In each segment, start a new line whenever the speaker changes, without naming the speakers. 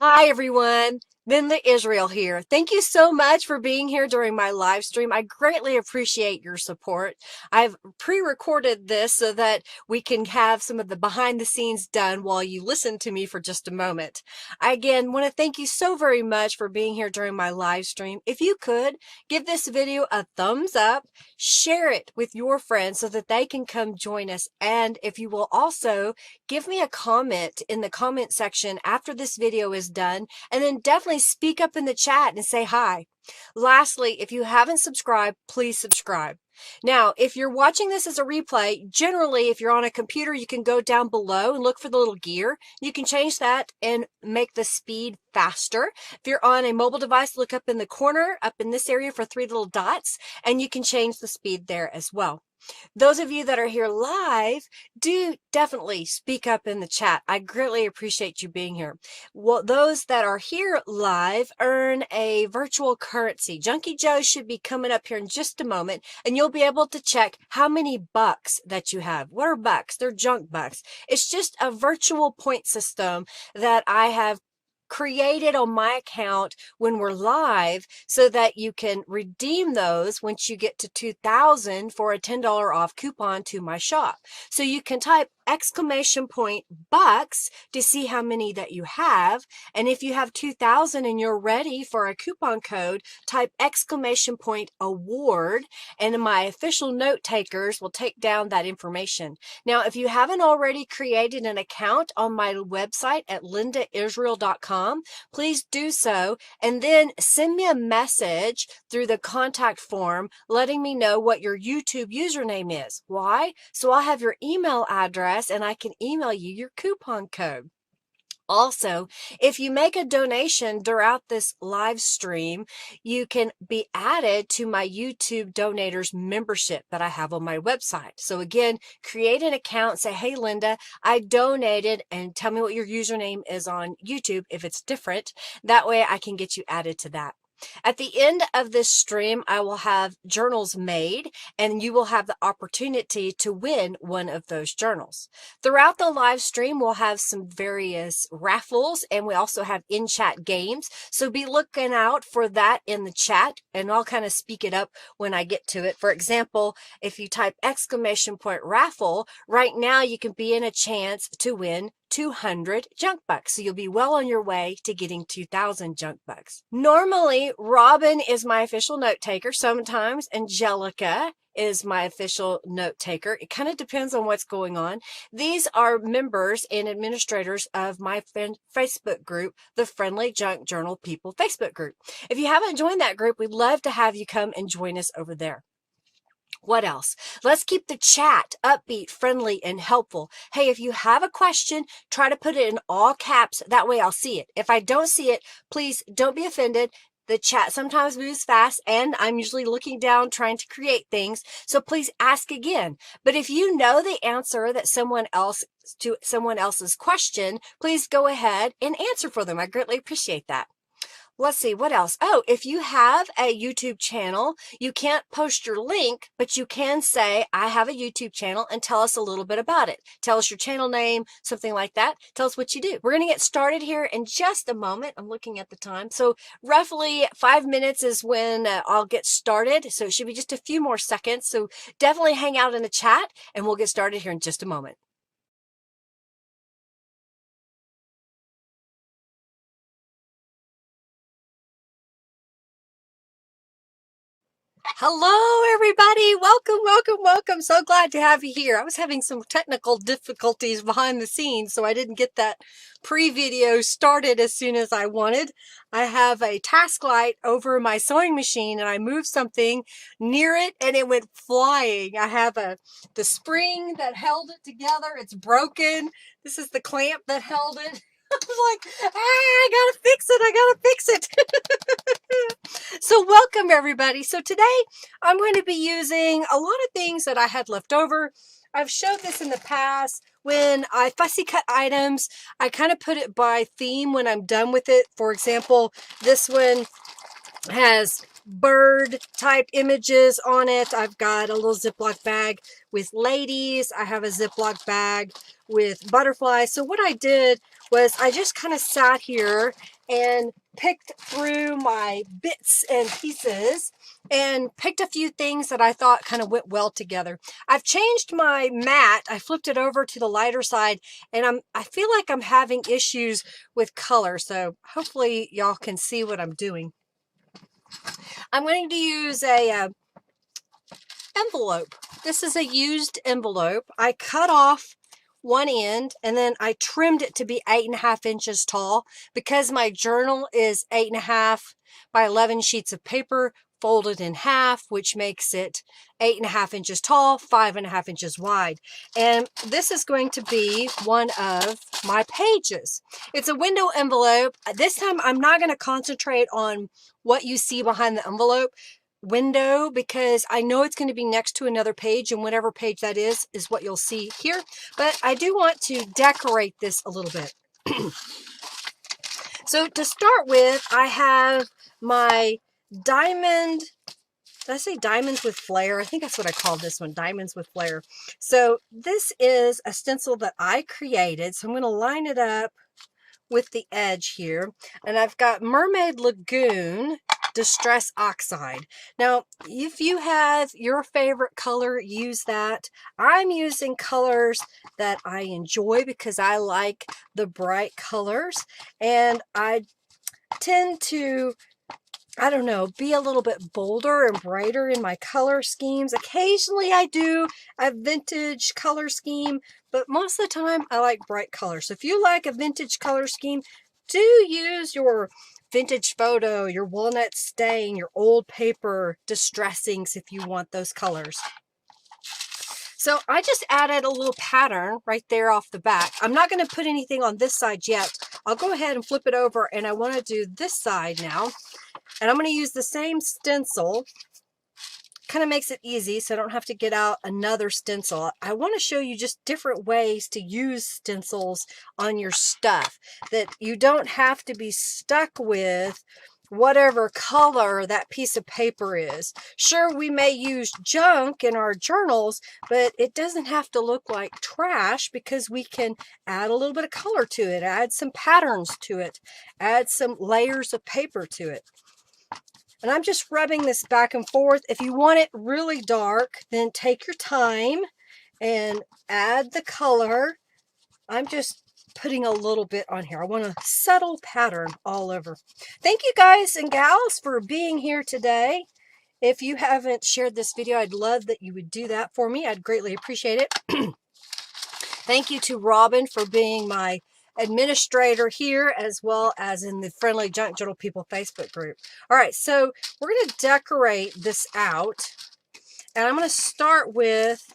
Hi, everyone. Linda Israel here. Thank you so much for being here during my live stream. I greatly appreciate your support. I've pre-recorded this so that we can have some of the behind the scenes done while you listen to me for just a moment. I again want to thank you so very much for being here during my live stream. If you could, give this video a thumbs up, share it with your friends so that they can come join us. And if you will also give me a comment in the comment section after this video is done, and then definitely speak up in the chat and say hi. Lastly, if you haven't subscribed, please subscribe. Now, if you're watching this as a replay, generally, if you're on a computer, you can go down below and look for the little gear. You can change that and make the speed faster. If you're on a mobile device, look up in the corner, up in this area for 3 little dots, and you can change the speed there as well. Those of you that are here live, do definitely speak up in the chat. I greatly appreciate you being here. Well, those that are here live earn a virtual currency. Junkie Joe should be coming up here in just a moment, and you'll be able to check how many bucks that you have. What are bucks? They're junk bucks. It's just a virtual point system that I have created on my account when we're live so that you can redeem those once you get to 2,000 for a $10 off coupon to my shop. So you can type exclamation point bucks to see how many that you have. And if you have 2,000 and you're ready for a coupon code, type exclamation point award, and my official note takers will take down that information. Now, if you haven't already created an account on my website at lindaisrael.com, please do so, and then send me a message through the contact form letting me know what your YouTube username is. Why? So I'll have your email address and I can email you your coupon code. Also, if you make a donation throughout this live stream, you can be added to my YouTube donators membership that I have on my website. So again, create an account, say, hey, Linda, I donated, and tell me what your username is on YouTube if it's different. That way I can get you added to that. At the end of this stream, I will have journals made, and you will have the opportunity to win one of those journals. Throughout the live stream, we'll have some various raffles, and we also have in-chat games. So be looking out for that in the chat, and I'll kind of speak it up when I get to it. For example, if you type exclamation point raffle, right now you can be in a chance to win 200 junk bucks. So you'll be well on your way to getting 2,000 junk bucks. Normally, Robin is my official note taker. Sometimes Angelica is my official note taker. It kind of depends on what's going on. These are members and administrators of my Facebook group, the Friendly Junk Journal People Facebook group. If you haven't joined that group, we'd love to have you come and join us over there. What else? Let's keep the chat upbeat, friendly, and helpful. Hey, if you have a question, try to put it in all caps. That way I'll see it. If I don't see it, please don't be offended. The chat sometimes moves fast, and I'm usually looking down trying to create things. So please ask again. But if you know the answer that someone else's question, please go ahead and answer for them. I greatly appreciate that. Let's see, what else? Oh, if you have a YouTube channel, you can't post your link, but you can say, I have a YouTube channel, and tell us a little bit about it. Tell us your channel name, something like that. Tell us what you do. We're going to get started here in just a moment. I'm looking at the time. So roughly 5 minutes is when I'll get started. So it should be just a few more seconds. So definitely hang out in the chat, and we'll get started here in just a moment. Hello, everybody. Welcome, welcome, welcome. So glad to have you here. I was having some technical difficulties behind the scenes, so I didn't get that pre-video started as soon as I wanted. I have a task light over my sewing machine, and I moved something near it, and it went flying. I have the spring that held it together. It's broken. This is the clamp that held it. I was like, I gotta fix it. I gotta fix it. So welcome, everybody. So today I'm going to be using a lot of things that I had left over. I've showed this in the past. When I fussy cut items, I kind of put it by theme when I'm done with it. For example, this one has bird type images on it. I've got a little Ziploc bag with ladies. I have a Ziploc bag with butterflies. So what I did was I just kind of sat here and picked through my bits and pieces and picked a few things that I thought kind of went well together. I've changed my mat. I flipped it over to the lighter side, and I feel like I'm having issues with color. So hopefully y'all can see what I'm doing. I'm going to use a envelope. This is a used envelope. I cut off one end and then I trimmed it to be 8.5 inches tall because my journal is 8.5 by 11 sheets of paper folded in half, which makes it 8.5 inches tall, 5.5 inches wide. And this is going to be one of my pages. It's a window envelope. This time I'm not going to concentrate on what you see behind the envelope window because I know it's going to be next to another page, and whatever page that is what you'll see here. But I do want to decorate this a little bit. So to start with, I have my diamond, did I say diamonds with flair? I think that's what I called this one, diamonds with flair. So this is a stencil that I created. So I'm going to line it up with the edge here. And I've got Mermaid Lagoon Distress Oxide. Now, if you have your favorite color, use that. I'm using colors that I enjoy because I like the bright colors, and I tend to, I don't know, be a little bit bolder and brighter in my color schemes. Occasionally I do a vintage color scheme, but most of the time I like bright colors. So if you like a vintage color scheme, do use your vintage photo, your walnut stain, your old paper distressings if you want those colors. So I just added a little pattern right there off the back. I'm not going to put anything on this side yet. I'll go ahead and flip it over, and I want to do this side now. And I'm going to use the same stencil. Kind of makes it easy so I don't have to get out another stencil. I want to show you just different ways to use stencils on your stuff, that you don't have to be stuck with whatever color that piece of paper is. Sure, we may use junk in our journals, but it doesn't have to look like trash because we can add a little bit of color to it, add some patterns to it, add some layers of paper to it. And I'm just rubbing this back and forth. If you want it really dark, then take your time and add the color. I'm just putting a little bit on here. I want a subtle pattern all over. Thank you guys and gals for being here today. If you haven't shared this video, I'd love that you would do that for me. I'd greatly appreciate it. Thank you to Robin for being my administrator here, as well as in the Friendly Junk Journal People Facebook group. All right, so we're going to decorate this out, and I'm going to start with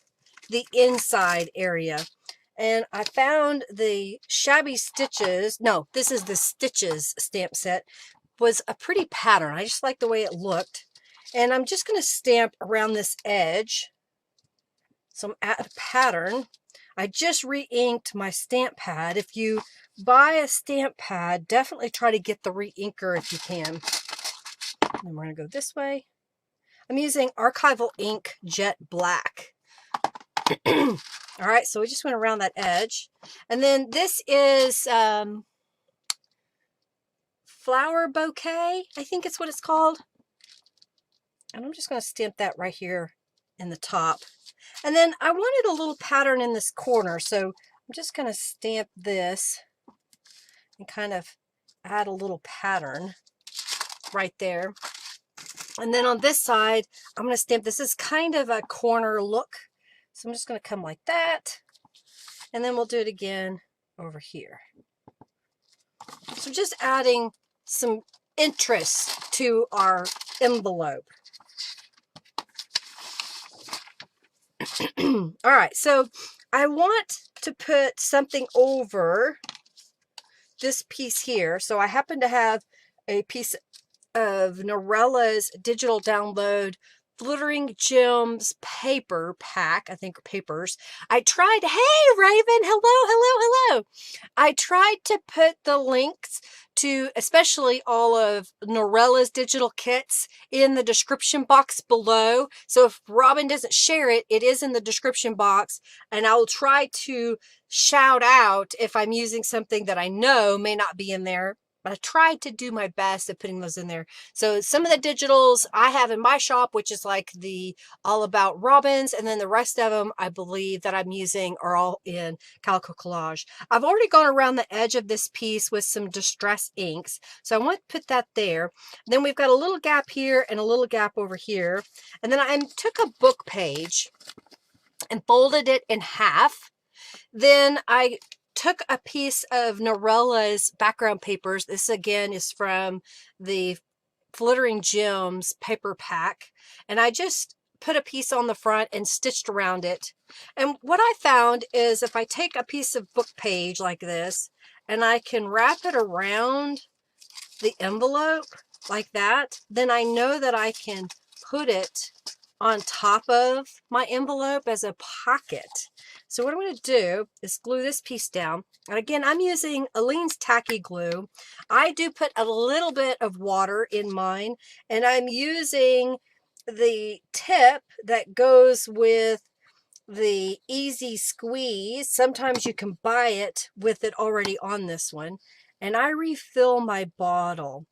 the inside area. And I found the Shabby Stitches, no, this is the Stitches stamp set, was a pretty pattern. I just like the way it looked. And I'm just going to stamp around this edge. So I'm at a pattern. I just re-inked my stamp pad. If you buy a stamp pad, definitely try to get the re-inker if you can. And we're going to go this way. I'm using Archival Ink Jet Black. All right, so we just went around that edge. And then this is Flower Bouquet, I think it's what it's called. And I'm just going to stamp that right here in the top. And then I wanted a little pattern in this corner, so I'm just going to stamp this and kind of add a little pattern right there. And then on this side, I'm going to stamp, this is kind of a corner look. So I'm just going to come like that. And then we'll do it again over here. So just adding some interest to our envelope. All right, so I want to put something over this piece here. So I happen to have a piece of Norella's digital download Glittering Gems paper pack, I think, papers. I tried, hey Raven, hello. I tried to put the links to especially all of Norella's digital kits in the description box below. So if Robin doesn't share it, it is in the description box, and I will try to shout out if I'm using something that I know may not be in there. But I tried to do my best at putting those in there. So some of the digitals I have in my shop, which is like the All About Robins, and then the rest of them I believe that I'm using are all in Calico Collage. I've already gone around the edge of this piece with some Distress inks, so I want to put that there. Then we've got a little gap here and a little gap over here. And then I took a book page and folded it in half. Then I took a piece of Norella's background papers. This again is from the Glittering Gems paper pack. And I just put a piece on the front and stitched around it. And what I found is if I take a piece of book page like this and I can wrap it around the envelope like that, then I know that I can put it on top of my envelope as a pocket. So what I'm going to do is glue this piece down. And again, I'm using Aleene's Tacky Glue. I do put a little bit of water in mine, and I'm using the tip that goes with the Easy Squeeze. Sometimes you can buy it with it already on this one. And I refill my bottle.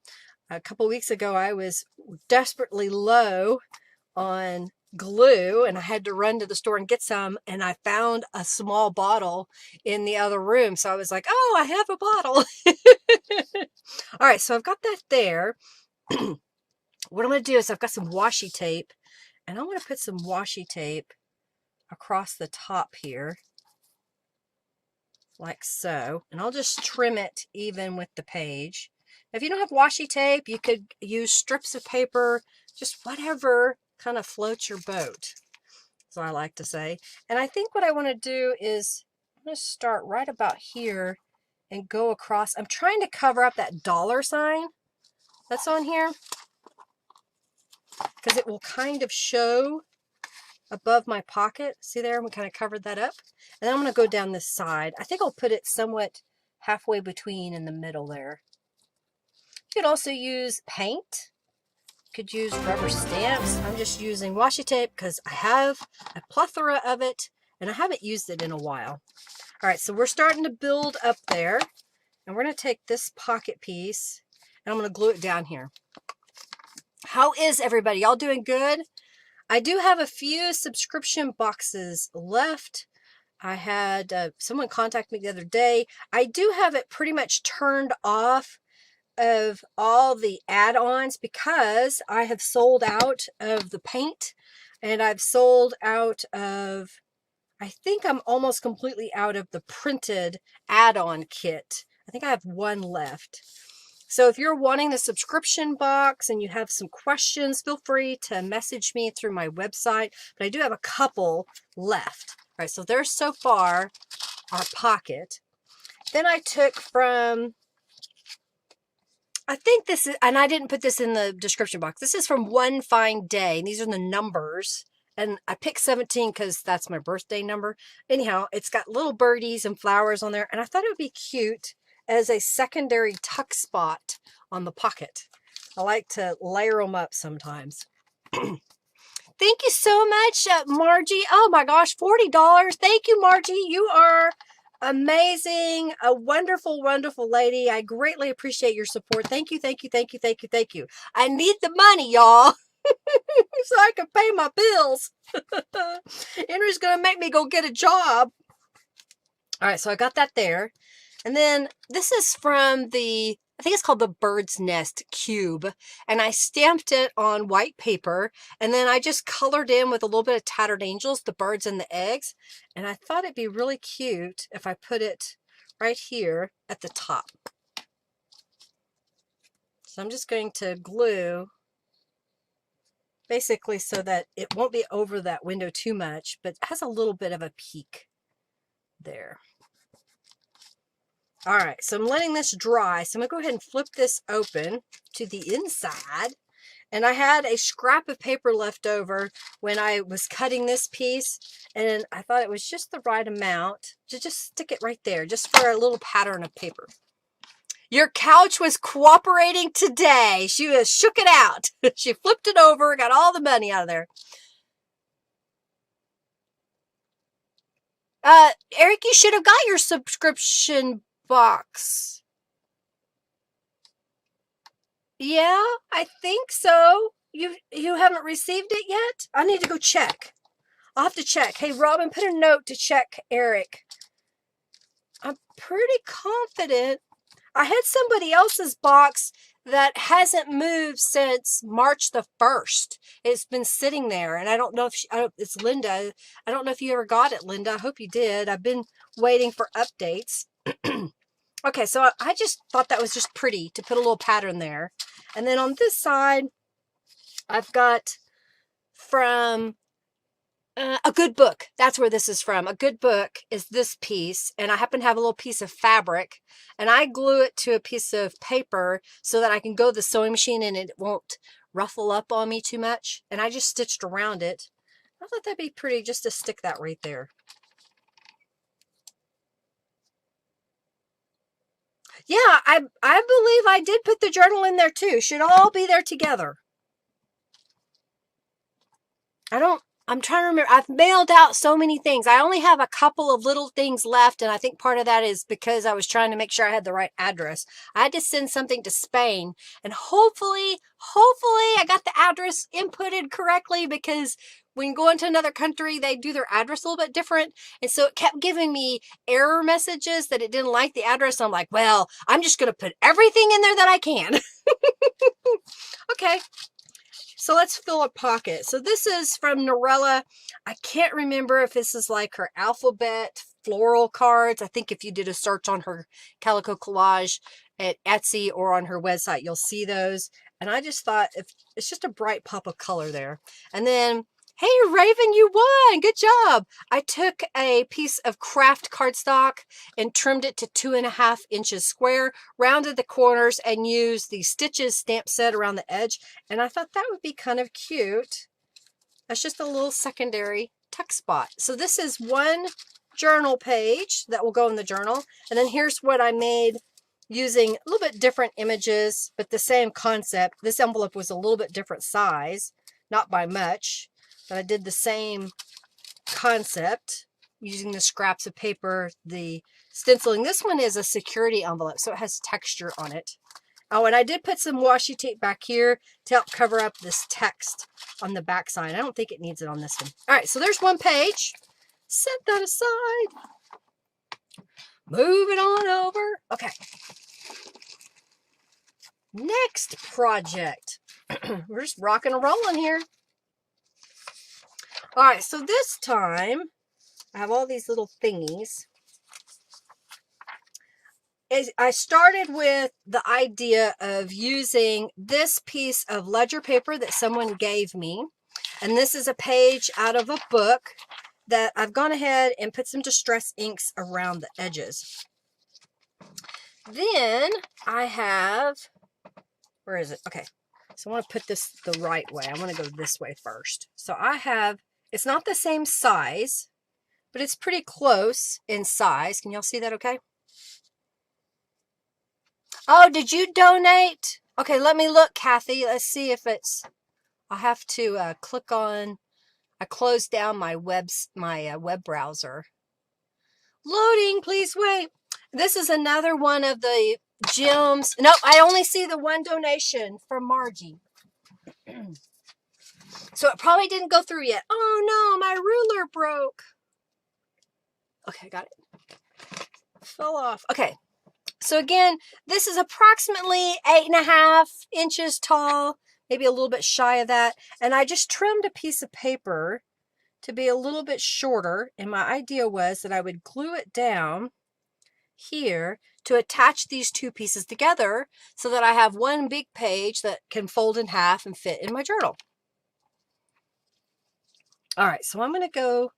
A couple weeks ago, I was desperately low on glue and I had to run to the store and get some, and I found a small bottle in the other room. So I was like, oh, I have a bottle. All right, so I've got that there. What I'm going to do is I've got some washi tape, and I want to put some washi tape across the top here, like so. And I'll just trim it even with the page. If you don't have washi tape, you could use strips of paper, just whatever kind of floats your boat, as I like to say. And I think what I want to do is I'm going to start right about here and go across. I'm trying to cover up that dollar sign that's on here, because it will kind of show above my pocket. See there? We kind of covered that up. And then I'm going to go down this side. I think I'll put it somewhat halfway between in the middle there. You could also use paint. You could use rubber stamps. I'm just using washi tape because I have a plethora of it and I haven't used it in a while. All right, so we're starting to build up there. And we're going to take this pocket piece and I'm going to glue it down here. How is everybody? Y'all doing good? I do have a few subscription boxes left. I had someone contact me the other day. I do have it pretty much turned off of all the add-ons because I have sold out of the paint and I've sold out of, I think I'm almost completely out of the printed add-on kit. I think I have one left. So if you're wanting the subscription box and you have some questions, feel free to message me through my website. But I do have a couple left. All right, so there's so far our pocket. Then I took from, I think this is, and I didn't put this in the description box. This is from One Fine Day. And these are the numbers. And I picked 17 because that's my birthday number. Anyhow, it's got little birdies and flowers on there. And I thought it would be cute as a secondary tuck spot on the pocket. I like to layer them up sometimes. Thank you so much, Margie. Oh my gosh, $40. Thank you, Margie. You are amazing. A wonderful, wonderful lady. I greatly appreciate your support. Thank you, thank you, thank you, thank you, thank you. I need the money, y'all, so I can pay my bills. Henry's going to make me go get a job. All right, so I got that there. And then this is from the, I think it's called the Bird's Nest Cube. And I stamped it on white paper. And then I just colored in with a little bit of Tattered Angels, the birds and the eggs. And I thought it'd be really cute if I put it right here at the top. So I'm just going to glue basically so that it won't be over that window too much, but has a little bit of a peak there. All right, so I'm letting this dry. So I'm going to go ahead and flip this open to the inside. And I had a scrap of paper left over when I was cutting this piece. And I thought it was just the right amount to just stick it right there, just for a little pattern of paper. Your couch was cooperating today. She was shook it out. She flipped it over, got all the money out of there. Eric, you should have got your subscription box. Yeah, I think so. You haven't received it yet? I need to go check. I'll have to check. Hey, Robin, put a note to check Eric. I'm pretty confident. I had somebody else's box that hasn't moved since March the 1st. It's been sitting there, and I don't know if it's Linda. I don't know if you ever got it, Linda. I hope you did. I've been waiting for updates. Okay, so I just thought that was just pretty to put a little pattern there. And then on this side, I've got from A Good Book. That's where this is from. A Good Book is this piece, and I happen to have a little piece of fabric, and I glue it to a piece of paper so that I can go to the sewing machine and it won't ruffle up on me too much. And I just stitched around it. I thought that'd be pretty just to stick that right there. Yeah, I believe I did put the journal in there too. Should all be there together. I don't I'm trying to remember. I've mailed out so many things. I only have a couple of little things left, and I think part of that is because I was trying to make sure I had the right address. I had to send something to Spain, and hopefully I got the address inputted correctly, because when you go into another country, they do their address a little bit different. And so it kept giving me error messages that it didn't like the address. I'm like, well, I'm just going to put everything in there that I can. Okay. So let's fill a pocket. So this is from Norella. I can't remember if this is like her alphabet floral cards. I think if you did a search on her Calico Collage at Etsy or on her website, you'll see those. And I just thought, if it's just a bright pop of color there. And then, hey, Raven, you won. Good job. I took a piece of craft cardstock and trimmed it to 2.5 inches square, rounded the corners, and used the Stitches stamp set around the edge. And I thought that would be kind of cute. That's just a little secondary tuck spot. So this is one journal page that will go in the journal. And then here's what I made using a little bit different images, but the same concept. This envelope was a little bit different size, not by much, but I did the same concept using the scraps of paper, the stenciling. This one is a security envelope, so it has texture on it. Oh, and I did put some washi tape back here to help cover up this text on the back side. I don't think it needs it on this one. All right, so there's one page. Set that aside. Move it on over. Okay. Next project. We're just rocking and rolling here. All right, so this time I have all these little thingies. I started with the idea of using this piece of ledger paper that someone gave me. And this is a page out of a book that I've gone ahead and put some distress inks around the edges. Then I have, where is it? Okay, so I want to put this the right way. I want to go this way first. So I have, it's not the same size, but it's pretty close in size. Can y'all see that okay? Oh, did you donate? Okay, let me look, Kathy. Let's see if it's, I'll have to click on, I closed down my web browser. Loading, please wait. This is another one of the gems. Nope, I only see the one donation from Margie. So it probably didn't go through yet. Oh no, my ruler broke. Okay, got it. Fell off. Okay. So again, this is approximately 8.5 inches tall, maybe a little bit shy of that. And I just trimmed a piece of paper to be a little bit shorter. And my idea was that I would glue it down here to attach these two pieces together so that I have one big page that can fold in half and fit in my journal. All right, so I'm going to go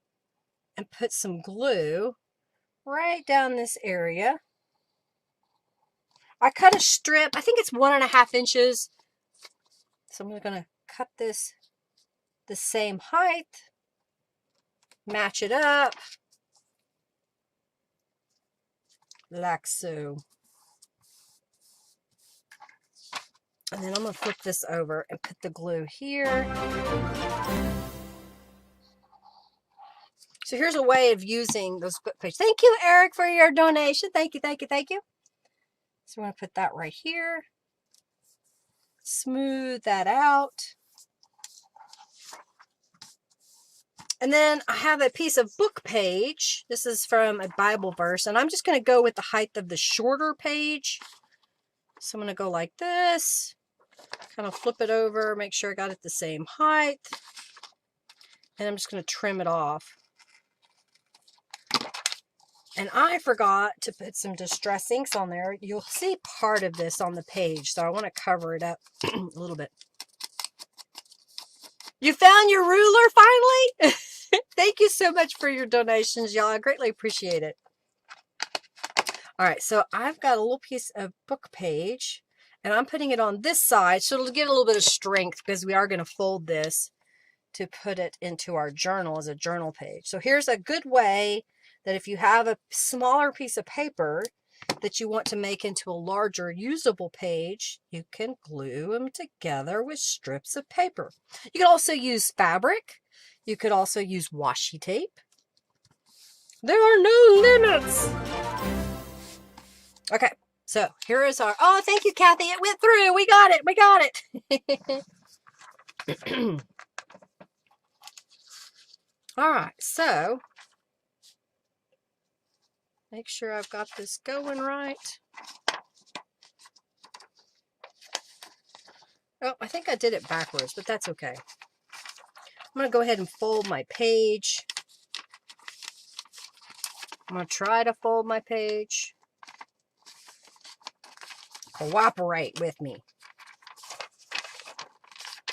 and put some glue right down this area. I cut a strip, I think it's 1.5 inches. So I'm going to cut this the same height, match it up, like so. And then I'm going to flip this over and put the glue here. So here's a way of using those book pages. Thank you, Eric, for your donation. Thank you, thank you, thank you. So I'm going to put that right here. Smooth that out. And then I have a piece of book page. This is from a Bible verse. And I'm just going to go with the height of the shorter page. So I'm going to go like this. Kind of flip it over. Make sure I got it the same height. And I'm just going to trim it off. And I forgot to put some distress inks on there. You'll see part of this on the page, so I want to cover it up a little bit. You found your ruler finally? Thank you so much for your donations, y'all. I greatly appreciate it. All right, so I've got a little piece of book page, and I'm putting it on this side, so it'll give it a little bit of strength because we are going to fold this to put it into our journal as a journal page. So here's a good way that if you have a smaller piece of paper that you want to make into a larger usable page, you can glue them together with strips of paper. You can also use fabric You could also use washi tape. There are no limits. Okay, so here is our, oh, thank you, Kathy. It went through. We got it. We got it. All right, so make sure I've got this going right. Oh, I think I did it backwards, but that's okay. I'm going to go ahead and fold my page. I'm going to try to fold my page. Cooperate with me.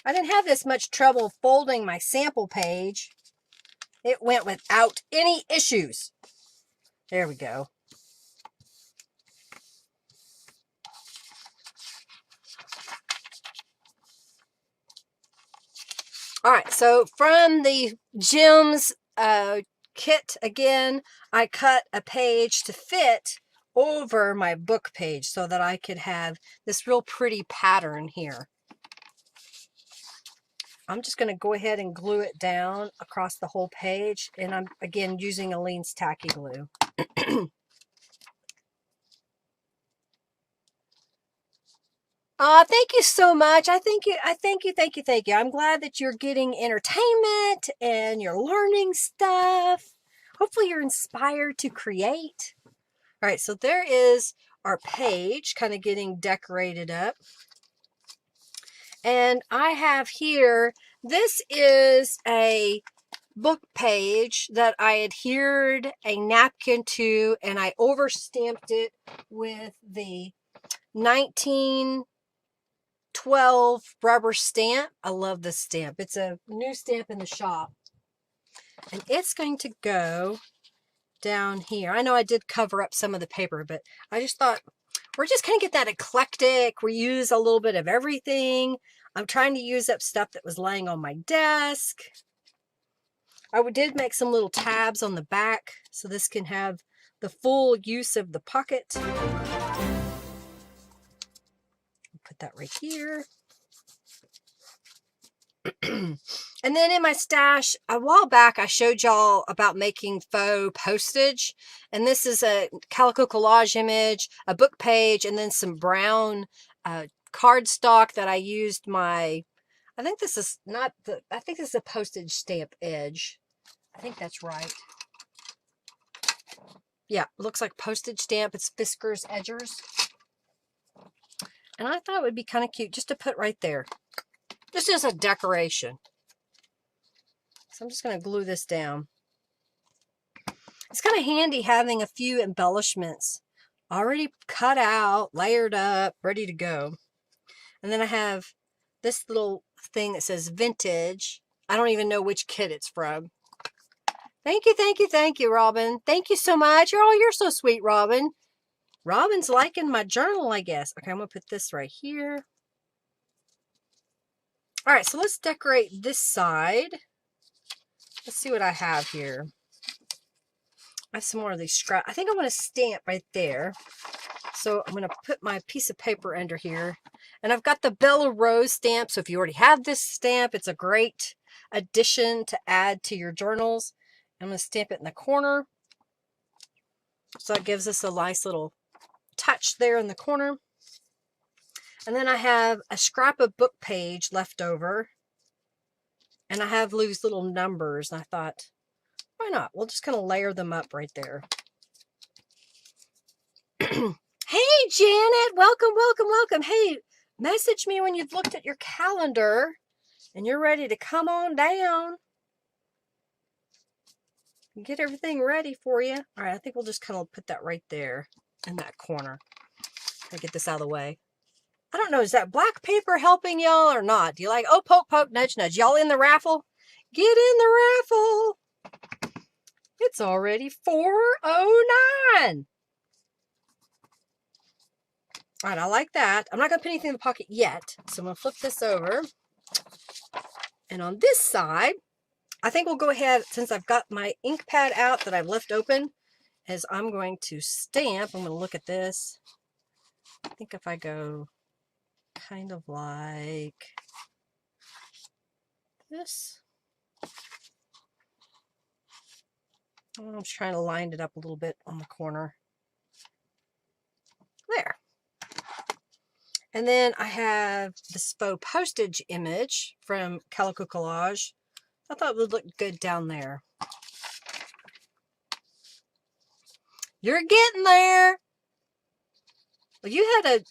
I didn't have this much trouble folding my sample page. It went without any issues. There we go. All right, so from the Gems kit again, I cut a page to fit over my book page so that I could have this real pretty pattern here. I'm just going to go ahead and glue it down across the whole page, and I'm again using Aleene's tacky glue. Thank you so much. I thank you. I'm glad that you're getting entertainment and you're learning stuff. Hopefully you're inspired to create. All right, so there is our page kind of getting decorated up. And I have here, this is a book page that I adhered a napkin to, and I overstamped it with the 1912 rubber stamp. I love this stamp. It's a new stamp in the shop. And it's going to go down here. I know I did cover up some of the paper, but I just thought we're just going to get that eclectic. We use a little bit of everything. I'm trying to use up stuff that was laying on my desk. I did make some little tabs on the back, so this can have the full use of the pocket. Put that right here. And then in my stash, a while back, I showed y'all about making faux postage. And this is a Calico Collage image, a book page, and then some brown cardstock that I used my, I think this is not the, I think this is a postage stamp edge. I think that's right. Yeah, it looks like postage stamp. It's Fisker's Edgers. And I thought it would be kind of cute just to put right there. This is a decoration. So I'm just going to glue this down. It's kind of handy having a few embellishments already cut out, layered up, ready to go. And then I have this little thing that says vintage. I don't even know which kit it's from. Thank you, Robin. Thank you so much. You're so sweet, Robin. Robin's liking my journal, I guess. Okay, I'm going to put this right here. All right, so let's decorate this side. Let's see what I have here. I have some more of these scrap. I think I want to stamp right there. So I'm going to put my piece of paper under here. And I've got the Bella Rose stamp. So if you already have this stamp, it's a great addition to add to your journals. I'm going to stamp it in the corner. So it gives us a nice little touch there in the corner. And then I have a scrapbook book page left over. And I have loose little numbers. And I thought, why not? We'll just kind of layer them up right there. Hey, Janet. Welcome. Hey, message me when you've looked at your calendar and you're ready to come on down. Get everything ready for you. All right, I think we'll just kind of put that right there in that corner. I'll get this out of the way. I don't know, is that black paper helping y'all or not? Do you like, oh, poke, poke, nudge, nudge. Y'all in the raffle? Get in the raffle. It's already 4:09. All right, I like that. I'm not going to put anything in the pocket yet. So I'm going to flip this over. And on this side, I think we'll go ahead, since I've got my ink pad out that I've left open, as I'm going to stamp. I'm going to look at this. I think if I go kind of like this. I'm just trying to line it up a little bit on the corner. There. And then I have this faux postage image from Calico Collage. I thought it would look good down there. You're getting there. Well, you had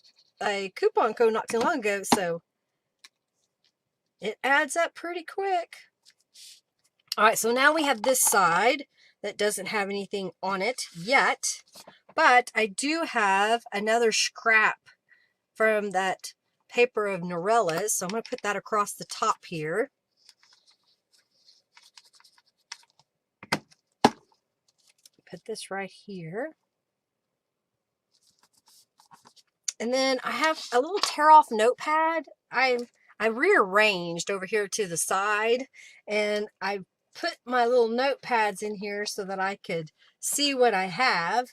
a coupon code not too long ago, so it adds up pretty quick. All right, so now we have this side that doesn't have anything on it yet, but I do have another scrap from that paper of Norella's, so I'm going to put that across the top here. Put this right here. And then I have a little tear-off notepad. I rearranged over here to the side, and I put my little notepads in here so that I could see what I have.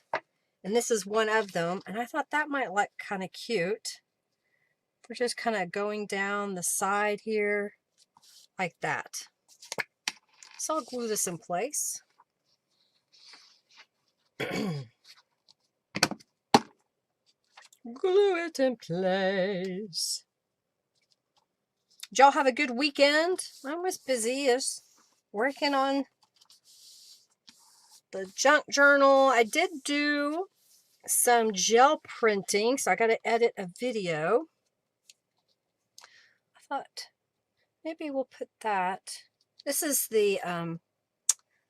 And this is one of them, and I thought that might look kind of cute. We're just kind of going down the side here like that. So I'll glue this in place. Glue it in place. Did y'all have a good weekend? I was busy working on the junk journal. I did do some gel printing, so I got to edit a video. I thought maybe we'll put that. This is the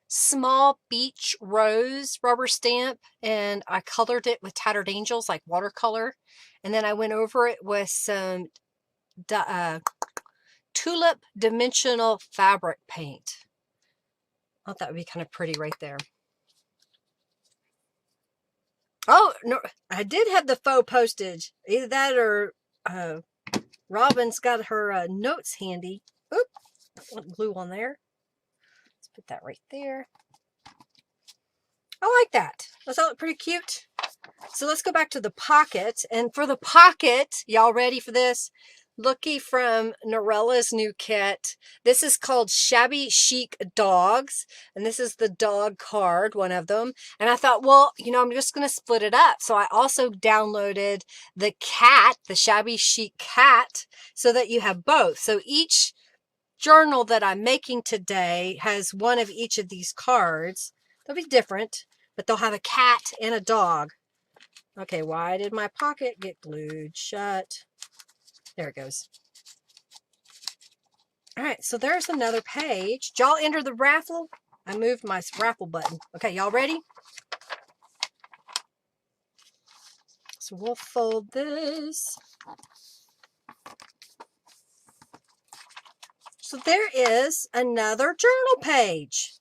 small beach rose rubber stamp, and I colored it with Tattered Angels, like watercolor, and then I went over it with some tulip dimensional fabric paint. I thought that would be kind of pretty right there. Oh no, I did have the faux postage. Either that or Robin's got her notes handy. Oop, glue on there. Put that right there. I like that. Does that look pretty cute? So let's go back to the pocket. And for the pocket, y'all ready for this? Looky from Norella's new kit. This is called Shabby Chic Dogs. And this is the dog card, one of them. And I thought, well, you know, I'm just going to split it up. So I also downloaded the cat, the Shabby Chic cat, so that you have both. So each journal that I'm making today has one of each of these cards. They'll be different, but they'll have a cat and a dog. Okay, why did my pocket get glued shut? There it goes. All right, so there's another page. Did y'all enter the raffle? I moved my raffle button. Okay, y'all ready? So we'll fold this. So there is another journal page.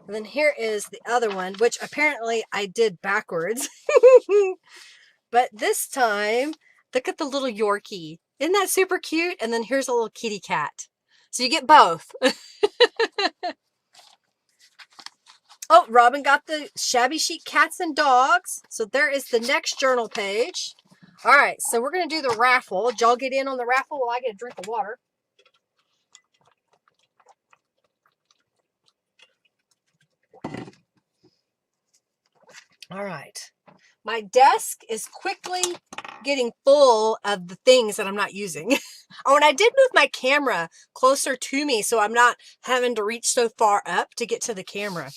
And then here is the other one, which apparently I did backwards. But this time, look at the little Yorkie. Isn't that super cute? And then here's a little kitty cat. So you get both. Oh, Robin got the Shabby Chic cats and dogs. So there is the next journal page. All right, so we're going to do the raffle. Did y'all get in on the raffle while I get a drink of water? All right. My desk is quickly getting full of the things that I'm not using. Oh, and I did move my camera closer to me so I'm not having to reach so far up to get to the camera.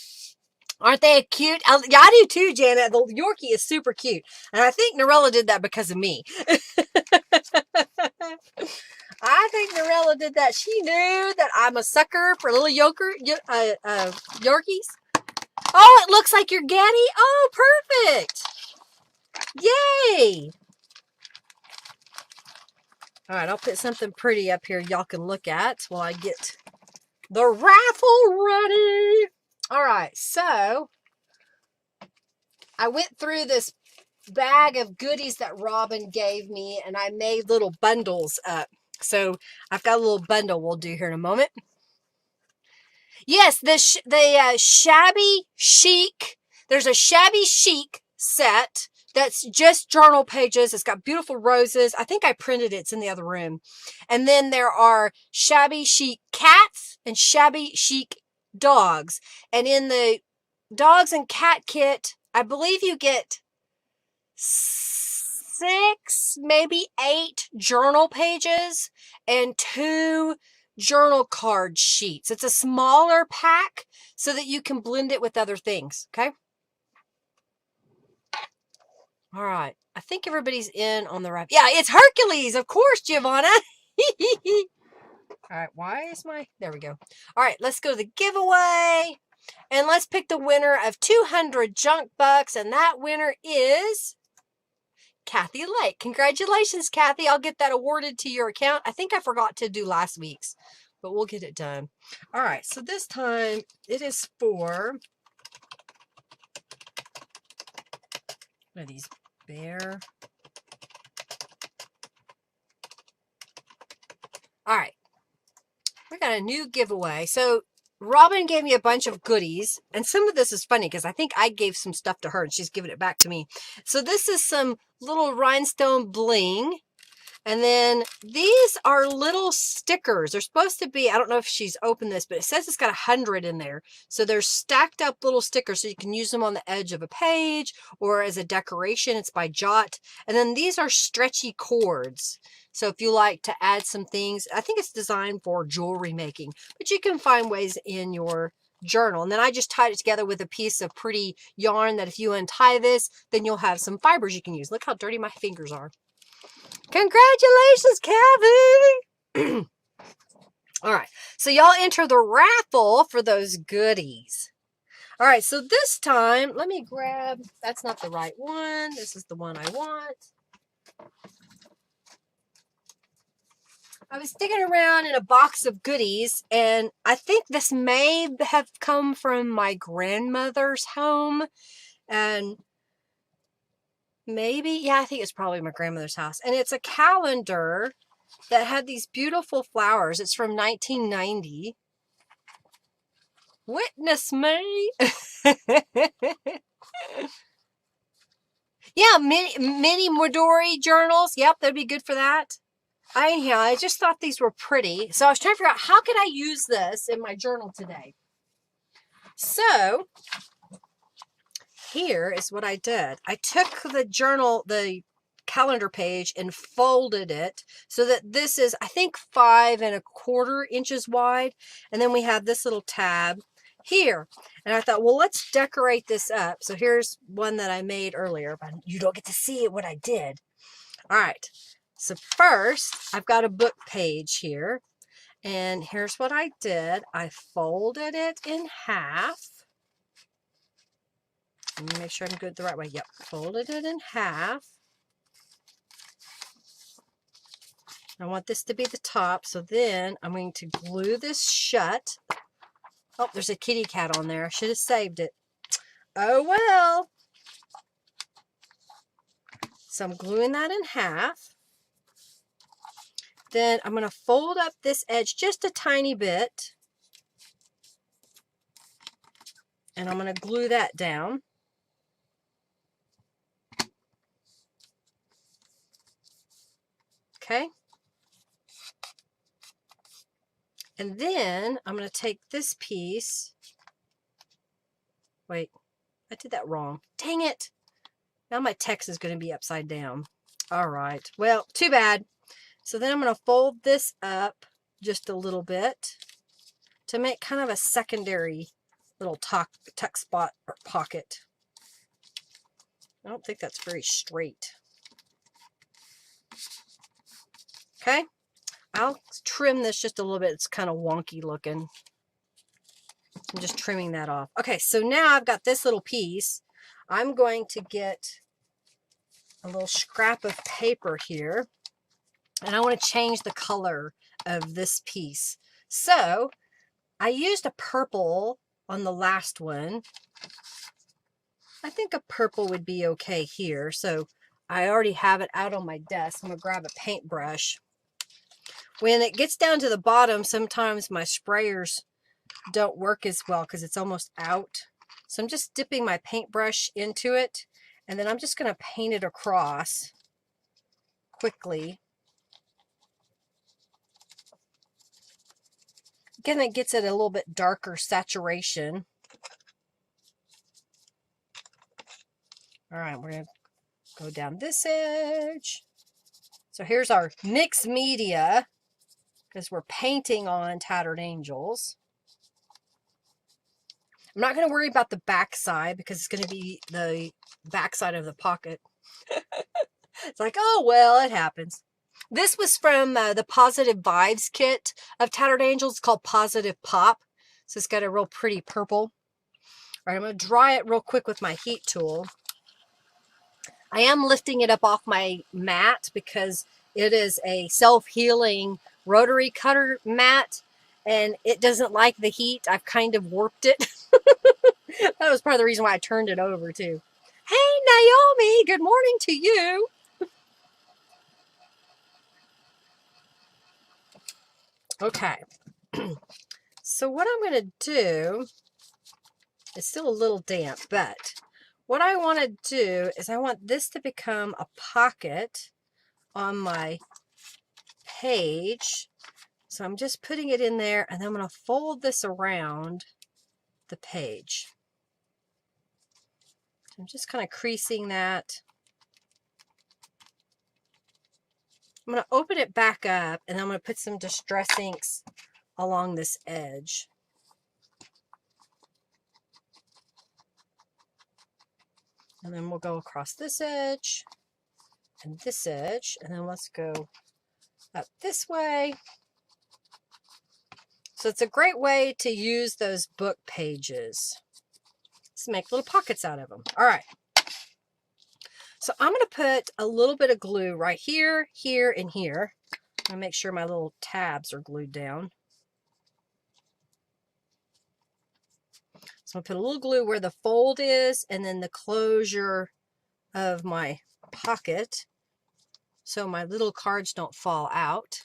Aren't they cute? Yeah, I do too, Janet. The Yorkie is super cute. And I think Norella did that because of me. I think Norella did that. She knew that I'm a sucker for little Yorkies. Oh, it looks like your Getty. Oh, perfect. Yay. All right, I'll put something pretty up here y'all can look at while I get the raffle ready. All right, so I went through this bag of goodies that Robin gave me, and I made little bundles up. So I've got a little bundle we'll do here in a moment. Yes, the Shabby Chic. There's a Shabby Chic set that's just journal pages. It's got beautiful roses. I think I printed it. It's in the other room. And then there are Shabby Chic cats and Shabby Chic dogs. And in the dogs and cat kit, I believe you get 6, maybe 8 journal pages and 2 journal card sheets. It's a smaller pack so that you can blend it with other things, okay? All right. I think everybody's in on the right. Yeah, it's Hercules, of course, Giovanna. All right, why is my... There we go. All right, let's go to the giveaway. And let's pick the winner of 200 junk bucks. And that winner is Kathy Lake. Congratulations, Kathy. I'll get that awarded to your account. I think I forgot to do last week's, but we'll get it done. All right, so this time it is for... What are these? Bear. All right. We got a new giveaway. So Robin gave me a bunch of goodies, and some of this is funny because I think I gave some stuff to her and she's giving it back to me. So this is some little rhinestone bling. And then these are little stickers. They're supposed to be, I don't know if she's opened this, but it says it's got 100 in there. So they're stacked up little stickers so you can use them on the edge of a page or as a decoration. It's by Jot. And then these are stretchy cords. So if you like to add some things, I think it's designed for jewelry making, but you can find ways in your journal. And then I just tied it together with a piece of pretty yarn that if you untie this, then you'll have some fibers you can use. Look how dirty my fingers are. Congratulations, Kathy! All right, so y'all enter the raffle for those goodies. All right, so this time, let me grab, that's not the right one. This is the one I want. I was digging around in a box of goodies, and I think this may have come from my grandmother's home. And maybe, yeah, I think it's probably my grandmother's house. And it's a calendar that had these beautiful flowers. It's from 1990. Witness me. Yeah, mini Midori journals. Yep, that'd be good for that. I just thought these were pretty. So I was trying to figure out how can I use this in my journal today. So here is what I did. I took the journal, the calendar page, and folded it so that this is, I think, 5 1/4 inches wide. And then we have this little tab here. And I thought, well, let's decorate this up. So here's one that I made earlier, but you don't get to see what I did. All right. So first, I've got a book page here. And here's what I did. I folded it in half. Let me make sure I'm good the right way. Yep, folded it in half. I want this to be the top, so then I'm going to glue this shut. Oh, there's a kitty cat on there. I should have saved it. Oh, well. So I'm gluing that in half. Then I'm going to fold up this edge just a tiny bit. And I'm going to glue that down. Okay. And then I'm going to take this piece. Wait, I did that wrong. Dang it. Now my text is going to be upside down. All right. Well, too bad. So then I'm going to fold this up just a little bit to make kind of a secondary little tuck spot or pocket. I don't think that's very straight. Okay. I'll trim this just a little bit. It's kind of wonky looking. I'm just trimming that off. Okay, so now I've got this little piece. I'm going to get a little scrap of paper here. And I want to change the color of this piece. So I used a purple on the last one. I think a purple would be okay here. So I already have it out on my desk. I'm going to grab a paintbrush. When it gets down to the bottom, sometimes my sprayers don't work as well because it's almost out. So I'm just dipping my paintbrush into it, and then I'm just going to paint it across quickly. Again, it gets it a little bit darker saturation. All right, we're going to go down this edge. So here's our mixed media, because we're painting on Tattered Angels. I'm not going to worry about the back side because it's going to be the back side of the pocket. It's like, oh, well, it happens. This was from the Positive Vibes kit of Tattered Angels. It's called Positive Pop. So it's got a real pretty purple. All right, I'm going to dry it real quick with my heat tool. I am lifting it up off my mat because it is a self-healing rotary cutter mat, and it doesn't like the heat. I've kind of warped it. That was part of the reason why I turned it over too. Hey, Naomi, good morning to you. Okay. So what I'm going to do, it's still a little damp, but what I want to do is I want this to become a pocket on my page. So I'm just putting it in there, and then I'm going to fold this around the page. I'm just kind of creasing that. I'm going to open it back up, and I'm going to put some Distress Inks along this edge. And then we'll go across this edge, and then let's go up this way. So it's a great way to use those book pages. Let's make little pockets out of them. All right. So I'm going to put a little bit of glue right here, here, and here. I'm going to make sure my little tabs are glued down. So I'm going to put a little glue where the fold is, and then the closure of my pocket, so my little cards don't fall out.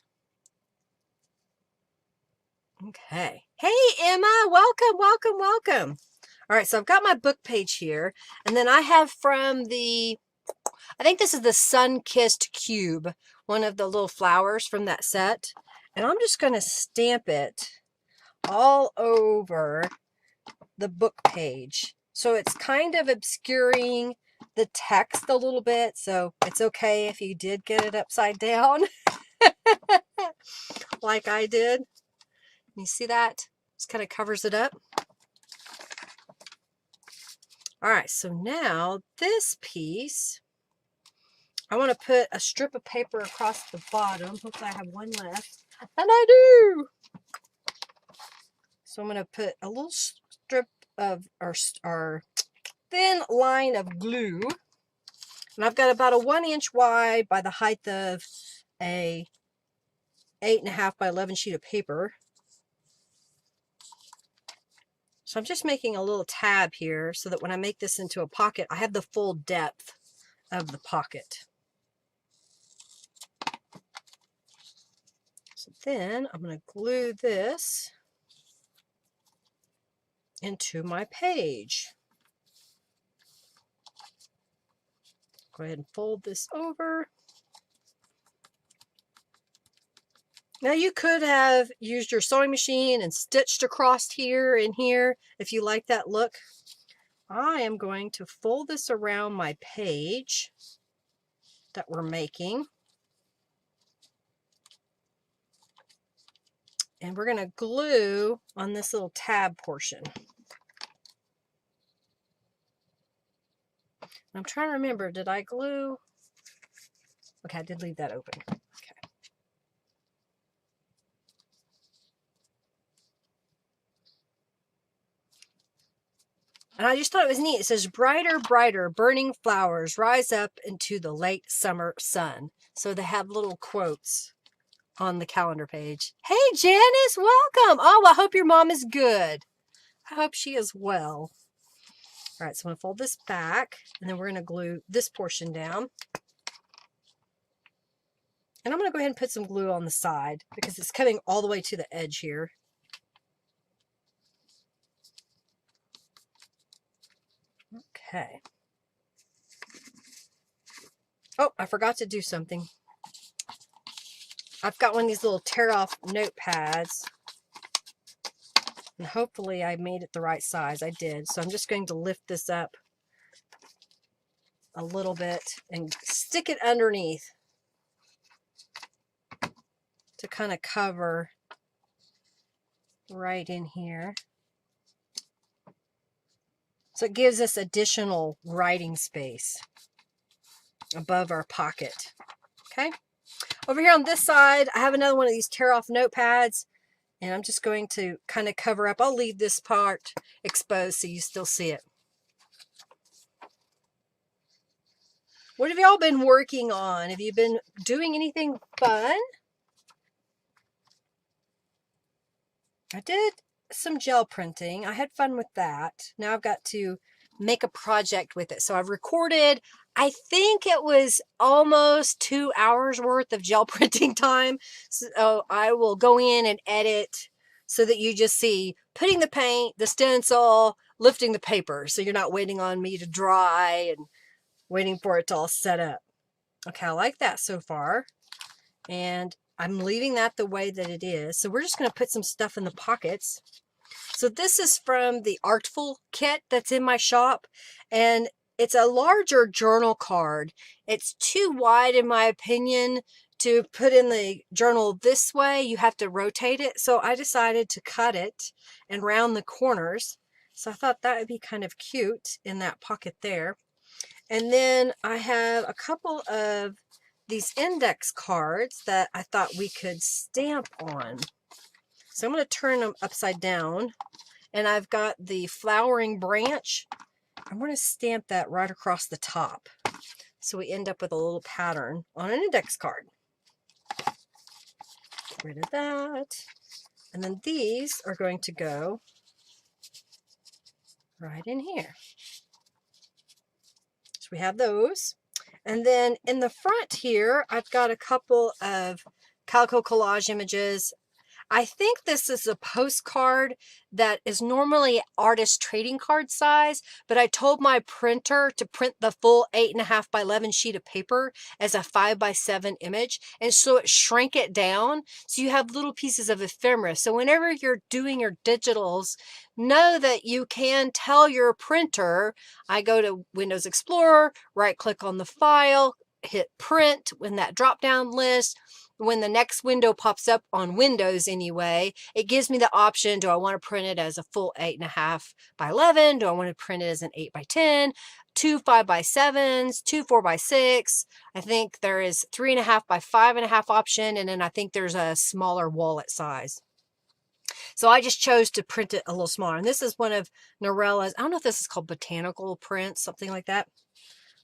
Okay. Hey, Emma, welcome, welcome, welcome. All right, so I've got my book page here, and then I have from the, I think this is the Sun-Kissed Cube, one of the little flowers from that set. And I'm just going to stamp it all over the book page. So it's kind of obscuring the text a little bit, so it's okay if you did get it upside down like I did. You see that? Just kind of covers it up. All right, so now this piece, I want to put a strip of paper across the bottom. Hopefully I have one left. And I do! So I'm going to put a little strip of our thin line of glue. And I've got about a 1 inch wide by the height of a 8.5 by 11 sheet of paper. So I'm just making a little tab here so that when I make this into a pocket, I have the full depth of the pocket. So then I'm going to glue this into my page. Go ahead and fold this over. Now you could have used your sewing machine and stitched across here and here if you like that look. I am going to fold this around my page that we're making. And we're going to glue on this little tab portion. I'm trying to remember, did I glue? Okay, I did leave that open. Okay. And I just thought it was neat. It says, brighter, brighter, burning flowers rise up into the late summer sun. So they have little quotes on the calendar page. Hey, Janice, welcome. Oh, I hope your mom is good. I hope she is well. All right, so I'm going to fold this back, and then we're going to glue this portion down. And I'm going to go ahead and put some glue on the side because it's coming all the way to the edge here. Okay. Oh, I forgot to do something. I've got one of these little tear-off notepads. And hopefully I made it the right size. I did. So I'm just going to lift this up a little bit and stick it underneath to kind of cover right in here. So it gives us additional writing space above our pocket. Okay. Over here on this side, I have another one of these tear off notepads, and I'm just going to kind of cover up. I'll leave this part exposed so you still see it. What have y'all been working on? Have you been doing anything fun? I did some gel printing. I had fun with that. Now I've got to make a project with it. So I've recorded, I think it was almost 2 hours worth of gel printing time. So I will go in and edit so that you just see putting the paint, the stencil, lifting the paper. So you're not waiting on me to dry and waiting for it to all set up. Okay, I like that so far. And I'm leaving that the way that it is. So we're just going to put some stuff in the pockets. So this is from the Artful kit that's in my shop. And it's a larger journal card. It's too wide, in my opinion, to put in the journal this way. You have to rotate it. So I decided to cut it and round the corners. So I thought that would be kind of cute in that pocket there. And then I have a couple of these index cards that I thought we could stamp on. So I'm going to turn them upside down. And I've got the flowering branch. I'm going to stamp that right across the top. So we end up with a little pattern on an index card. Get rid of that. And then these are going to go right in here. So we have those. And then in the front here, I've got a couple of Calico Collage images. I think this is a postcard that is normally artist trading card size, but I told my printer to print the full 8.5 by 11 sheet of paper as a 5 by 7 image. And so it shrank it down. So you have little pieces of ephemera. So whenever you're doing your digitals, know that you can tell your printer, I go to Windows Explorer, right click on the file, hit print when that drop down list. When the next window pops up on Windows anyway, it gives me the option, do I want to print it as a full 8.5 by 11? Do I want to print it as an 8 by 10? 2 5 by 7s, 2 4 by 6. I think there is 3.5 by 5.5 option, and then I think there's a smaller wallet size. So I just chose to print it a little smaller. And this is one of Norella's, I don't know if this is called botanical prints, something like that.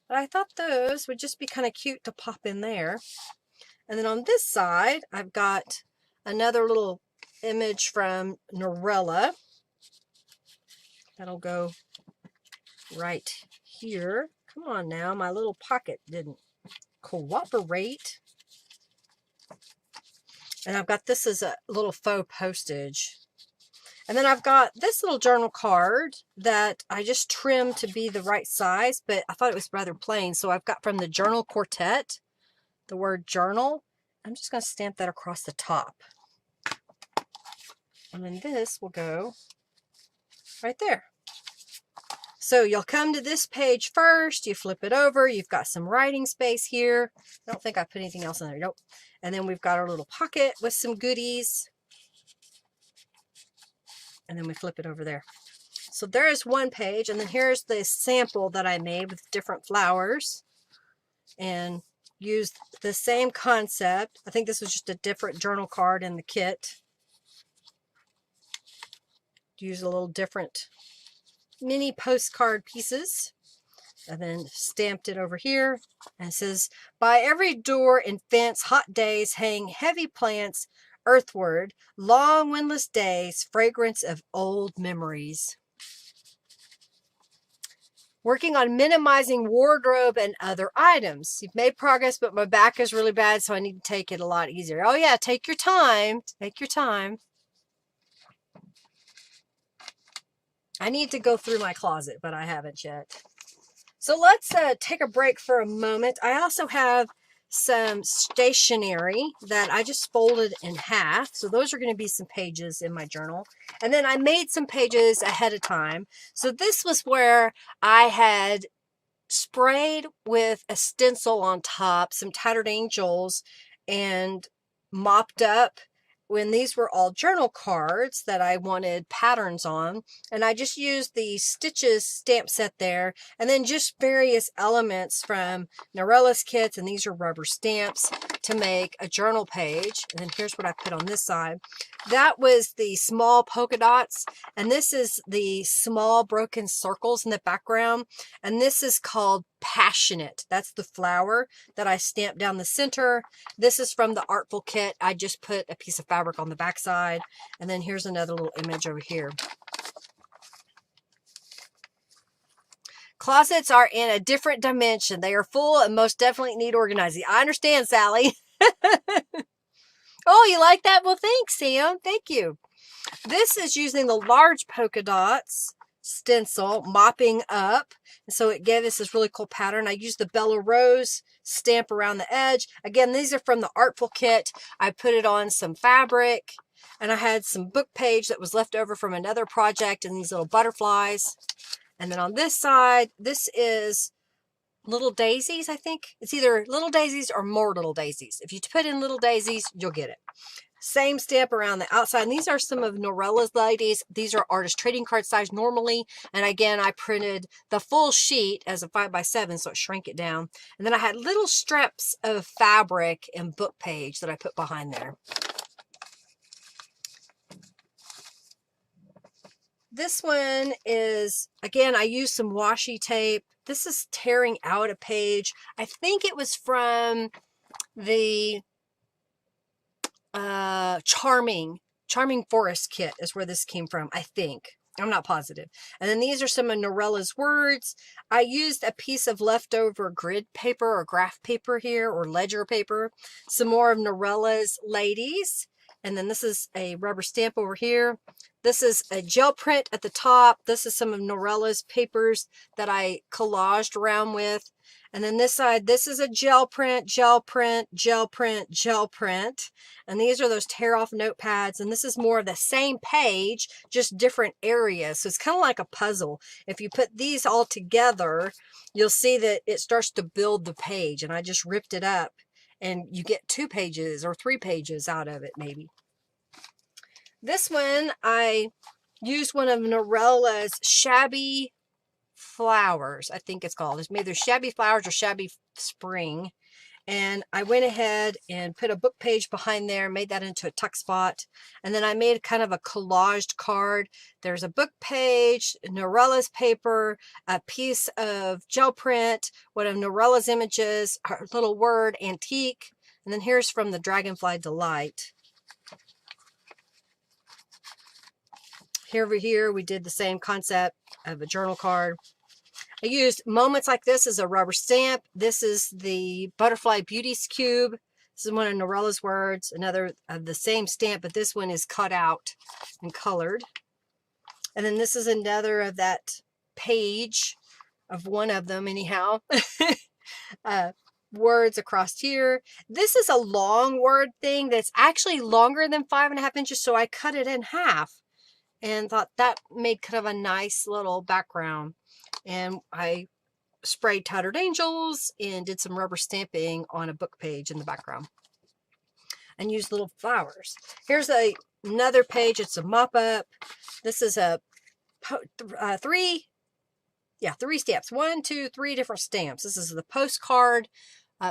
But I thought those would just be kind of cute to pop in there. And then on this side, I've got another little image from Norella. That'll go right here. Come on now, my little pocket didn't cooperate. And I've got this as a little faux postage. And then I've got this little journal card that I just trimmed to be the right size, but I thought it was rather plain. So I've got from the Journal Quartet, the word journal. I'm just going to stamp that across the top. And then this will go right there. So you'll come to this page first, you flip it over, you've got some writing space here. I don't think I put anything else in there. Nope. And then we've got our little pocket with some goodies. And then we flip it over there. So there is one page, and then here's the sample that I made with different flowers. And used the same concept. I think this was just a different journal card in the kit. Use a little different mini postcard pieces. And then stamped it over here. And it says, by every door and fence, hot days hang heavy plants earthward, long windless days, fragrance of old memories. Working on minimizing wardrobe and other items. You've made progress, but my back is really bad, so I need to take it a lot easier. Oh yeah, take your time. Take your time. I need to go through my closet, but I haven't yet. So let's take a break for a moment. I also have some stationery that I just folded in half. So those are going to be some pages in my journal. And then I made some pages ahead of time. So this was where I had sprayed with a stencil on top, some tattered angels, and mopped up when these were all journal cards that I wanted patterns on. And I just used the Stitches stamp set there, and then just various elements from Norella's kits, and these are rubber stamps, to make a journal page. And then here's what I put on this side. That was the small polka dots, and this is the small broken circles in the background, and this is called Passionate. That's the flower that I stamped down the center. This is from the Artful kit. I just put a piece of fabric on the back side, and then here's another little image over here. Closets are in a different dimension. They are full and most definitely need organizing. I understand, Sally. Oh, you like that? Well, thanks, Sam. Thank you. This is using the large polka dots stencil, mopping up. And so it gave us this really cool pattern. I used the Bella Rose stamp around the edge. Again, these are from the Artful kit. I put it on some fabric, and I had some book page that was left over from another project and these little butterflies. And then on this side, this is Little Daisies, I think. It's either Little Daisies or More Little Daisies. If you put in Little Daisies, you'll get it. Same stamp around the outside. And these are some of Norella's ladies. These are artist trading card size normally. And again, I printed the full sheet as a 5x7, so it shrank it down. And then I had little strips of fabric and book page that I put behind there. This one is, again, I used some washi tape. This is tearing out a page. I think it was from the Charming Forest kit is where this came from, I think. I'm not positive. And then these are some of Norella's words. I used a piece of leftover grid paper or graph paper here, or ledger paper. Some more of Norella's ladies. And then this is a rubber stamp over here. This is a gel print at the top. This is some of Norella's papers that I collaged around with. And then this side, this is a gel print, gel print, gel print, gel print. And these are those tear off notepads. And this is more of the same page, just different areas. So it's kind of like a puzzle. If you put these all together, you'll see that it starts to build the page. And I just ripped it up, and you get 2 pages or 3 pages out of it, maybe. This one, I used one of Norella's Shabby Flowers, I think it's called. It's either Shabby Flowers or Shabby Spring. And I went ahead and put a book page behind there, made that into a tuck spot. And then I made kind of a collaged card. There's a book page, Norella's paper, a piece of gel print, one of Norella's images, her little word, antique. And then here's from the Dragonfly Delight. Here we did the same concept of a journal card. I used Moments Like This as a rubber stamp. This is the Butterfly Beauties Cube. This is one of Norella's words, another of the same stamp, but this one is cut out and colored. And then this is another of that page of one of them anyhow. Words across here. This is a long word thing that's actually longer than 5.5 inches, so I cut it in half and thought that made kind of a nice little background. And I sprayed tattered angels and did some rubber stamping on a book page in the background and used little flowers. Here's another page. It's a mop up. This is a 3 stamps. 1, 2, 3 different stamps. This is the postcard,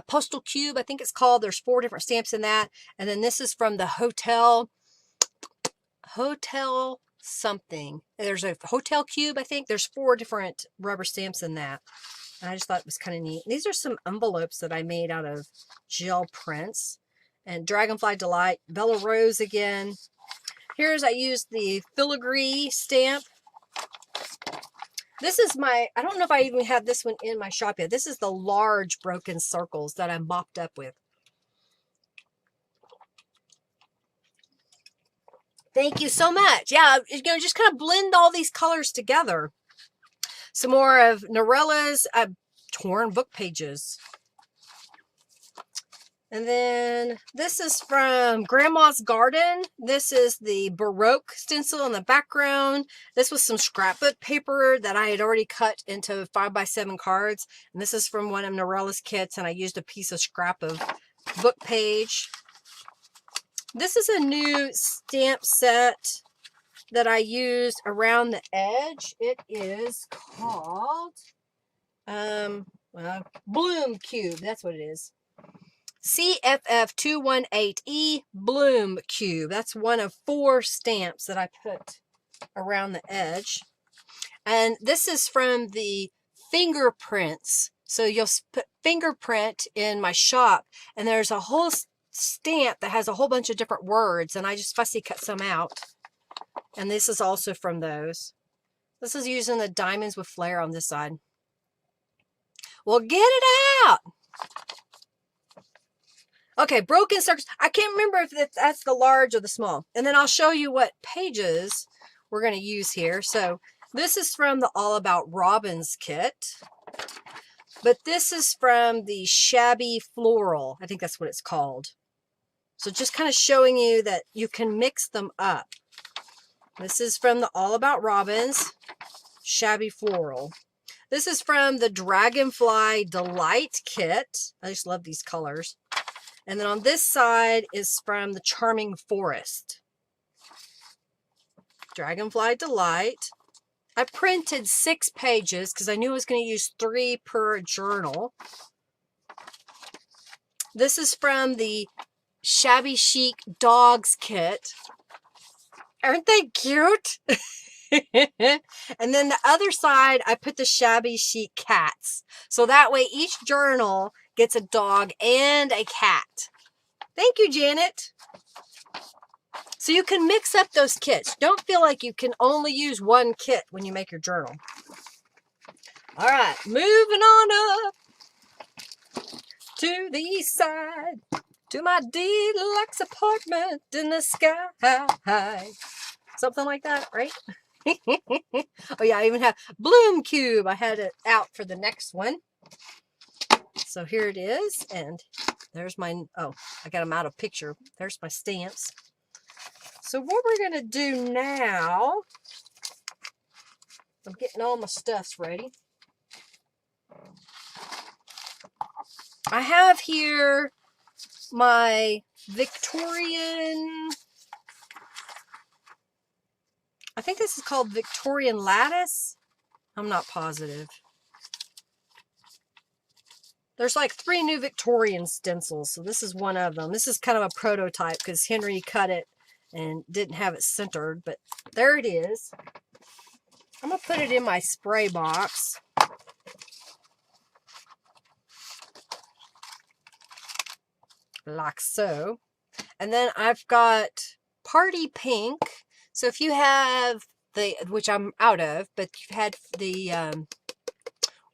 postal cube, I think it's called. There's 4 different stamps in that. And then this is from the hotel something. There's a hotel cube, I think. There's 4 different rubber stamps in that. And I just thought it was kind of neat. These are some envelopes that I made out of gel prints. And Dragonfly Delight, Bella Rose again. Here's, I used the filigree stamp. This is I don't know if I even have this one in my shop yet. This is the large broken circles that I mopped up with. Thank you so much. Yeah, just kind of blend all these colors together. Some more of Norella's torn book pages. And then this is from Grandma's Garden. This is the Baroque stencil in the background. This was some scrapbook paper that I had already cut into 5x7 cards. And this is from one of Norella's kits, and I used a piece of scrap of book page. This is a new stamp set that I used around the edge. It is called Bloom Cube. That's what it is. CFF218E Bloom Cube. That's one of 4 stamps that I put around the edge. And this is from the fingerprints. So you'll put fingerprint in my shop, and there's a whole stamp that has a whole bunch of different words, and I just fussy cut some out. And this is also from those. This is using the diamonds with flair on this side. Well, get it out! Okay, broken circles. I can't remember if that's the large or the small. And then I'll show you what pages we're going to use here. So this is from the All About Robins kit. But this is from the Shabby Floral. I think that's what it's called. So just kind of showing you that you can mix them up. This is from the All About Robins Shabby Floral. This is from the Dragonfly Delight kit. I just love these colors. And then on this side is from the Charming Forest. Dragonfly Delight. I printed 6 pages because I knew I was going to use 3 per journal. This is from the Shabby Chic Dogs kit. Aren't they cute? And then the other side, I put the Shabby Chic Cats. So that way each journal gets a dog and a cat. Thank you, Janet. So you can mix up those kits. Don't feel like you can only use one kit when you make your journal. All right, moving on up to the east side, to my deluxe apartment in the sky. Something like that, right? Oh yeah, I even have Bloom Cube. I had it out for the next one. So here it is, and there's my, oh, I got them out of picture. There's my stamps. So what we're going to do now, I'm getting all my stuffs ready. I have here my Victorian, I think this is called Victorian Lattice. I'm not positive. There's like 3 new Victorian stencils, so this is one of them. This is kind of a prototype because Henry cut it and didn't have it centered, but there it is. I'm going to put it in my spray box. Like so. And then I've got Party Pink. So if you have the, which I'm out of, but you've had the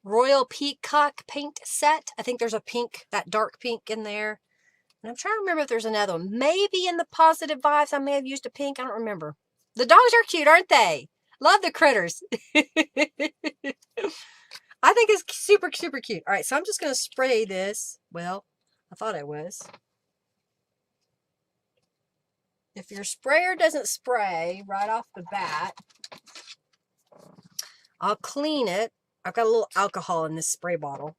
Royal Peacock paint set. I think there's a pink, that dark pink in there. And I'm trying to remember if there's another one. Maybe in the Positive Vibes I may have used a pink. I don't remember. The dogs are cute, aren't they? Love the critters. I think it's super, super cute. All right, so I'm just going to spray this. Well, I thought I was. If your sprayer doesn't spray right off the bat, I'll clean it. I've got a little alcohol in this spray bottle.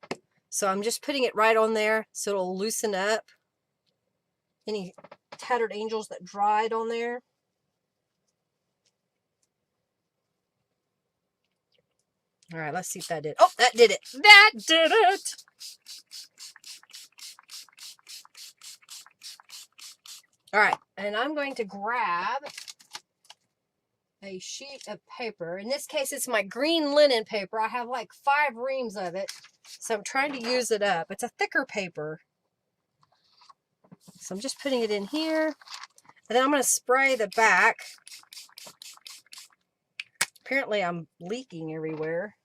So I'm just putting it right on there so it'll loosen up any tattered angels that dried on there. All right, let's see if that did. Oh, that did it. That did it. All right, and I'm going to grab a sheet of paper. In this case, it's my green linen paper. I have like 5 reams of it, so I'm trying to use it up. It's a thicker paper. So I'm just putting it in here, and then I'm going to spray the back. Apparently, I'm leaking everywhere.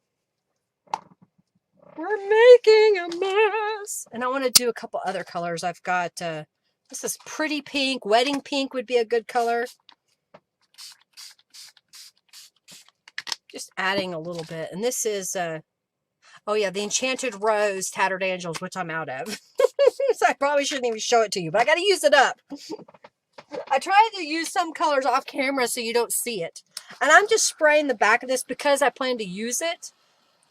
We're making a mess. And I want to do a couple other colors. I've got, this is Pretty Pink. Wedding Pink would be a good color. Just adding a little bit. And this is, oh yeah, the Enchanted Rose Tattered Angels, which I'm out of. So I probably shouldn't even show it to you, but I got to use it up. I try to use some colors off camera so you don't see it. And I'm just spraying the back of this because I plan to use it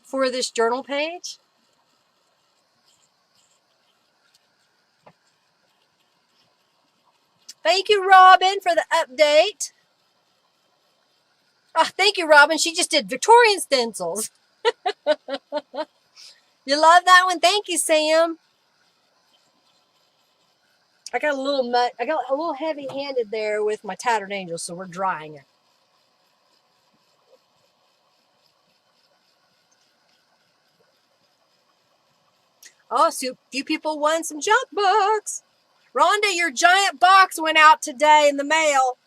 for this journal page. Thank you, Robin, for the update. Oh, thank you, Robin. She just did Victorian stencils. You love that one? Thank you, Sam. I got a little heavy-handed there with my tattered angel, so we're drying it. Oh, so a few people won some junk books. Rhonda, your giant box went out today in the mail.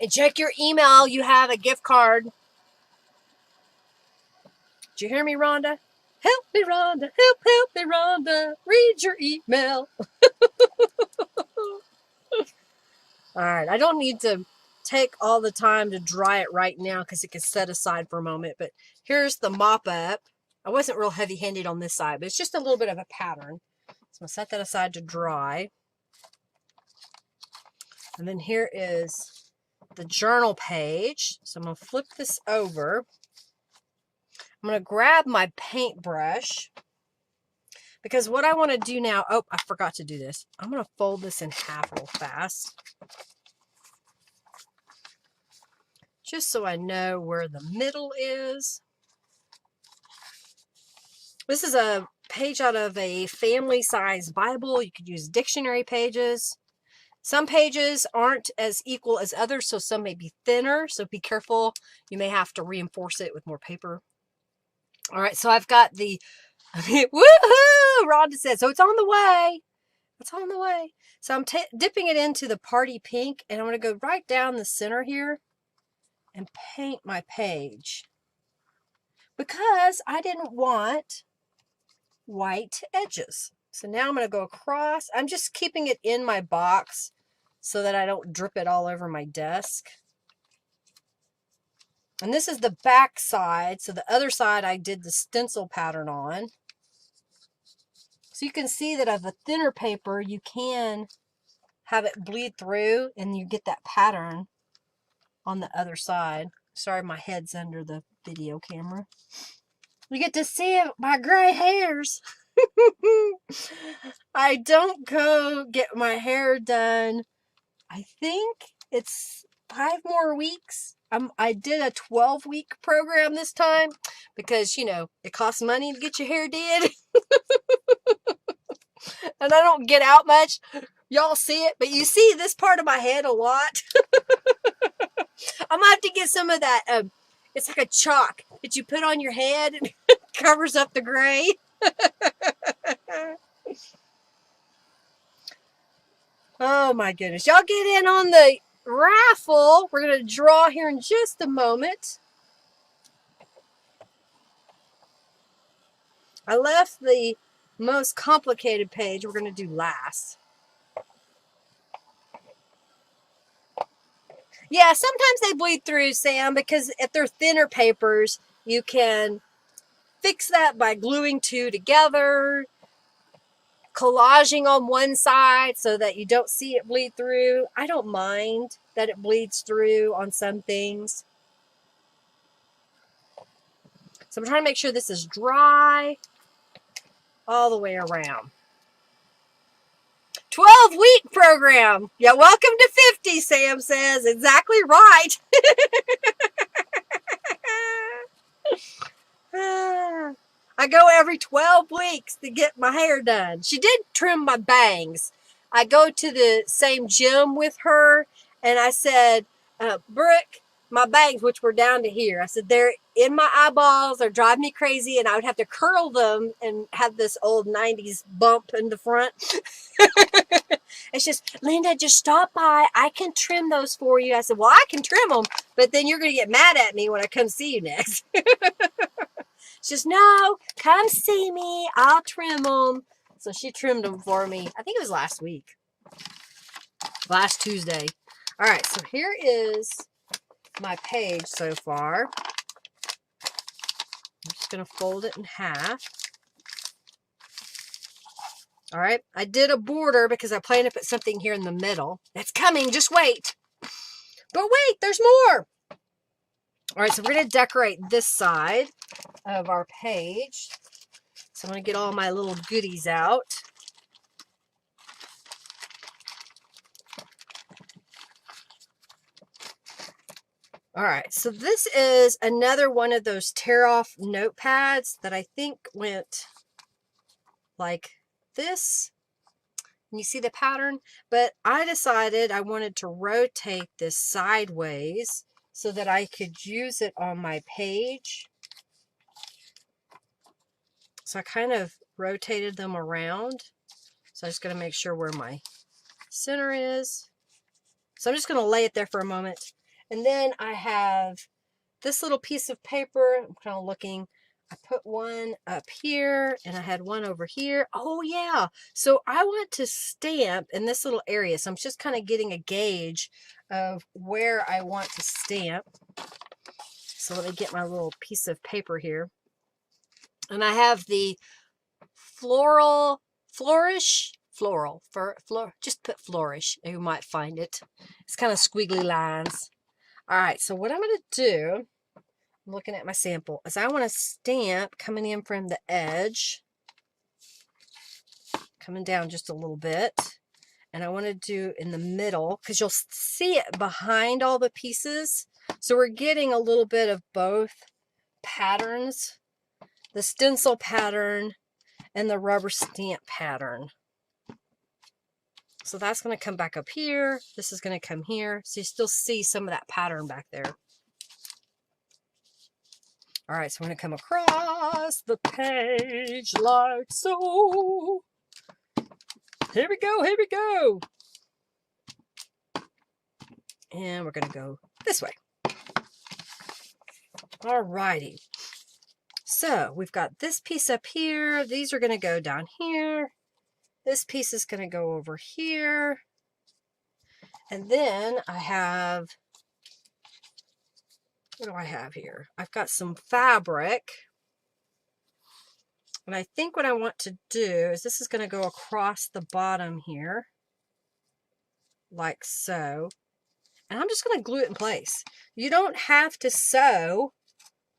And check your email. You have a gift card. Did you hear me, Rhonda? Help me, Rhonda. Help me, Rhonda. Read your email. All right. I don't need to take all the time to dry it right now because it can set aside for a moment. But here's the mop up. I wasn't real heavy-handed on this side, but it's just a little bit of a pattern. So I'm going to set that aside to dry. And then here is the journal page. So I'm going to flip this over. I'm going to grab my paintbrush because what I want to do now, oh, I forgot to do this. I'm going to fold this in half real fast. Just so I know where the middle is. This is a page out of a family-size Bible. You could use dictionary pages. Some pages aren't as equal as others, so some may be thinner. So be careful. You may have to reinforce it with more paper. All right, so I've got the, woohoo, Rhonda said, so it's on the way. It's on the way. So I'm dipping it into the party pink, and I'm going to go right down the center here and paint my page. Because I didn't want white edges. So now I'm going to go across. I'm just keeping it in my box so that I don't drip it all over my desk. And this is the back side. So the other side I did the stencil pattern on. So you can see that of a thinner paper, you can have it bleed through and you get that pattern on the other side. Sorry, my head's under the video camera. You get to see my gray hairs. I don't go get my hair done. I think it's 5 more weeks. I did a 12-week program this time because, you know, it costs money to get your hair did. And I don't get out much. Y'all see it, but you see this part of my head a lot. I'm going to have to get some of that. It's like a chalk that you put on your head and covers up the gray. Oh my goodness. Y'all get in on the raffle. We're going to draw here in just a moment. I left the most complicated page we're going to do last. Yeah, sometimes they bleed through, Sam, because if they're thinner papers, you can fix that by gluing 2 together, collaging on one side so that you don't see it bleed through. I don't mind that it bleeds through on some things. So I'm trying to make sure this is dry all the way around. 12-week program. Yeah, welcome to 50, Sam says. Exactly right. I go every 12 weeks to get my hair done. She did trim my bangs. I go to the same gym with her, and I said, Brooke, my bangs, which were down to here, I said, they're in my eyeballs. They're driving me crazy, and I would have to curl them and have this old 90s bump in the front. It's just, Linda, just stop by. I can trim those for you. I said, well, I can trim them, but then you're going to get mad at me when I come see you next. She says, no, come see me. I'll trim them. So she trimmed them for me. I think it was last week. Last Tuesday. All right, so here is my page so far. I'm just going to fold it in half. All right, I did a border because I plan to put something here in the middle. It's coming, just wait. But wait, there's more. All right, so we're going to decorate this side of our page. So I'm going to get all my little goodies out. All right, so this is another one of those tear-off notepads that I think went like this. And you see the pattern? But I decided I wanted to rotate this sideways so that I could use it on my page. So I kind of rotated them around. So I'm just going to make sure where my center is. So I'm just going to lay it there for a moment. And then I have this little piece of paper. I'm kind of looking. I put one up here and I had one over here. Oh yeah. So I want to stamp in this little area. So I'm just kind of getting a gauge of where I want to stamp. So let me get my little piece of paper here. And I have the just put flourish. You might find it. It's kind of squiggly lines. All right. So what I'm going to do, I'm looking at my sample, is I want to stamp coming in from the edge, coming down just a little bit. And I want to do in the middle because you'll see it behind all the pieces. So we're getting a little bit of both patterns, the stencil pattern and the rubber stamp pattern. So that's going to come back up here. This is going to come here. So you still see some of that pattern back there. All right, so we're going to come across the page like so. Here we go, here we go. And we're going to go this way. All righty. So we've got this piece up here. These are going to go down here. This piece is going to go over here. And then I have, what do I have here? I've got some fabric. And I think what I want to do is this is going to go across the bottom here. Like so. And I'm just going to glue it in place. You don't have to sew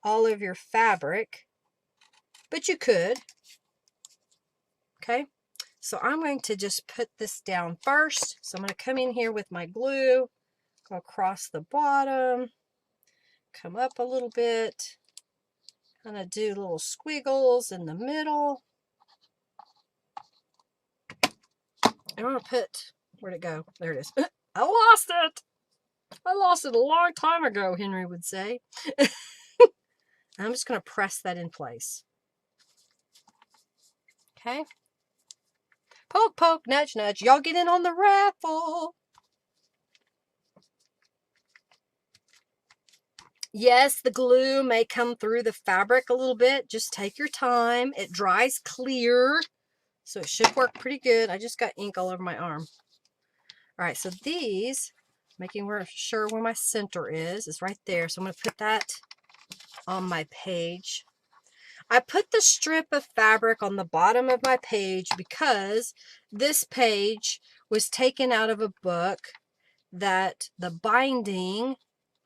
all of your fabric, but you could. Okay. So I'm going to just put this down first. So I'm going to come in here with my glue, go across the bottom, come up a little bit, kind of do little squiggles in the middle. I'm going to put, where'd it go? There it is. I lost it. I lost it a long time ago, Henry would say. I'm just going to press that in place. Okay. Poke, poke, nudge, nudge. Y'all get in on the raffle. Yes, the glue may come through the fabric a little bit. Just take your time. It dries clear, so it should work pretty good. I just got ink all over my arm. All right, so these, making sure where my center is right there. So I'm going to put that on my page. I put the strip of fabric on the bottom of my page because this page was taken out of a book that the binding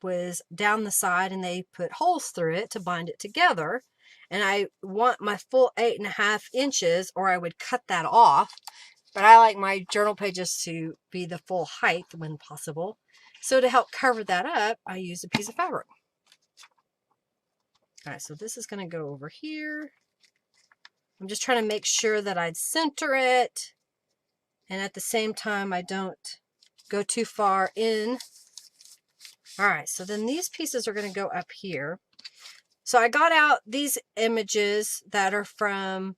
was down the side and they put holes through it to bind it together. And I want my full 8.5 inches or I would cut that off. But I like my journal pages to be the full height when possible. So to help cover that up, I use a piece of fabric. All right, so this is going to go over here. I'm just trying to make sure that I'd center it. And at the same time, I don't go too far in. All right, so then these pieces are going to go up here. So I got out these images that are from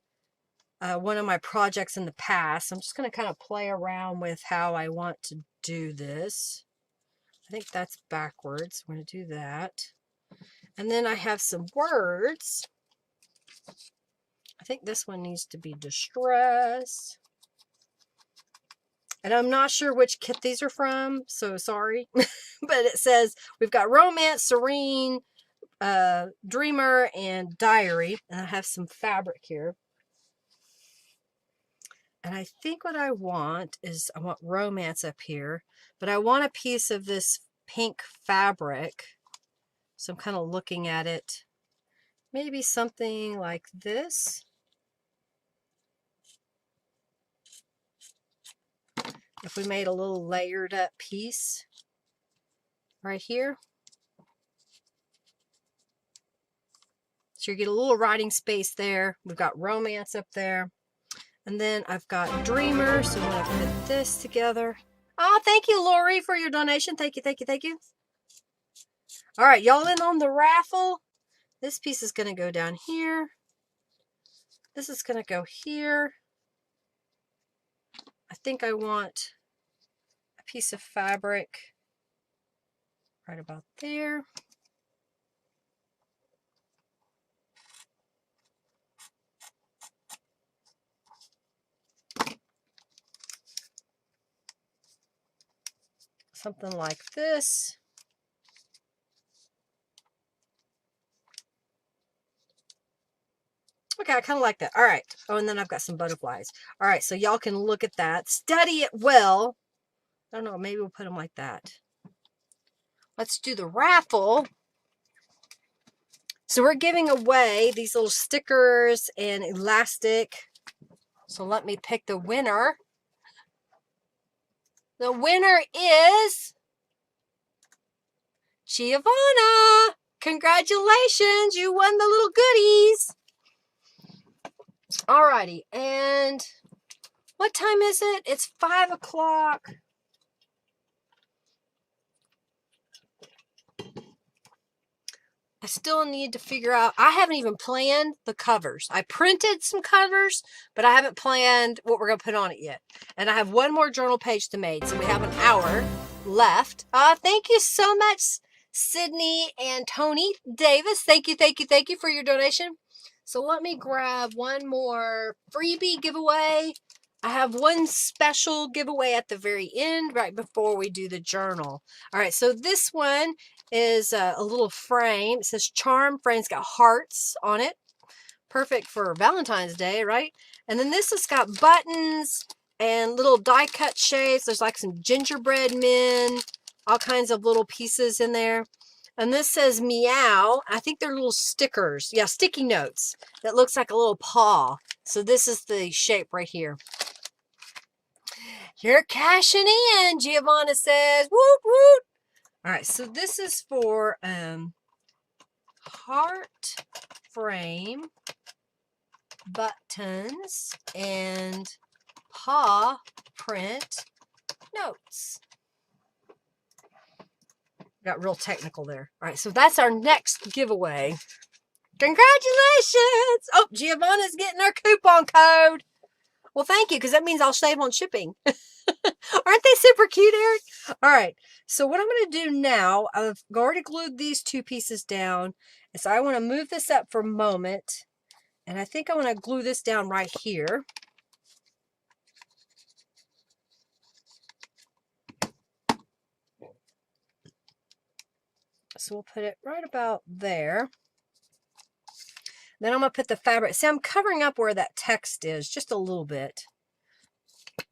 one of my projects in the past. I'm just going to kind of play around with how I want to do this. I think that's backwards. I'm going to do that. And then I have some words. I think this one needs to be distress. And I'm not sure which kit these are from, so sorry. But it says we've got romance, serene, dreamer, and diary. And I have some fabric here. And I think what I want is, I want romance up here, but I want a piece of this pink fabric. So I'm kind of looking at it. Maybe something like this. If we made a little layered up piece right here. So you get a little writing space there. We've got romance up there. And then I've got Dreamer, so I'm going to put this together. Oh, thank you, Lori, for your donation. Thank you, thank you, thank you. All right, y'all in on the raffle? This piece is going to go down here. This is going to go here. I think I want a piece of fabric right about there. Something like this. Okay, I kind of like that. All right. Oh, and then I've got some butterflies. All right, so y'all can look at that. Study it well. I don't know, maybe we'll put them like that. Let's do the raffle. So we're giving away these little stickers and elastic. So let me pick the winner. The winner is Giovanna. Congratulations, you won the little goodies. Alrighty, and what time is it? It's 5 o'clock. I still need to figure out, I haven't even planned the covers. I printed some covers, but I haven't planned what we're going to put on it yet. And I have one more journal page to make, so we have an hour left. Thank you so much, Sydney and Tony Davis. Thank you, thank you, thank you for your donation. So let me grab one more freebie giveaway. I have one special giveaway at the very end, right before we do the journal. All right, so this one is a little frame. It says Charm Frame. It's got hearts on it. Perfect for Valentine's Day, right? And then this has got buttons and little die cut shapes. There's like some gingerbread men, all kinds of little pieces in there. And this says meow. I think they're little stickers. Yeah, sticky notes. That looks like a little paw. So this is the shape right here. You're cashing in, Giovanna says. Woot, woot. All right, so this is for heart frame, buttons, and paw print notes. Got real technical there. All right, so that's our next giveaway. Congratulations! Oh, Giovanna's getting our coupon code. Well, thank you, because that means I'll save on shipping. Aren't they super cute, Eric? All right, so what I'm going to do now, I've already glued these two pieces down, and so I want to move this up for a moment, and I think I want to glue this down right here. So we'll put it right about there. Then I'm going to put the fabric. See, I'm covering up where that text is just a little bit.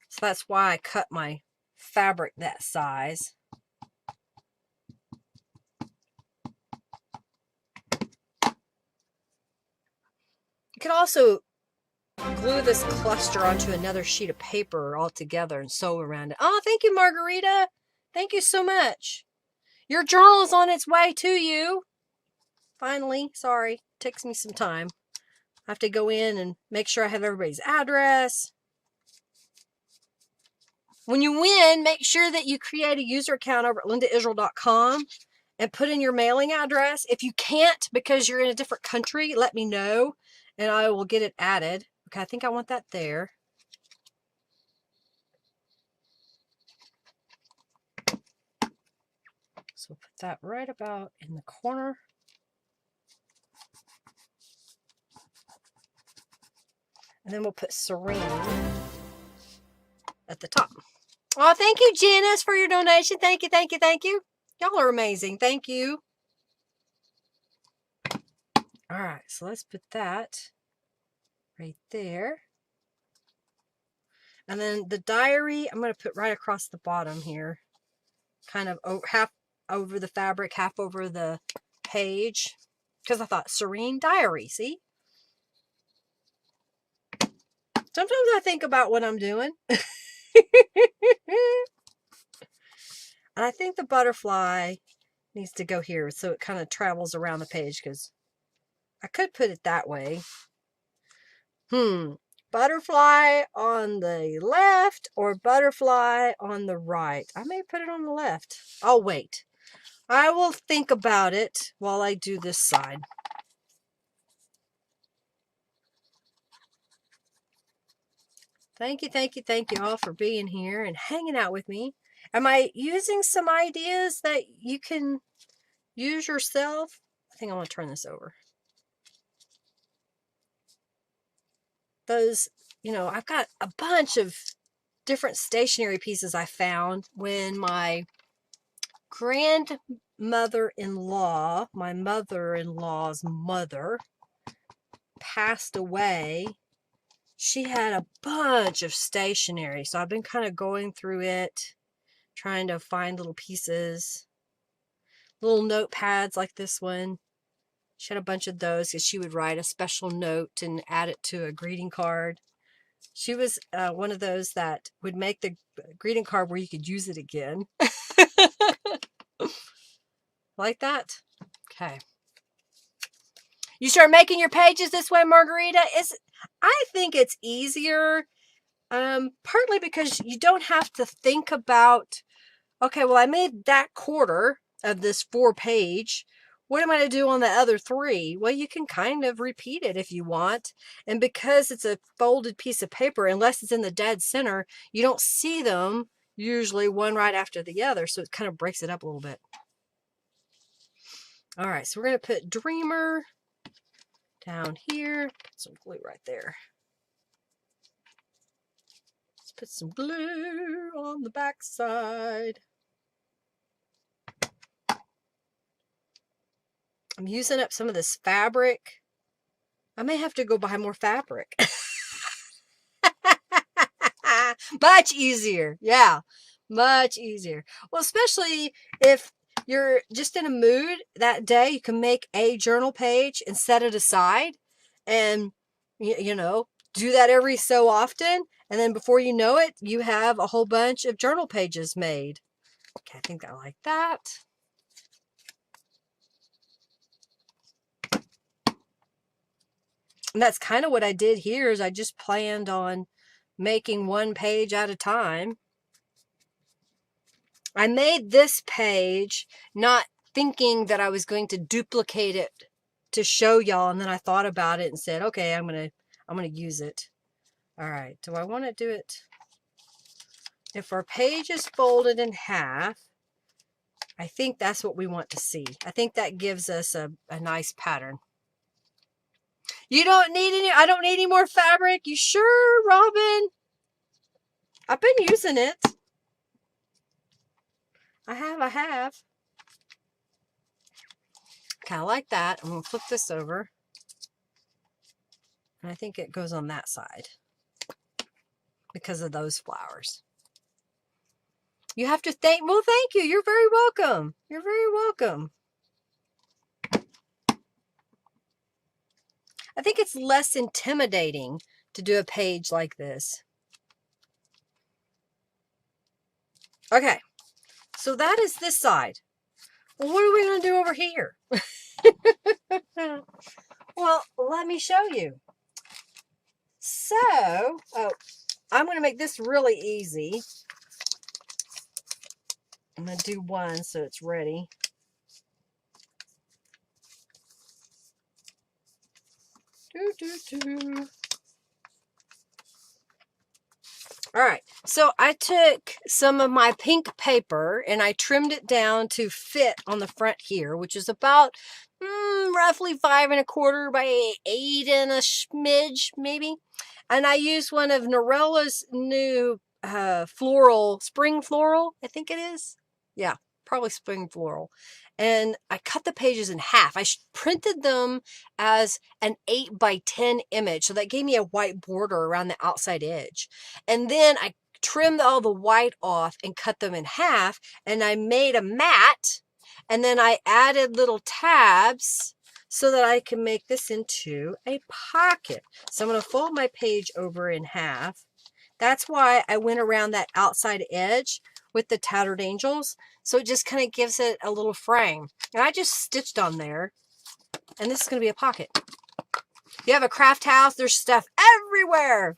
So that's why I cut my fabric that size. You could also glue this cluster onto another sheet of paper all together and sew around it. Oh, thank you, Margarita. Thank you so much. Your journal is on its way to you. Finally, sorry, it takes me some time. I have to go in and make sure I have everybody's address. When you win, make sure that you create a user account over at lindaisrael.com and put in your mailing address. If you can't because you're in a different country, let me know and I will get it added. Okay, I think I want that there. So we'll put that right about in the corner. And then we'll put Serene at the top. Oh, thank you, Janice, for your donation. Thank you, thank you, thank you. Y'all are amazing. Thank you. All right, so let's put that right there. And then the diary, I'm going to put right across the bottom here. Kind of half over the fabric, half over the page. Because I thought, serene diary, see? Sometimes I think about what I'm doing. And I think the butterfly needs to go here so it kind of travels around the page, because I could put it that way. Butterfly on the left or butterfly on the right? I may put it on the left. I'll wait. I will think about it while I do this side. Thank you all for being here and hanging out with me. Am I using some ideas that you can use yourself? I think I want to turn this over. Those, I've got a bunch of different stationery pieces I found when my grandmother-in-law, my mother-in-law's mother, passed away. She had a bunch of stationery, so I've been kind of going through it, trying to find little pieces, little notepads like this one. She had a bunch of those because she would write a special note and add it to a greeting card. She was one of those that would make the greeting card where you could use it again. Like that. Okay. You start making your pages this way, Margarita. I think it's easier, partly because you don't have to think about, okay, well, I made that quarter of this 4-page. What am I going to do on the other 3? Well, you can kind of repeat it if you want. And because it's a folded piece of paper, unless it's in the dead center, you don't see them usually one right after the other. So it kind of breaks it up a little bit. All right, so we're going to put Dreamer down here. Put some glue right there. Let's put some glue on the back side. I'm using up some of this fabric. I may have to go buy more fabric. Much easier. Yeah, much easier. Well, especially if you're just in a mood that day, you can make a journal page and set it aside and, do that every so often. And then before you know it, you have a whole bunch of journal pages made. Okay, I think I like that. And that's kind of what I did here, is I just planned on making 1 page at a time. I made this page not thinking that I was going to duplicate it to show y'all, and then I thought about it and said, okay, I'm gonna use it. All right, do I want to do it? If our page is folded in half, I think that's what we want to see. I think that gives us a nice pattern. You don't need any, I don't need any more fabric. You sure, Robin? I've been using it. I have. Kind of like that. I'm going to flip this over. And I think it goes on that side because of those flowers. You have to thank you. You're very welcome. You're very welcome. I think it's less intimidating to do a page like this. Okay, so that is this side. Well, what are we going to do over here? Well, let me show you. So, I'm going to make this really easy. I'm going to do 1 so it's ready. All right, so I took some of my pink paper and I trimmed it down to fit on the front here, which is about roughly 5 1/4 by 8 and a smidge, maybe. And I used one of Norella's new spring floral, I think it is. Yeah, probably spring floral. and I cut the pages in half. I printed them as an 8x10 image, so that gave me a white border around the outside edge. And then I trimmed all the white off and cut them in half, and I made a mat, and then I added little tabs so that I can make this into a pocket. So I'm going to fold my page over in half. That's why I went around that outside edge with the tattered angels. So it just kind of gives it a little frame. And I just stitched on there. And this is going to be a pocket. You have a craft house, there's stuff everywhere.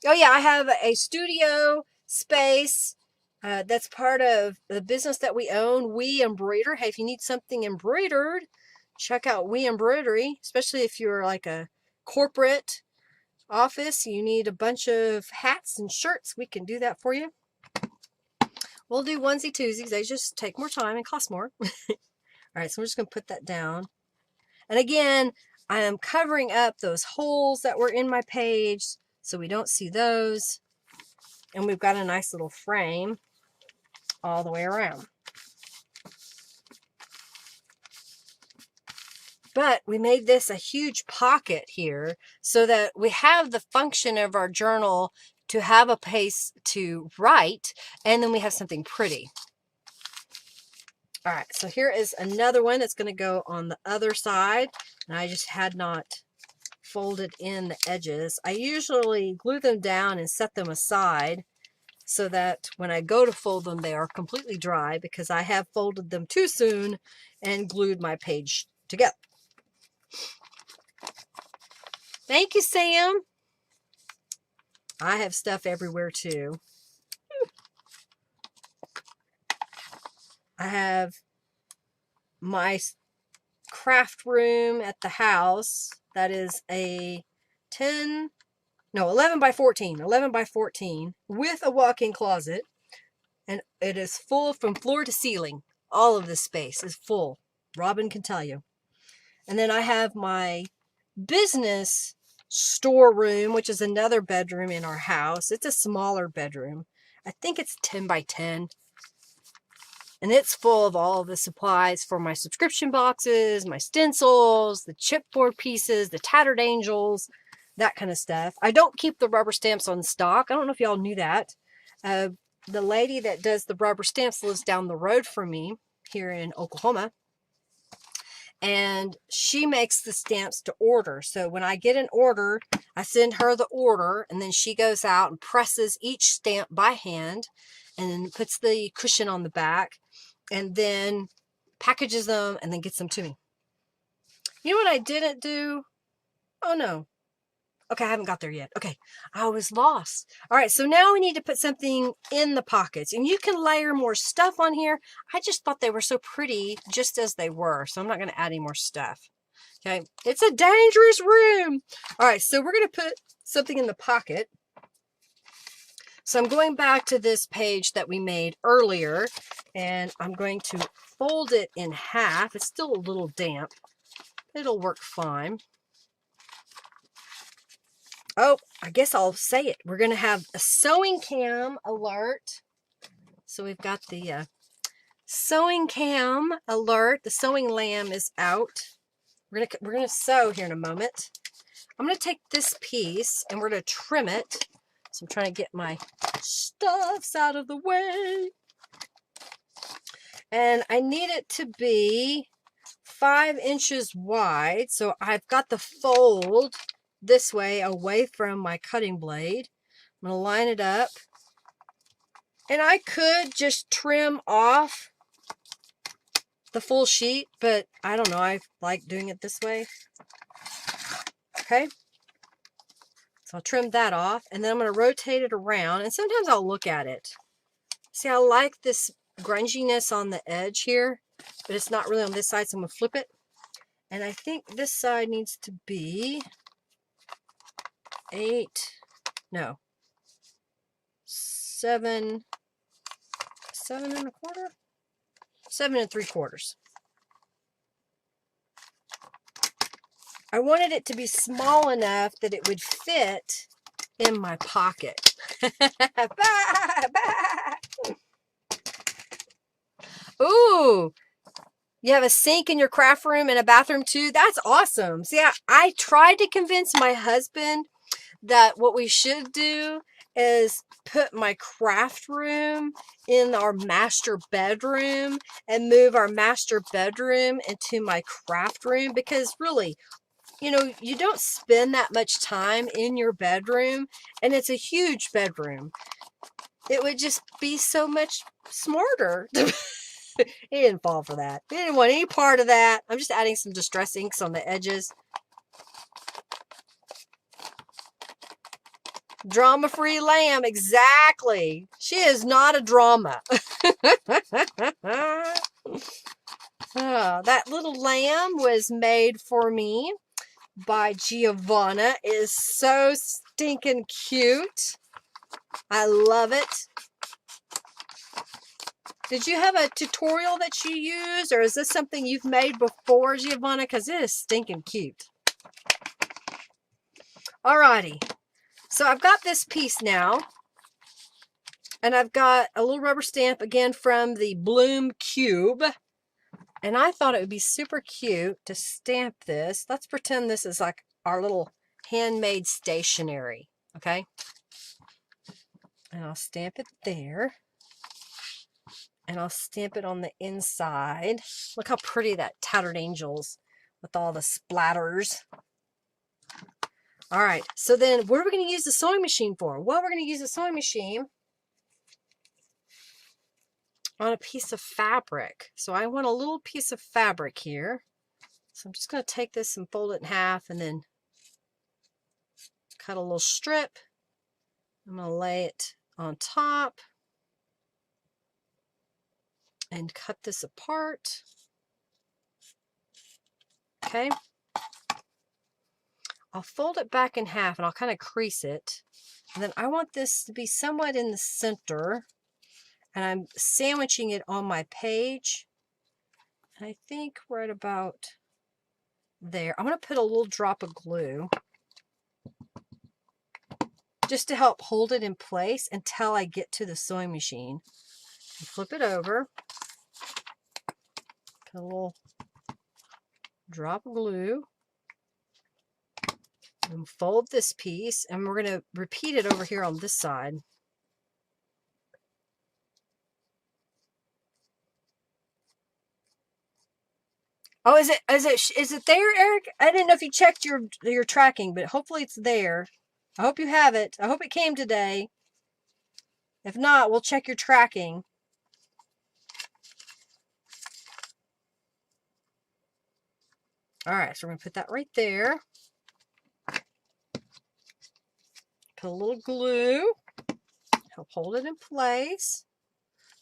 Oh yeah, I have a studio space. That's part of the business that we own, We Embroider. Hey, if you need something embroidered, check out We Embroidery, especially if you're like a corporate office, you need a bunch of hats and shirts, we can do that for you. We'll do onesie twosies. They just take more time and cost more. All right, so we're just going to put that down. And again, I am covering up those holes that were in my page so we don't see those. And we've got a nice little frame all the way around. But we made this a huge pocket here so that we have the function of our journal to have a place to write, and then we have something pretty. All right, so here is another one that's going to go on the other side, and I just had not folded in the edges. I usually glue them down and set them aside so that when I go to fold them, they are completely dry, because I have folded them too soon and glued my page together. Thank you, Sam. I have stuff everywhere too. I have my craft room at the house that is a 11 by 14 with a walk-in closet, and it is full from floor to ceiling. All of this space is full. Robin can tell you. And then I have my business storeroom, which is another bedroom in our house. It's a smaller bedroom. I think it's 10 by 10. And it's full of all of the supplies for my subscription boxes, my stencils, the chipboard pieces, the tattered angels, that kind of stuff. I don't keep the rubber stamps on stock. I don't know if y'all knew that. The lady that does the rubber stamps lives down the road from me here in Oklahoma. And she makes the stamps to order. So when I get an order, I send her the order, and then she goes out and presses each stamp by hand and then puts the cushion on the back and then packages them and then gets them to me. You know what I didn't do? Oh no. Okay, I haven't got there yet. Okay, I was lost. All right, so now we need to put something in the pockets. And you can layer more stuff on here. I just thought they were so pretty just as they were, so I'm not going to add any more stuff. Okay, it's a dangerous room. All right, so we're going to put something in the pocket. So I'm going back to this page that we made earlier, and I'm going to fold it in half. It's still a little damp. It'll work fine. Oh, I guess I'll say it. We're going to have a sewing cam alert. So we've got the sewing cam alert. The sewing lamb is out. We're gonna sew here in a moment. I'm going to take this piece and we're going to trim it. So I'm trying to get my stuffs out of the way. And I need it to be 5 inches wide. So I've got the fold this way away from my cutting blade. I'm going to line it up. And I could just trim off the full sheet, but I don't know. I like doing it this way. Okay. So I'll trim that off, and then I'm going to rotate it around, and sometimes I'll look at it. See, I like this grunginess on the edge here, but it's not really on this side, so I'm going to flip it. And I think this side needs to be 7 1/4? 7 3/4. I wanted it to be small enough that it would fit in my pocket. Ooh, you have a sink in your craft room and a bathroom too? That's awesome. See, I tried to convince my husband that what we should do is put my craft room in our master bedroom and move our master bedroom into my craft room, because really, you know, you don't spend that much time in your bedroom, and it's a huge bedroom. It would just be so much smarter. He didn't fall for that. He didn't want any part of that. I'm just adding some distress inks on the edges. Drama-free lamb, exactly. She is not a drama. That little lamb was made for me by Giovanna. It is so stinking cute. I love it. Did you have a tutorial that you use, or is this something you've made before, Giovanna? Because it is stinking cute. Alrighty. So I've got this piece now, and I've got a little rubber stamp again from the Bloom Cube, and I thought it would be super cute to stamp this. Let's pretend this is like our little handmade stationery, okay? And I'll stamp it there, and I'll stamp it on the inside. Look how pretty that Tattered Angels with all the splatters. All right, so then what are we going to use the sewing machine for? Well, we're going to use the sewing machine on a piece of fabric. So I want a little piece of fabric here. So I'm just going to take this and fold it in half and then cut a little strip. I'm going to lay it on top and cut this apart. Okay. I'll fold it back in half and I'll kind of crease it. And then I want this to be somewhat in the center. And I'm sandwiching it on my page. And I think right about there. I'm going to put a little drop of glue just to help hold it in place until I get to the sewing machine. Flip it over. Put a little drop of glue. And fold this piece, and we're going to repeat it over here on this side. Oh, is it there, Eric? I didn't know if you checked your tracking, but hopefully it's there. I hope you have it. I hope it came today. If not, we'll check your tracking. All right, so we're going to put that right there. Put a little glue. Help hold it in place.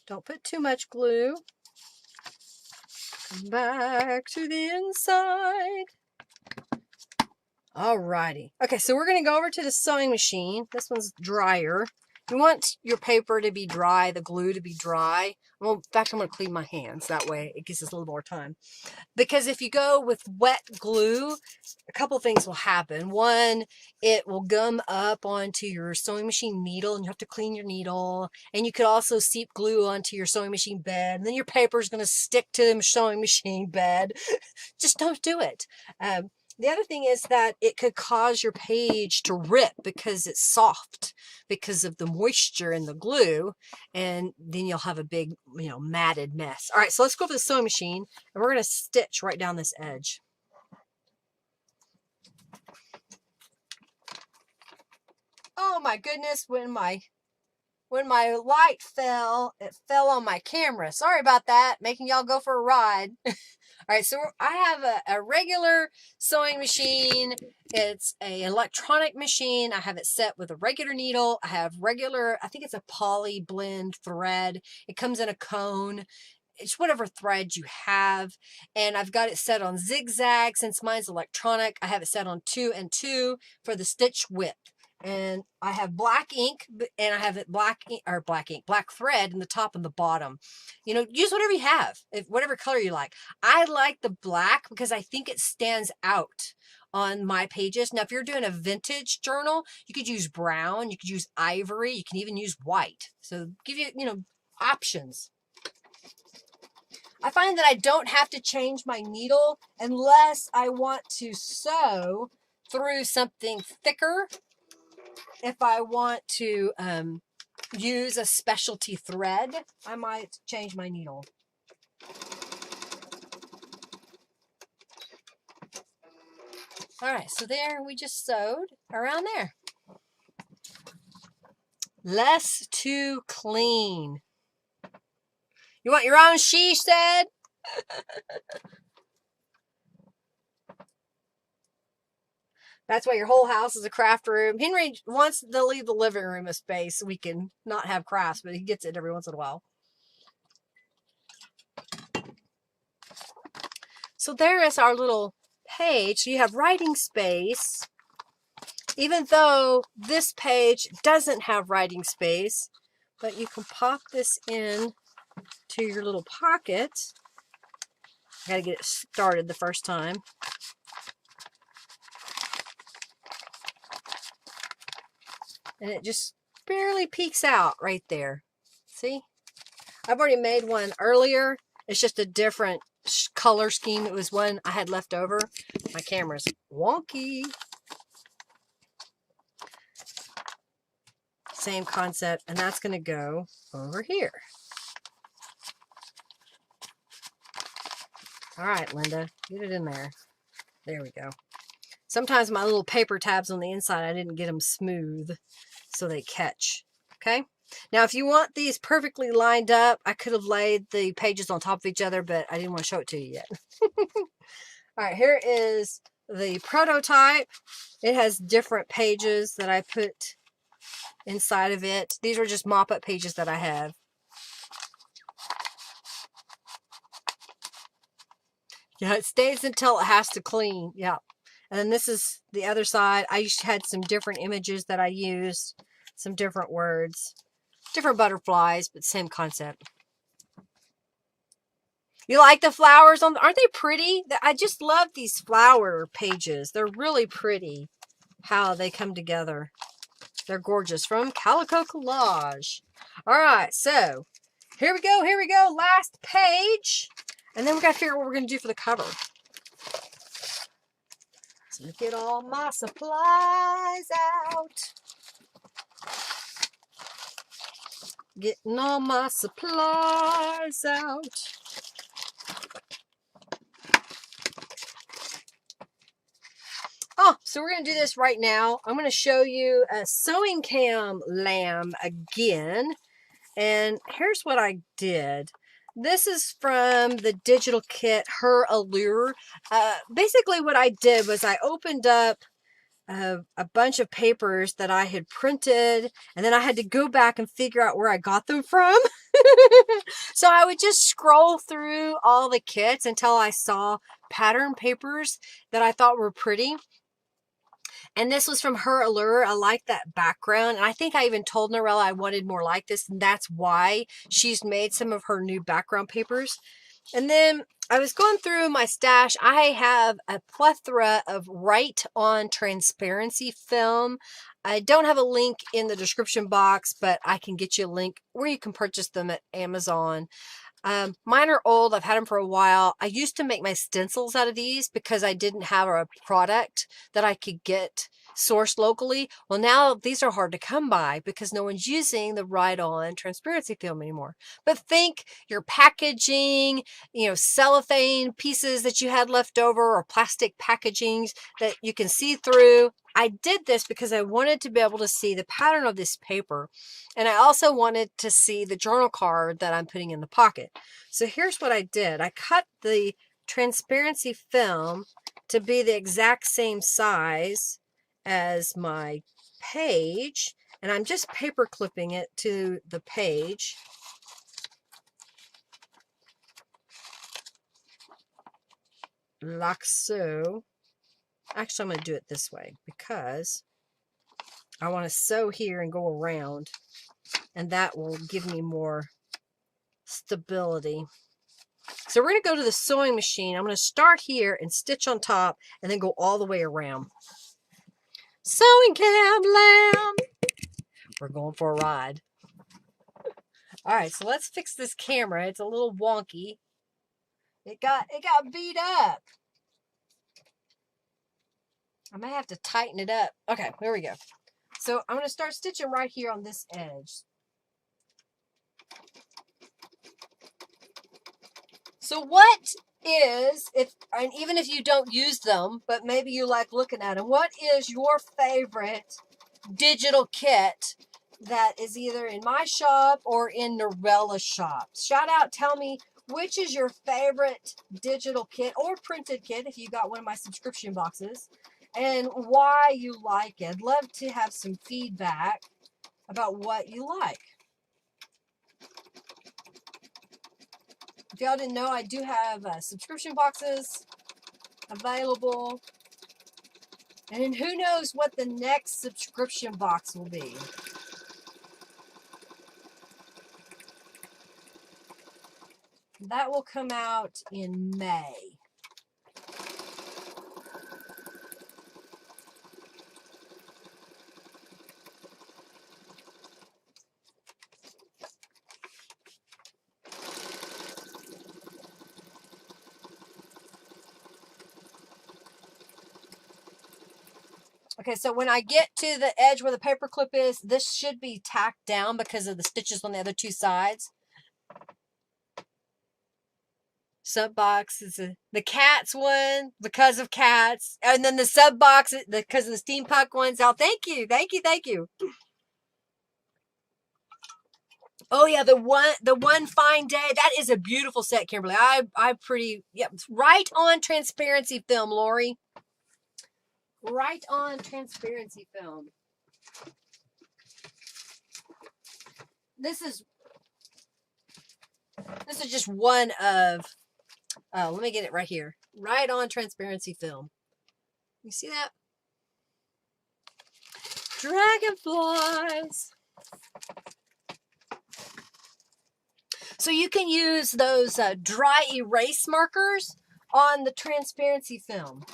Don't put too much glue. Come back to the inside. Alrighty. Okay, so we're going to go over to the sewing machine. This one's drier. You want your paper to be dry, the glue to be dry. Well, in fact, I'm going to clean my hands. That way it gives us a little more time. Because if you go with wet glue, a couple things will happen. One, it will gum up onto your sewing machine needle, and you have to clean your needle. And you could also seep glue onto your sewing machine bed. And then your paper is going to stick to the sewing machine bed. Just don't do it. The other thing is that it could cause your page to rip because it's soft because of the moisture in the glue, and then you'll have a big, matted mess. All right, so let's go over the sewing machine, and we're going to stitch right down this edge. Oh my goodness, when my light fell, it fell on my camera. Sorry about that, making y'all go for a ride. All right, so I have a regular sewing machine. It's an electronic machine. I have it set with a regular needle. I have regular, I think it's a poly blend thread. It comes in a cone. It's whatever thread you have. And I've got it set on zigzag. Since mine's electronic, I have it set on 2 and 2 for the stitch width. And I have black ink, and I have it black thread in the top and the bottom. Use whatever you have, whatever color you like. I like the black because I think it stands out on my pages. Now, if you're doing a vintage journal, you could use brown, you could use ivory, you can even use white. So give you, options. I find that I don't have to change my needle unless I want to sew through something thicker. If I want to use a specialty thread, I might change my needle. All right, so there we just sewed around there. Less to clean. You want your own, she said? That's why your whole house is a craft room. Henry wants to leave the living room a space so we can not have crafts, but he gets it every once in a while. So there is our little page. So you have writing space. Even though this page doesn't have writing space, but you can pop this in to your little pocket. Got to get it started the first time. And it just barely peeks out right there. See? I've already made one earlier. It's just a different color scheme. It was one I had left over. My camera's wonky. Same concept, and that's going to go over here. All right, Linda, get it in there. There we go. Sometimes my little paper tabs on the inside, I didn't get them smooth, so they catch. Okay? Now, if you want these perfectly lined up, I could have laid the pages on top of each other, but I didn't want to show it to you yet. All right, here is the prototype. It has different pages that I put inside of it. These are just mop-up pages that I have. Yeah, it stays until it has to clean. Yeah. And then this is the other side. I had some different images that I used, some different words, different butterflies, but same concept. You like the flowers on? Aren't they pretty? I just love these flower pages. They're really pretty how they come together. They're gorgeous. From Calico Collage. All right, so here we go. Here we go. Last page. And then we got to figure out what we're going to do for the cover. So get all my supplies out. Getting all my supplies out. Oh, so we're going to do this right now. I'm going to show you a sewing cam lamb again. And here's what I did. This is from the digital kit, Her Allure. Basically what I did was I opened up a bunch of papers that I had printed, and then I had to go back and figure out where I got them from. So I would just scroll through all the kits until I saw pattern papers that I thought were pretty. And this was from Her Allure. I like that background. And I think I even told Norella I wanted more like this. And that's why she's made some of her new background papers. And then I was going through my stash. I have a plethora of Write-On transparency film. I don't have a link in the description box, but I can get you a link where you can purchase them at Amazon. Mine are old. I've had them for a while. I used to make my stencils out of these because I didn't have a product that I could get sourced locally. Well, now these are hard to come by because no one's using the Write-On transparency film anymore. But think your packaging, cellophane pieces that you had left over or plastic packagings that you can see through. I did this because I wanted to be able to see the pattern of this paper. And I also wanted to see the journal card that I'm putting in the pocket. So here's what I did. I cut the transparency film to be the exact same size as my page. And I'm just paper clipping it to the page. Like so. Actually, I'm going to do it this way because I want to sew here and go around, and that will give me more stability. So we're going to go to the sewing machine. I'm going to start here and stitch on top and then go all the way around. Sewing cam lamb. We're going for a ride. All right, so let's fix this camera. It's a little wonky. It got beat up. I may have to tighten it up. Okay, there we go. So I'm going to start stitching right here on this edge. So what is, and even if you don't use them, but maybe you like looking at them, what is your favorite digital kit that is either in my shop or in Norella's shop? Shout out, tell me which is your favorite digital kit or printed kit if you got one of my subscription boxes, and why you like it. I'd love to have some feedback about what you like. If y'all didn't know, I do have subscription boxes available. And who knows what the next subscription box will be. That will come out in May. Okay, so when I get to the edge where the paper clip is, this should be tacked down because of the stitches on the other two sides. Sub box is the cats one because of cats, and then the sub box because of the steampunk ones. Oh, thank you, thank you, thank you. Oh yeah, the one fine day. That is a beautiful set, Kimberly. Yeah, right on transparency film, Lori. Right on transparency film. This is just one of, let me get it right here. Right on transparency film. You see that? Dragonflies. So you can use those dry erase markers on the transparency film.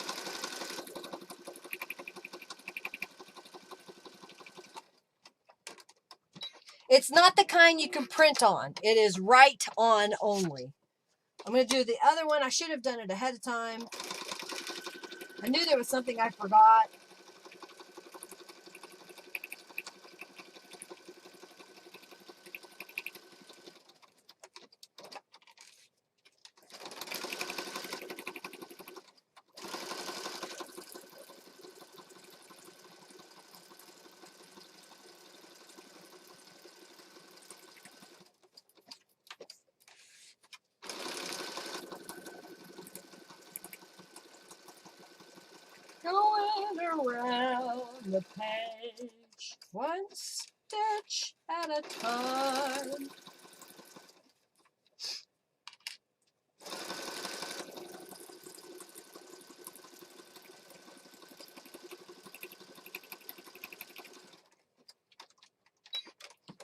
It's not the kind you can print on. It is write on only. I'm going to do the other one. I should have done it ahead of time. I knew there was something I forgot. Going around the page, one stitch at a time.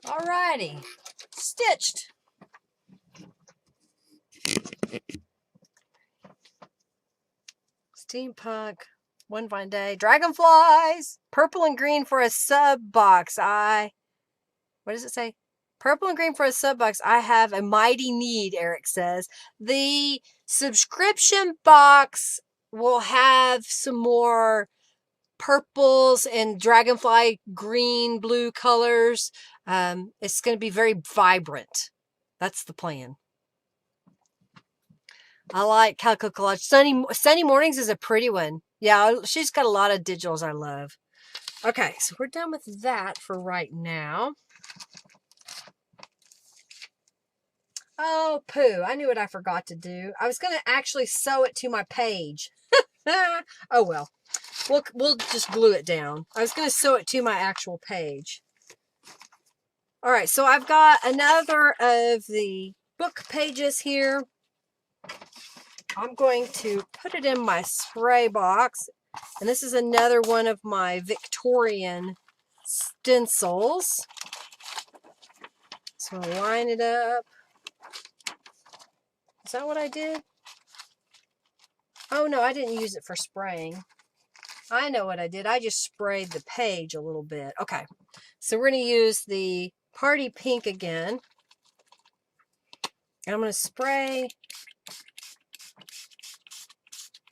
Alrighty, stitched. Steampunk, one fine day, dragonflies, purple and green for a sub box. What does it say? Purple and green for a sub box. I have a mighty need, Eric says. The subscription box will have some more purples and dragonfly green, blue colors. It's going to be very vibrant. That's the plan. I like Calico Collage. Sunny Mornings is a pretty one. Yeah, she's got a lot of digitals I love. Okay, so we're done with that for right now. Oh, poo. I knew what I forgot to do. I was going to actually sew it to my page. Oh, well. We'll just glue it down. I was going to sew it to my actual page. All right, so I've got another of the book pages here. I'm going to put it in my spray box. And this is another one of my Victorian stencils. So I'll line it up. Is that what I did? Oh no, I didn't use it for spraying. I know what I did. I just sprayed the page a little bit. Okay, so we're going to use the Party Pink again. And I'm going to spray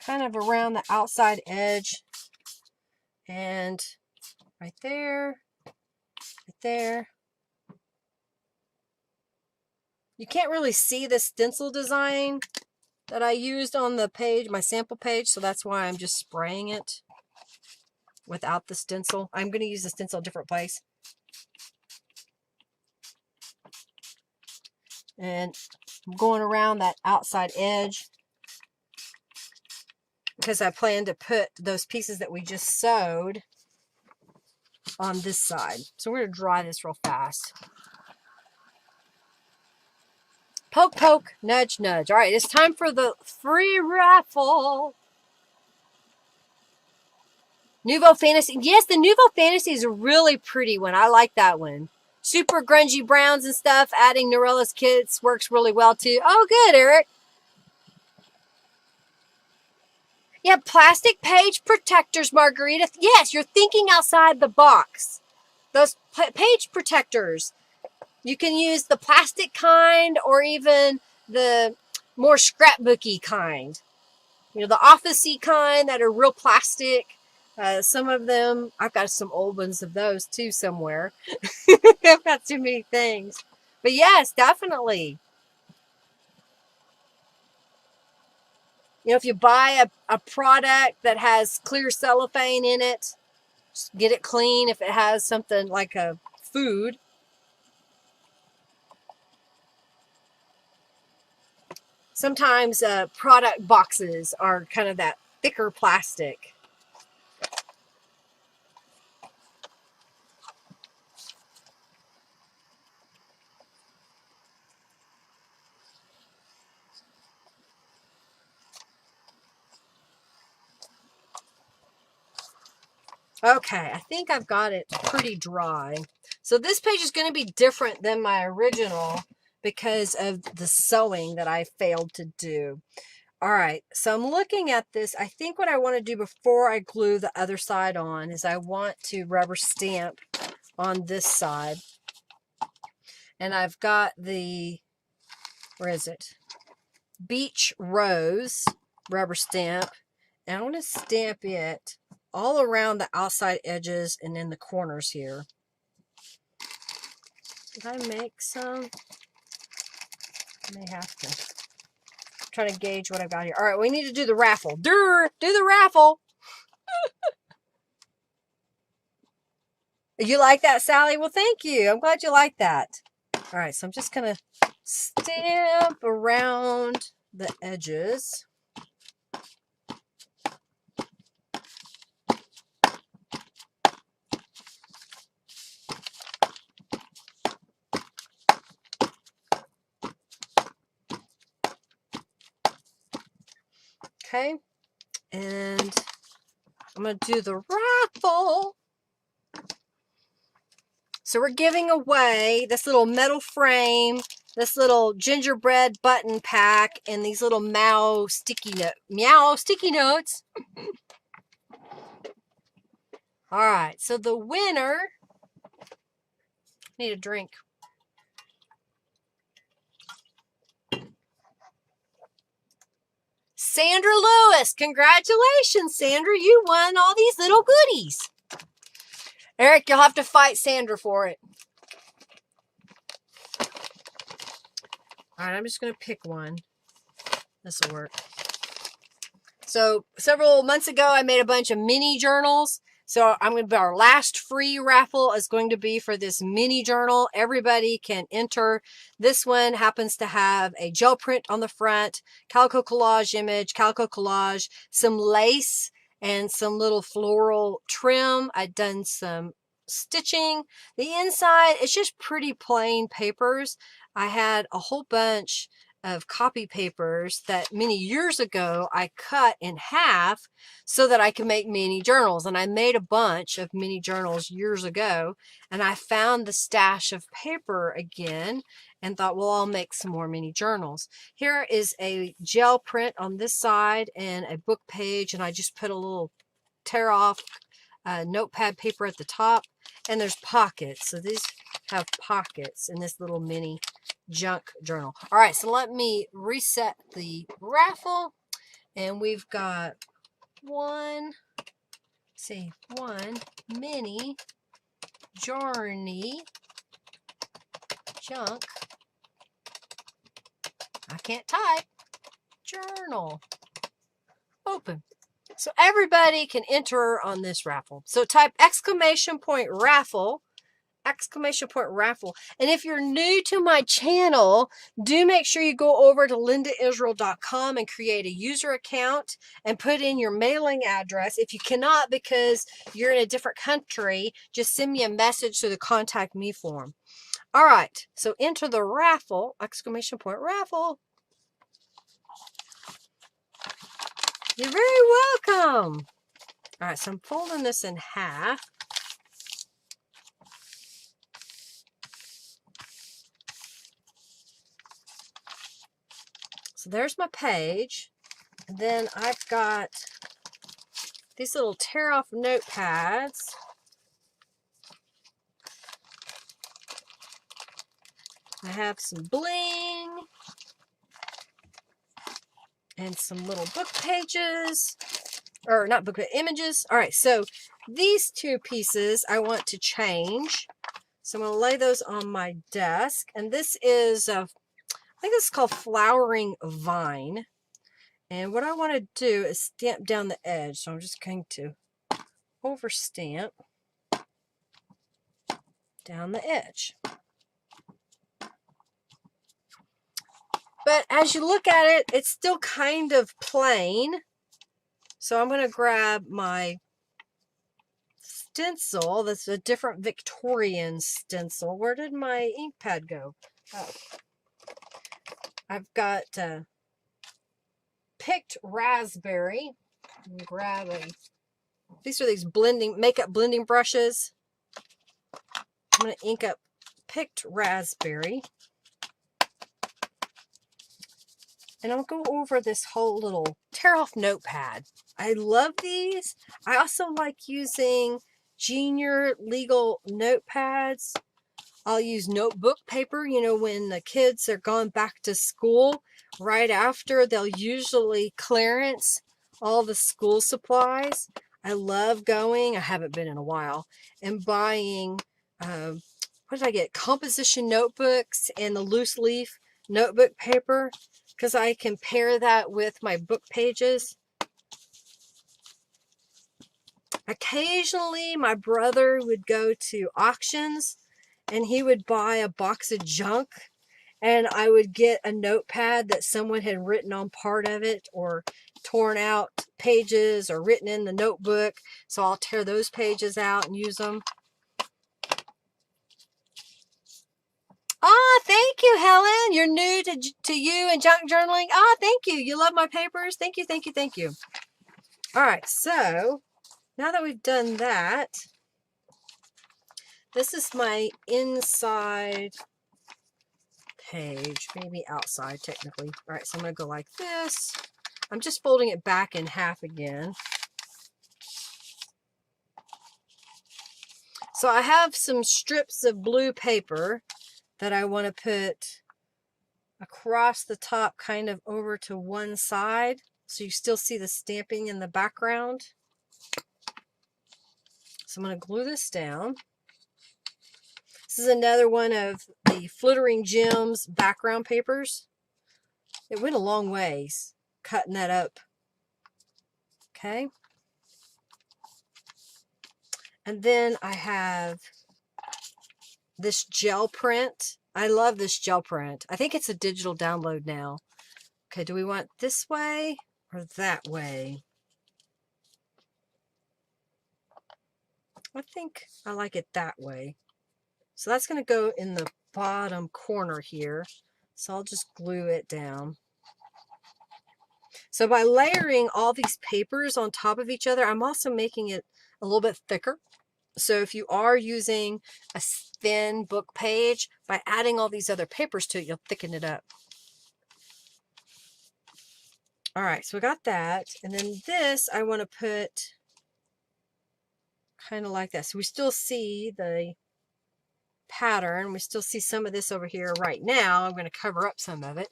kind of around the outside edge, and right there, right there. You can't really see the stencil design that I used on the page, my sample page, so that's why I'm just spraying it without the stencil. I'm going to use the stencil a different place. And I'm going around that outside edge because I plan to put those pieces that we just sewed on this side. So we're going to dry this real fast. Poke, poke, nudge, nudge. All right, it's time for the free raffle. Nouveau Fantasy. Yes, the Nouveau Fantasy is a really pretty one. I like that one. Super grungy browns and stuff. Adding Norella's kits works really well too. Oh, good, Eric. Yeah, plastic page protectors, Margarita. Yes, you're thinking outside the box. Those page protectors. You can use the plastic kind or even the more scrapbooky kind. You know, the office-y kind that are real plastic. Some of them, I've got some old ones of those too somewhere. I've got too many things. But yes, definitely. You know, if you buy a product that has clear cellophane in it, just get it clean. If it has something like a food. Sometimes product boxes are kind of that thicker plastic. Okay, I think I've got it pretty dry. So this page is going to be different than my original because of the sewing that I failed to do. All right, so I'm looking at this. I think what I want to do before I glue the other side on is I want to rubber stamp on this side. And I've got the, where is it? Beach Rose rubber stamp. And I want to stamp it all around the outside edges and in the corners here. Did I make some? I may have to. I'm trying to gauge what I've got here. All right, we need to do the raffle. Do the raffle. You like that, Sally? Well, thank you. I'm glad you like that. All right, so I'm just going to stamp around the edges. Okay, and I'm going to do the raffle. So we're giving away this little metal frame, this little gingerbread button pack, and these little meow sticky notes. All right, so the winner, need a drink. Sandra Lewis, congratulations, Sandra. You won all these little goodies. Eric, you'll have to fight Sandra for it. All right, I'm just going to pick one. This will work. So several months ago, I made a bunch of mini journals. So I'm going to, our last free raffle is going to be for this mini journal. Everybody can enter. This one happens to have a gel print on the front, Calico Collage image, Calico Collage, some lace, and some little floral trim. I've done some stitching. The inside, it's just pretty plain papers. I had a whole bunch of copy papers that many years ago I cut in half so that I could make mini journals. And I made a bunch of mini journals years ago, and I found the stash of paper again and thought, well, I'll make some more mini journals. Here is a gel print on this side and a book page, and I just put a little tear off notepad paper at the top, and there's pockets. So these have pockets in this little mini junk journal. All right, so let me reset the raffle. And we've got one mini journey junk. I can't type. Journal. Open. So everybody can enter on this raffle. So type !raffle, !raffle. And if you're new to my channel, do make sure you go over to lindaisrael.com and create a user account and put in your mailing address. If you cannot because you're in a different country, just send me a message through the contact me form. All right, so enter the raffle, !raffle. You're very welcome. All right, so I'm folding this in half. So there's my page. And then I've got these little tear-off notepads. I have some bling and some little book pages, or not book, but images. All right, so these two pieces I want to change. So I'm going to lay those on my desk. And this is, I think this is called Flowering Vine. And what I want to do is stamp down the edge. So I'm just going to over stamp down the edge. But as you look at it, it's still kind of plain. So I'm going to grab my stencil. That's a different Victorian stencil. Where did my ink pad go? Oh. I've got picked raspberry. Grab these are these makeup blending brushes. I'm going to ink up picked raspberry. And I'll go over this whole little tear-off notepad. I love these. I also like using junior legal notepads. I'll use notebook paper. You know, when the kids are going back to school, right after, they'll usually clearance all the school supplies. I love going, I haven't been in a while, and buying, what did I get? Composition notebooks and the loose leaf notebook paper, because I can pair that with my book pages. Occasionally, my brother would go to auctions and he would buy a box of junk, and I would get a notepad that someone had written on part of it or torn out pages or written in the notebook. So I'll tear those pages out and use them. Ah, thank you, Helen. You're new to you and junk journaling. Ah, thank you. You love my papers. Thank you, thank you, thank you. All right, so now that we've done that, this is my inside page, maybe outside technically. All right, so I'm going to go like this. I'm just folding it back in half again. So I have some strips of blue paper that I want to put across the top, kind of over to one side, so you still see the stamping in the background. So I'm going to glue this down. This is another one of the Flittering Gems background papers. It went a long ways cutting that up. Okay. And then I have this gel print. I love this gel print. I think it's a digital download now. Okay, do we want this way or that way? I think I like it that way. So that's going to go in the bottom corner here. So I'll just glue it down. So by layering all these papers on top of each other, I'm also making it a little bit thicker. So if you are using a thin book page, by adding all these other papers to it, you'll thicken it up. All right, so we got that. And then this, I want to put kind of like that. So we still see the pattern. We still see some of this over here right now. I'm going to cover up some of it.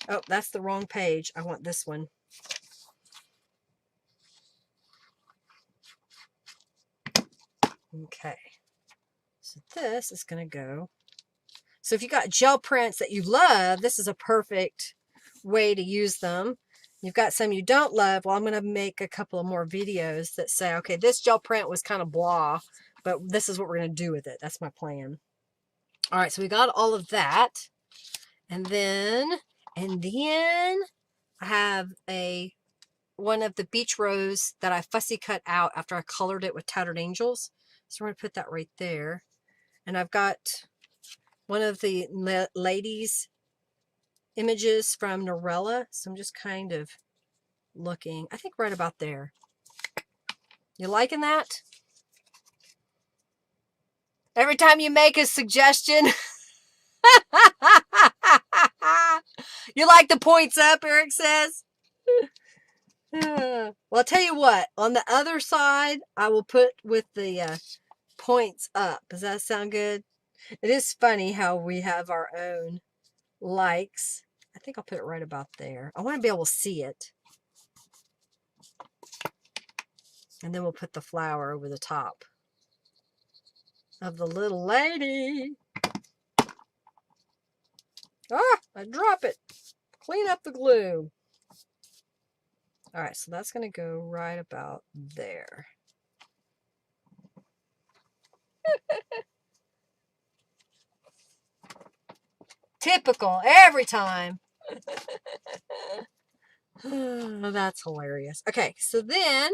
Oh, that's the wrong page. I want this one. Okay. So this is going to go. So if you got gel prints that you love, this is a perfect way to use them. You've got some you don't love. Well, I'm going to make a couple of more videos that say, okay, this gel print was kind of blah, but this is what we're going to do with it. That's my plan. All right, so we got all of that. And then I have one of the beach rose that I fussy cut out after I colored it with Tattered Angels. So we're going to put that right there. And I've got one of the ladies images from Norella. So I'm just kind of looking, I think right about there. You liking that? Every time you make a suggestion, you like the points up, Eric says. Well, I'll tell you what, on the other side, I will put with the points up. Does that sound good? It is funny how we have our own likes. I think I'll put it right about there. I want to be able to see it. And then we'll put the flower over the top of the little lady. Ah, I drop it. Clean up the glue. All right, so that's going to go right about there. Typical, every time. Oh, that's hilarious. Okay, so then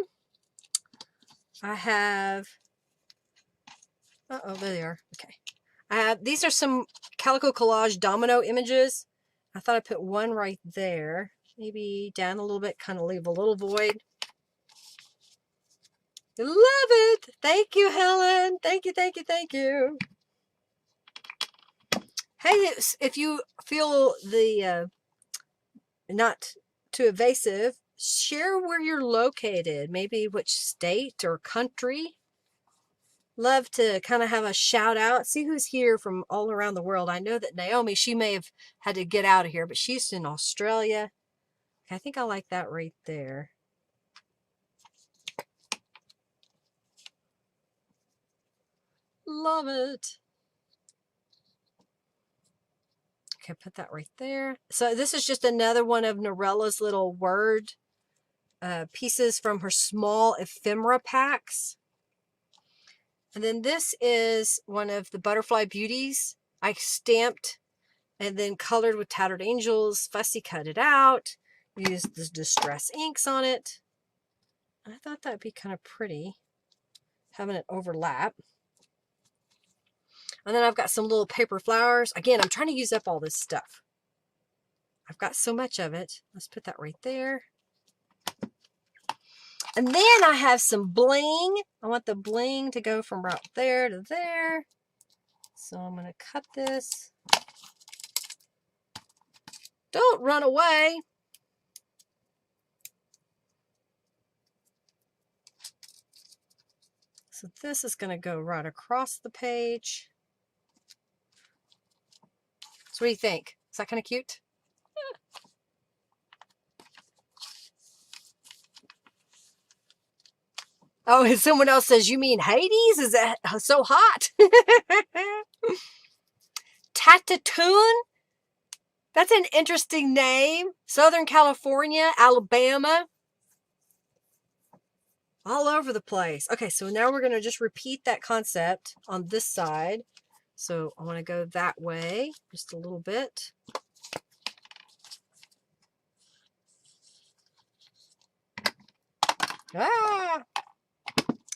I have, there they are. Okay. I have, these are some Calico Collage domino images. I thought I'd put one right there. Maybe down a little bit, kind of leave a little void. I love it. Thank you, Helen. Thank you, thank you, thank you. Hey, if you feel the not too evasive, share where you're located. Maybe which state or country. Love to kind of have a shout out. See who's here from all around the world. I know that Naomi, she may have had to get out of here, but she's in Australia. I think I like that right there. Love it. Okay, put that right there. So this is just another one of Norella's little word pieces from her small ephemera packs. And then this is one of the Butterfly Beauties. I stamped and then colored with Tattered Angels, fussy cut it out, used the distress inks on it. I thought that'd be kind of pretty, having it overlap. And then I've got some little paper flowers. Again, I'm trying to use up all this stuff. I've got so much of it. Let's put that right there. And then I have some bling. I want the bling to go from right there to there. So I'm going to cut this. Don't run away. So this is going to go right across the page. So what do you think? Is that kind of cute? Oh, and someone else says, you mean Hades? Is that so hot? Tatatoon? That's an interesting name. Southern California, Alabama. All over the place. Okay, so now we're going to just repeat that concept on this side. So I want to go that way just a little bit. Ah!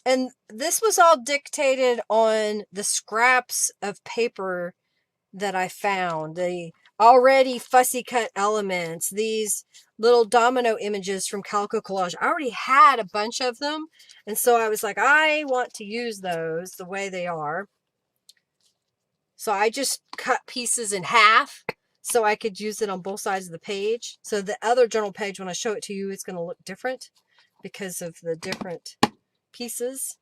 And this was all dictated on the scraps of paper that I found. The already fussy cut elements, these little domino images from Calico Collage. I already had a bunch of them. And so I was like, I want to use those the way they are. So I just cut pieces in half so I could use it on both sides of the page. So the other journal page, when I show it to you, it's going to look different because of the different pieces.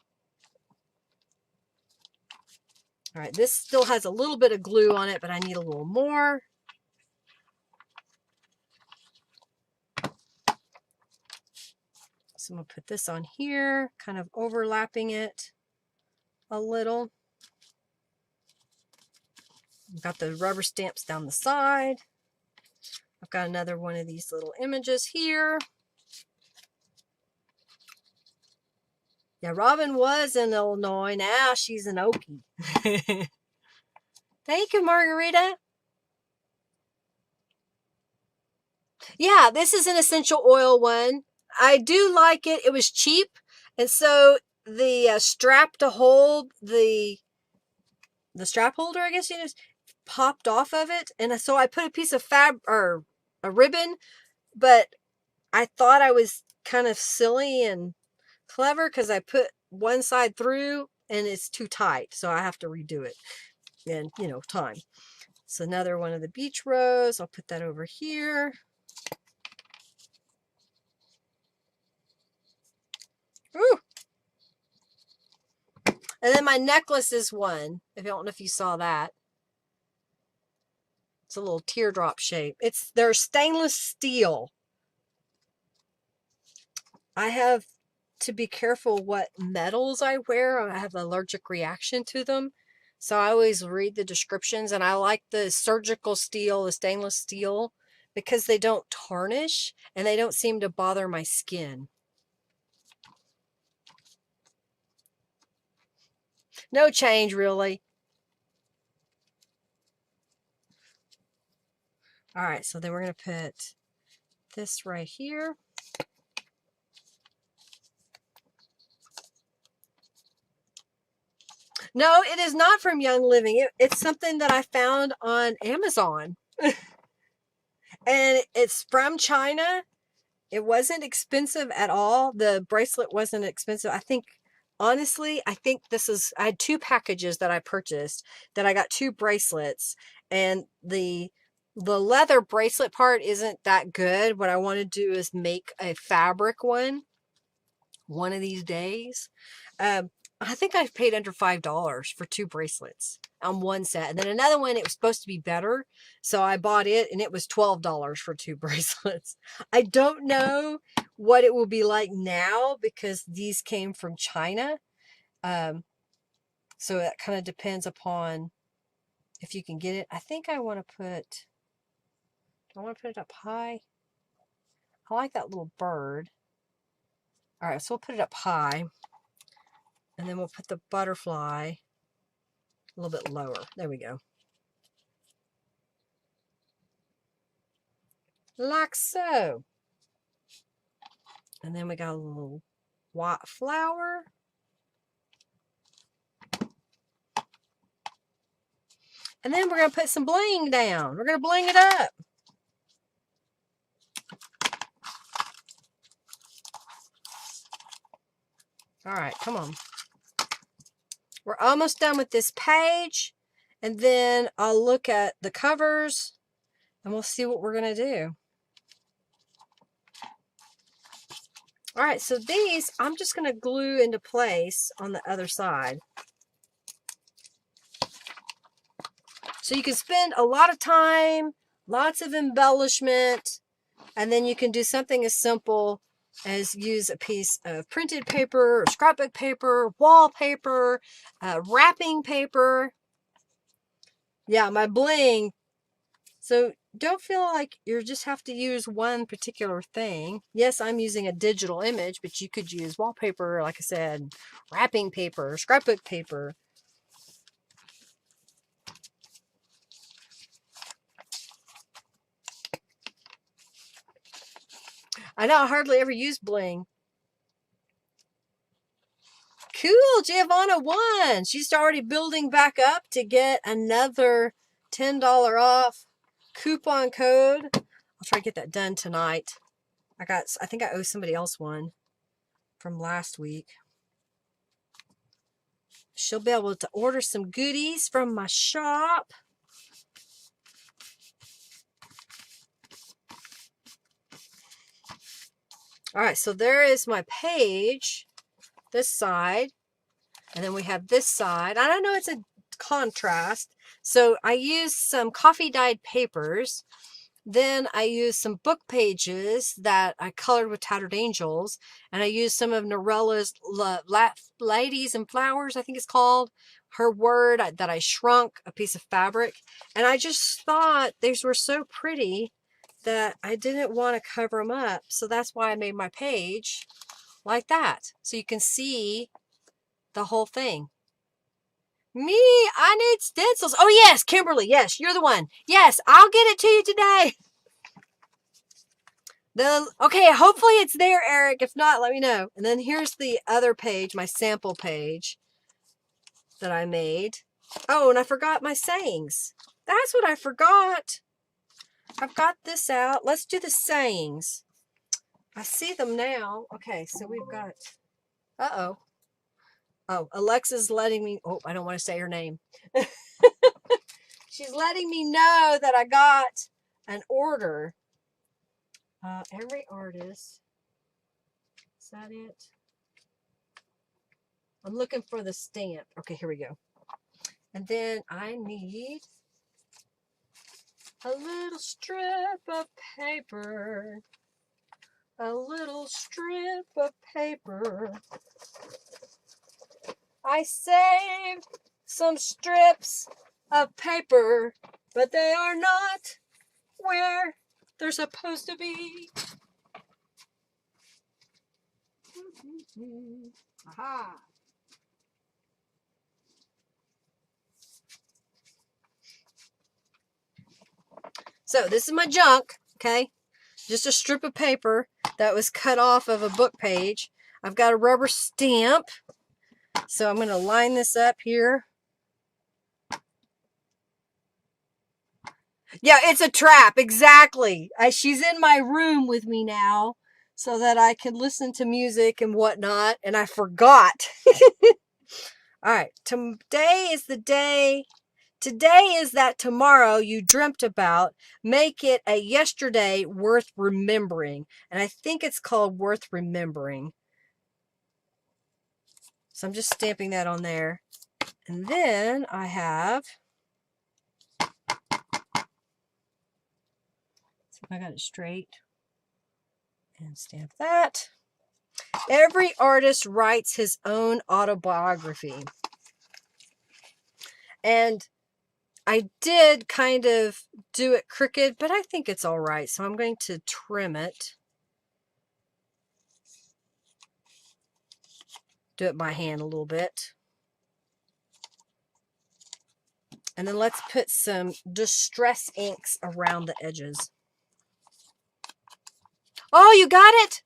All right, this still has a little bit of glue on it, but I need a little more. So I'm going to put this on here, kind of overlapping it a little. I've got the rubber stamps down the side. I've got another one of these little images here. Yeah, Robin was in Illinois. Now she's in Okie. Thank you, Margarita. Yeah, this is an essential oil one. I do like it. It was cheap. And so the strap to hold the strap holder, I guess you know, popped off of it. And so I put a piece of or a ribbon, but I thought I was kind of silly and clever because I put one side through and it's too tight. So I have to redo it in, you know, time. So another one of the beach rose. I'll put that over here. Ooh. And then my necklace is one. I don't know if you saw that. It's a little teardrop shape. They're stainless steel. I have to be careful what metals I wear. I have an allergic reaction to them. So I always read the descriptions, and I like the surgical steel, the stainless steel, because they don't tarnish and they don't seem to bother my skin. No change, really. All right, so then we're going to put this right here. No, it is not from Young Living. It's something that I found on Amazon. And it's from China. It wasn't expensive at all. The bracelet wasn't expensive. I think, honestly, I had 2 packages that I purchased, that I got 2 bracelets, and the leather bracelet part isn't that good. What I want to do is make a fabric one of these days. I think I paid under $5 for 2 bracelets on one set. And then another one, it was supposed to be better. So I bought it, and it was $12 for 2 bracelets. I don't know what it will be like now because these came from China. So that kind of depends upon if you can get it. I think I want to put, do I want to put it up high? I like that little bird. All right, so we'll put it up high. And then we'll put the butterfly a little bit lower. There we go. Like so. And then we got a little white flower. And then we're going to put some bling down. We're going to bling it up. All right, come on. We're almost done with this page. And then I'll look at the covers and we'll see what we're going to do. All right, so these I'm just going to glue into place on the other side. So you can spend a lot of time, lots of embellishment, and then you can do something as simple as use a piece of printed paper, or scrapbook paper, wallpaper, wrapping paper. Yeah, my bling. So don't feel like you just have to use one particular thing. Yes, I'm using a digital image, but you could use wallpaper, like I said, wrapping paper, scrapbook paper. I know I hardly ever use bling. Cool, Giovanna won. She's already building back up to get another $10 off coupon code. I'll try to get that done tonight. I think I owe somebody else one from last week. She'll be able to order some goodies from my shop. All right, so there is my page, this side, and then we have this side. I don't know, it's a contrast. So I used some coffee dyed papers, Then I used some book pages that I colored with Tattered Angels, and I used some of Norella's Ladies and Flowers, I think it's called, her word that I shrunk a piece of fabric. And I just thought these were so pretty that I didn't want to cover them up. So that's why I made my page like that. So you can see the whole thing. Me, I need stencils. Oh yes, Kimberly, yes, you're the one. Yes, I'll get it to you today. Okay, hopefully it's there, Eric. If not, let me know. And then here's the other page, my sample page that I made. Oh, and I forgot my sayings. That's what I forgot. I've got this out. Let's do the sayings. I see them now. Okay, so we've got... Uh-oh. Oh, Alexa's letting me... Oh, I don't want to say her name. She's letting me know that I got an order. Every artist... Is that it? I'm looking for the stamp. Okay, here we go. And then I need a little strip of paper. A little strip of paper. I saved some strips of paper, but they are not where they're supposed to be. Aha. So this is my junk, okay? Just a strip of paper that was cut off of a book page. I've got a rubber stamp. So I'm going to line this up here. Yeah, it's a trap. Exactly. She's in my room with me now so that I can listen to music and whatnot. And I forgot. All right. Today is the day. Today is that tomorrow you dreamt about. Make it a yesterday worth remembering. And I think it's called Worth Remembering. So I'm just stamping that on there. And then I have... See if I got it straight. And stamp that. Every artist writes his own autobiography. And I did kind of do it crooked, but I think it's all right. So I'm going to trim it. Do it by hand a little bit. And then let's put some distress inks around the edges. Oh, you got it?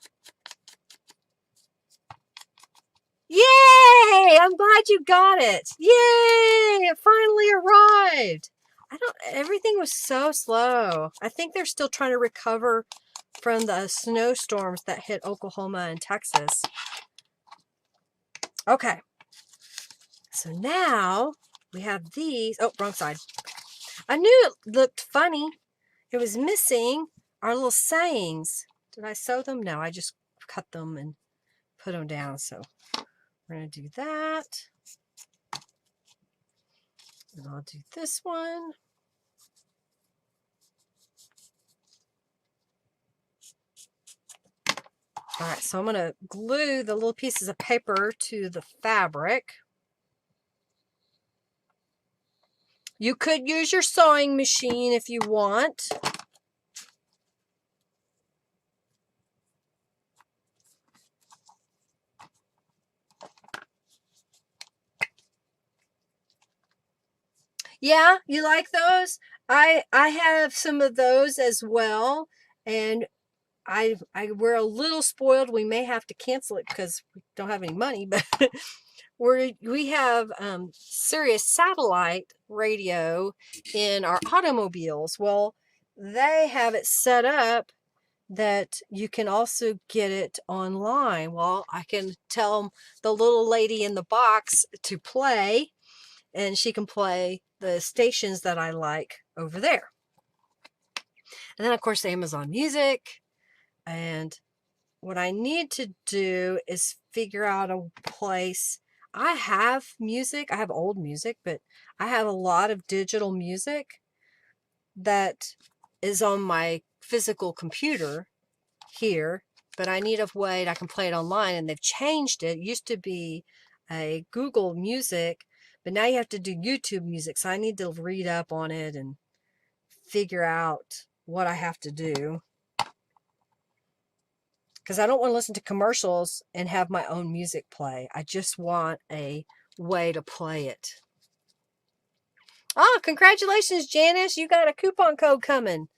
Yay! I'm glad you got it. Yay! It finally arrived. Everything was so slow. I think they're still trying to recover from the snowstorms that hit Oklahoma and Texas. Okay. So now we have these. Oh, wrong side. I knew it looked funny. It was missing our little sayings. Did I sew them? No, I just cut them and put them down. So we're going to do that. And I'll do this one. All right, so I'm going to glue the little pieces of paper to the fabric. You could use your sewing machine if you want. Yeah, you like those? I have some of those as well, and we're a little spoiled. We may have to cancel it because we don't have any money, but we have Sirius satellite radio in our automobiles. Well, they have it set up that you can also get it online. Well, I can tell the little lady in the box to play, and she can play the stations that I like over there. And then, of course, Amazon Music. And what I need to do is figure out a place. I have music. I have old music, but I have a lot of digital music that is on my physical computer here, but I need a way I can play it online, and they've changed it. It used to be a Google Music, but now you have to do YouTube Music, so I need to read up on it and figure out what I have to do, because I don't want to listen to commercials and have my own music play. I just want a way to play it. Oh, congratulations, Janice. You got a coupon code coming.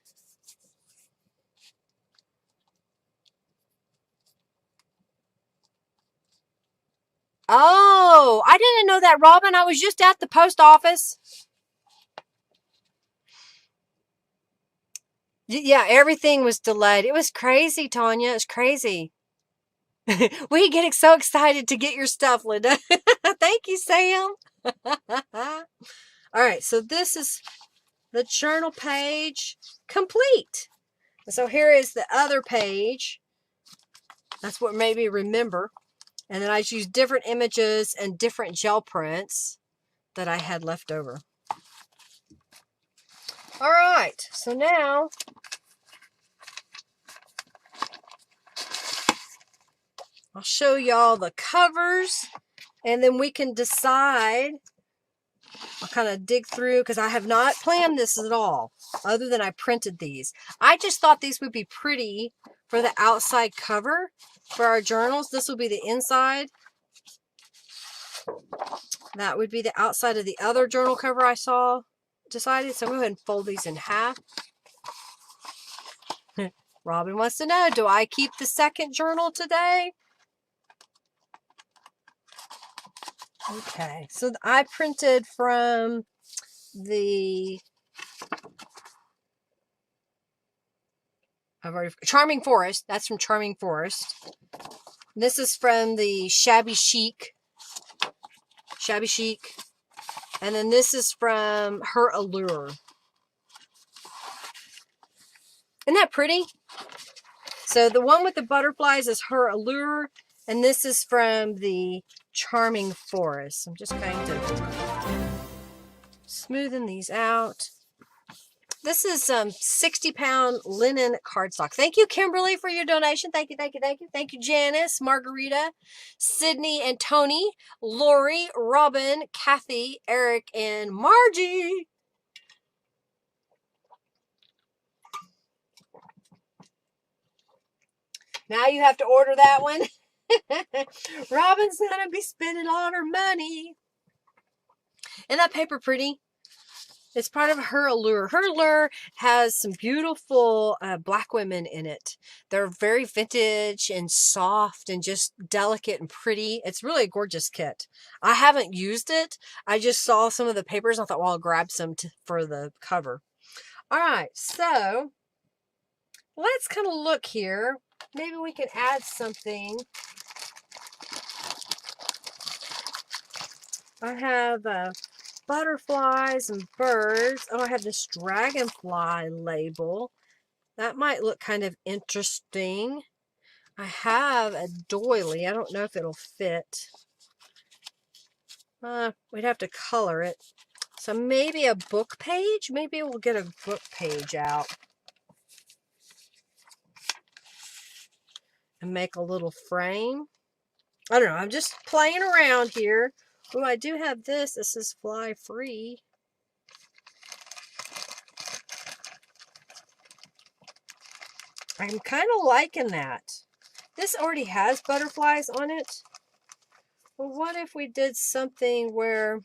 Oh, I didn't know that, Robin. I was just at the post office. Yeah, everything was delayed. It was crazy, Tanya. It's crazy. We get so excited to get your stuff, Linda. Thank you, Sam. All right, so this is the journal page complete. So here is the other page. That's what made me remember. And then I used different images and different gel prints that I had left over. All right, so now I'll show y'all the covers, and then we can decide. I'll kind of dig through, because I have not planned this at all, other than I printed these. I just thought these would be pretty for the outside cover for our journals. This will be the inside. That would be the outside of the other journal cover I decided. So I'm going to go ahead and fold these in half. Robin wants to know, do I keep the second journal today? Okay, so I printed from the Charming Forest. That's from Charming Forest. This is from the Shabby Chic. And then this is from Her Allure. Isn't that pretty? So the one with the butterflies is Her Allure, and this is from the Charming Forest. I'm just going to smoothing these out. This is 60-pound linen cardstock. Thank you, Kimberly, for your donation. Thank you, thank you, thank you. Thank you, Janice, Margarita, Sydney, and Tony, Lori, Robin, Kathy, Eric, and Margie. Now you have to order that one. Robin's going to be spending all her money. Isn't that paper pretty? It's part of Her Allure. Her Allure has some beautiful black women in it. They're very vintage and soft and just delicate and pretty. It's really a gorgeous kit. I haven't used it. I just saw some of the papers and I thought, well, I'll grab some for the cover. All right, so let's kind of look here. Maybe we can add something. I have butterflies and birds. Oh, I have this dragonfly label. That might look kind of interesting. I have a doily. I don't know if it'll fit. We'd have to color it. So maybe a book page? Maybe we'll get a book page out and make a little frame. I don't know. I'm just playing around here. Oh, I do have this. This is fly free. I'm kind of liking that. This already has butterflies on it. Well, what if we did something where,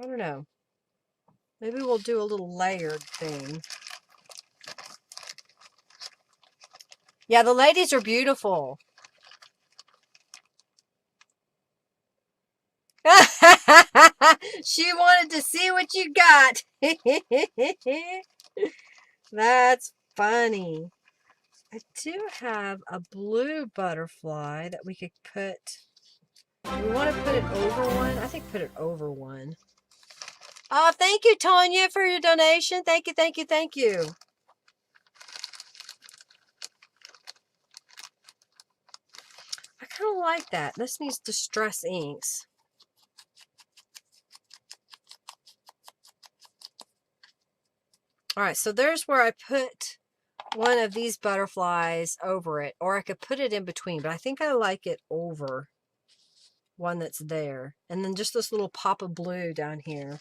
I don't know, maybe we'll do a little layered thing. Yeah, the ladies are beautiful. She wanted to see what you got. That's funny. I do have a blue butterfly that we could put. Do we want to put it over one? I think put it over one. Oh, thank you, Tanya, for your donation. Thank you, thank you, thank you. I kind of like that. This needs Distress inks. All right, so there's where I put one of these butterflies over it, or I could put it in between, but I think I like it over one that's there. And then just this little pop of blue down here.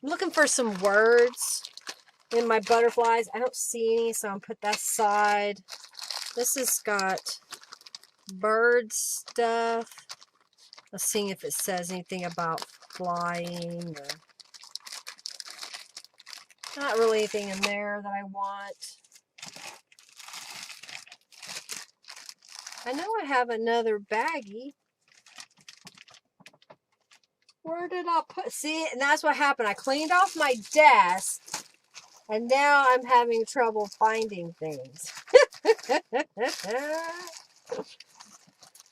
I'm looking for some words in my butterflies. I don't see any, so I'm put that aside. This has got bird stuff. Let's see if it says anything about flying. Or not really anything in there that I want. I know I have another baggie. Where did I put? See, and that's what happened. I cleaned off my desk, and now I'm having trouble finding things.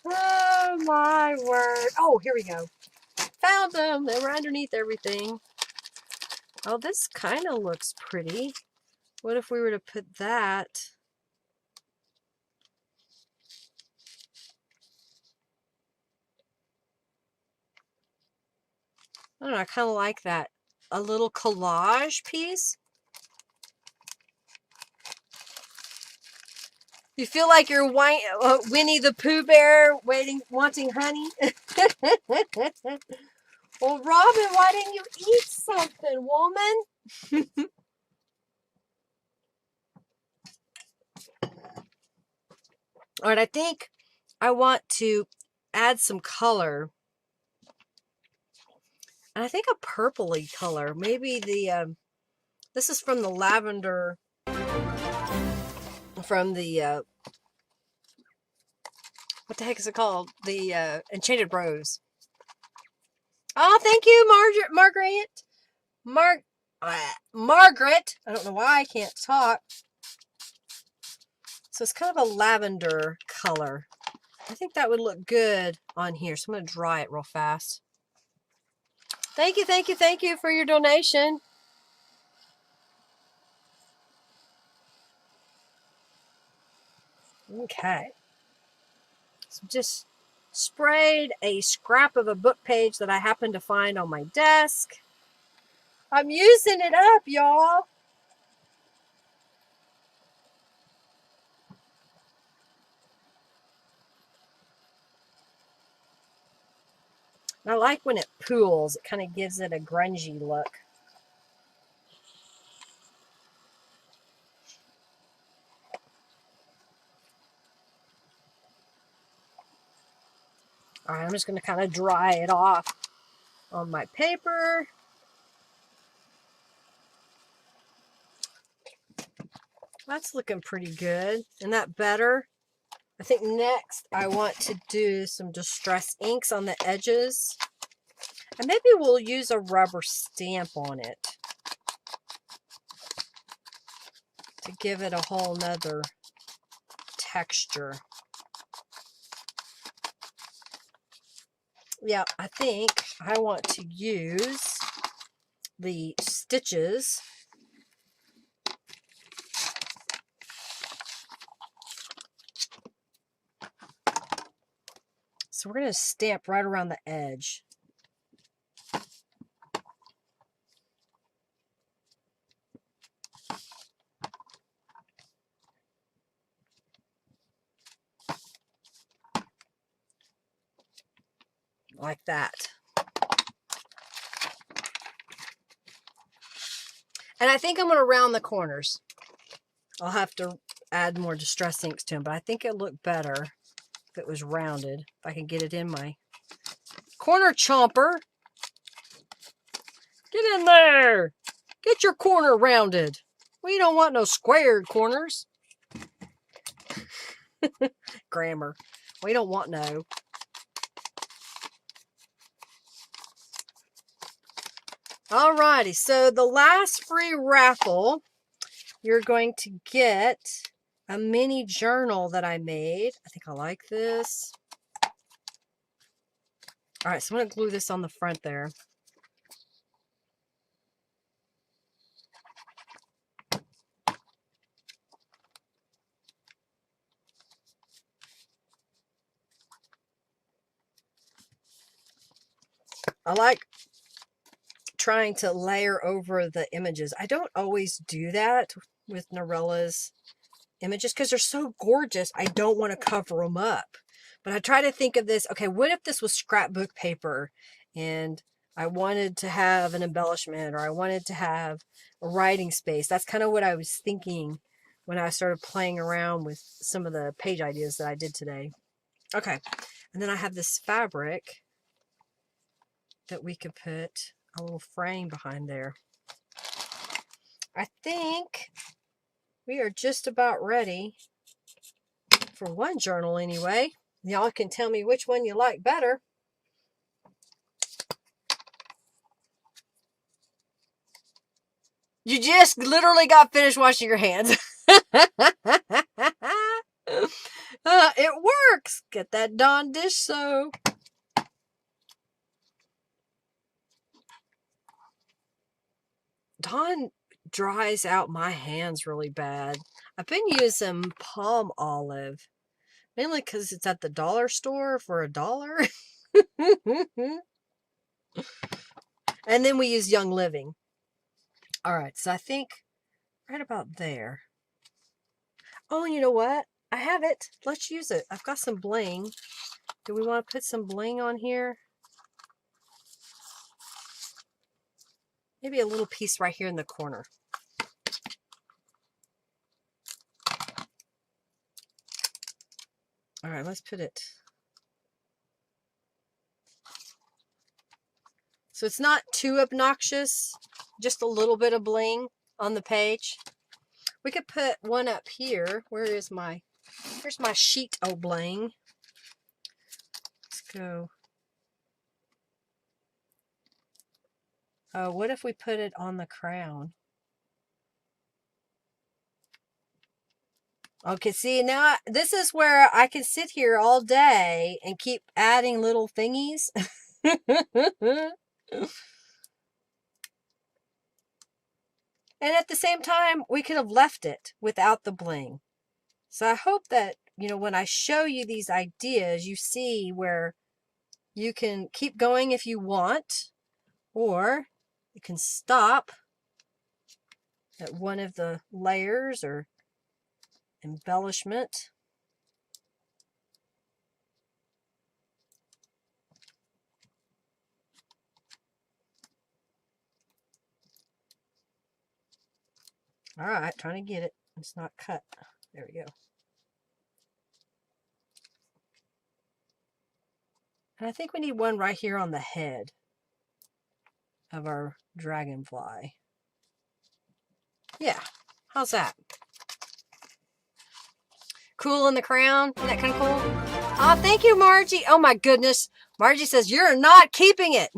Oh my word. Oh, here we go. Found them. They were underneath everything. Oh, this kind of looks pretty. What if we were to put that? I don't know. I kind of like that. A little collage piece. You feel like you're Winnie the Pooh Bear wanting honey? Well, Robin, why didn't you eat something, woman? All right, I think I want to add some color. And I think a purpley color. Maybe the, this is from the lavender, from the, what the heck is it called? The Enchanted Rose. Oh, thank you, Margaret. Margaret. I don't know why I can't talk. So it's kind of a lavender color. I think that would look good on here. So I'm going to dry it real fast. Thank you, thank you, thank you for your donation. Okay. So just sprayed a scrap of a book page that I happened to find on my desk. I'm using it up, y'all. I like when it pools. It kind of gives it a grungy look. All right, I'm just going to kind of dry it off on my paper. That's looking pretty good. Isn't that better? I think next I want to do some distress inks on the edges. And maybe we'll use a rubber stamp on it to give it a whole nother texture. Yeah, I think I want to use the stitches. So we're going to stamp right around the edge. Like that. And I think I'm going to round the corners. I'll have to add more distress inks to them, but I think it'll look better if it was rounded. If I can get it in my corner chomper. Get in there. Get your corner rounded. We don't want no squared corners. Grammar. We don't want no. Alrighty, so the last free raffle, you're going to get a mini journal that I made. I think I like this. Alright, so I'm going to glue this on the front there. I like trying to layer over the images. I don't always do that with Norella's images because they're so gorgeous. I don't want to cover them up. But I try to think of this, okay, what if this was scrapbook paper and I wanted to have an embellishment or I wanted to have a writing space? That's kind of what I was thinking when I started playing around with some of the page ideas that I did today. Okay, and then I have this fabric that we could put a little frame behind there. I think we are just about ready for one journal anyway. Y'all can tell me which one you like better. You just literally got finished washing your hands. It works. Get that Dawn dish soap. Dawn dries out my hands really bad. I've been using palm olive, mainly because it's at the dollar store for $1. And then we use Young Living. All right, so I think right about there. Oh, you know what? I have it. Let's use it. I've got some bling. Do we want to put some bling on here? Maybe a little piece right here in the corner. All right, let's put it. So it's not too obnoxious, just a little bit of bling on the page. We could put one up here. Here's my sheet of bling. Let's go. What if we put it on the crown? Okay, see, now this is where I can sit here all day and keep adding little thingies. And at the same time, we could have left it without the bling. So I hope that, you know, when I show you these ideas, you see where you can keep going if you want, or you can stop at one of the layers or embellishment. All right, trying to get it. It's not cut. There we go. And I think we need one right here on the head of our dragonfly. Yeah, how's that? Cool in the crown? Isn't that kind of cool? Oh, thank you, Margie. Oh my goodness. Margie says, you're not keeping it.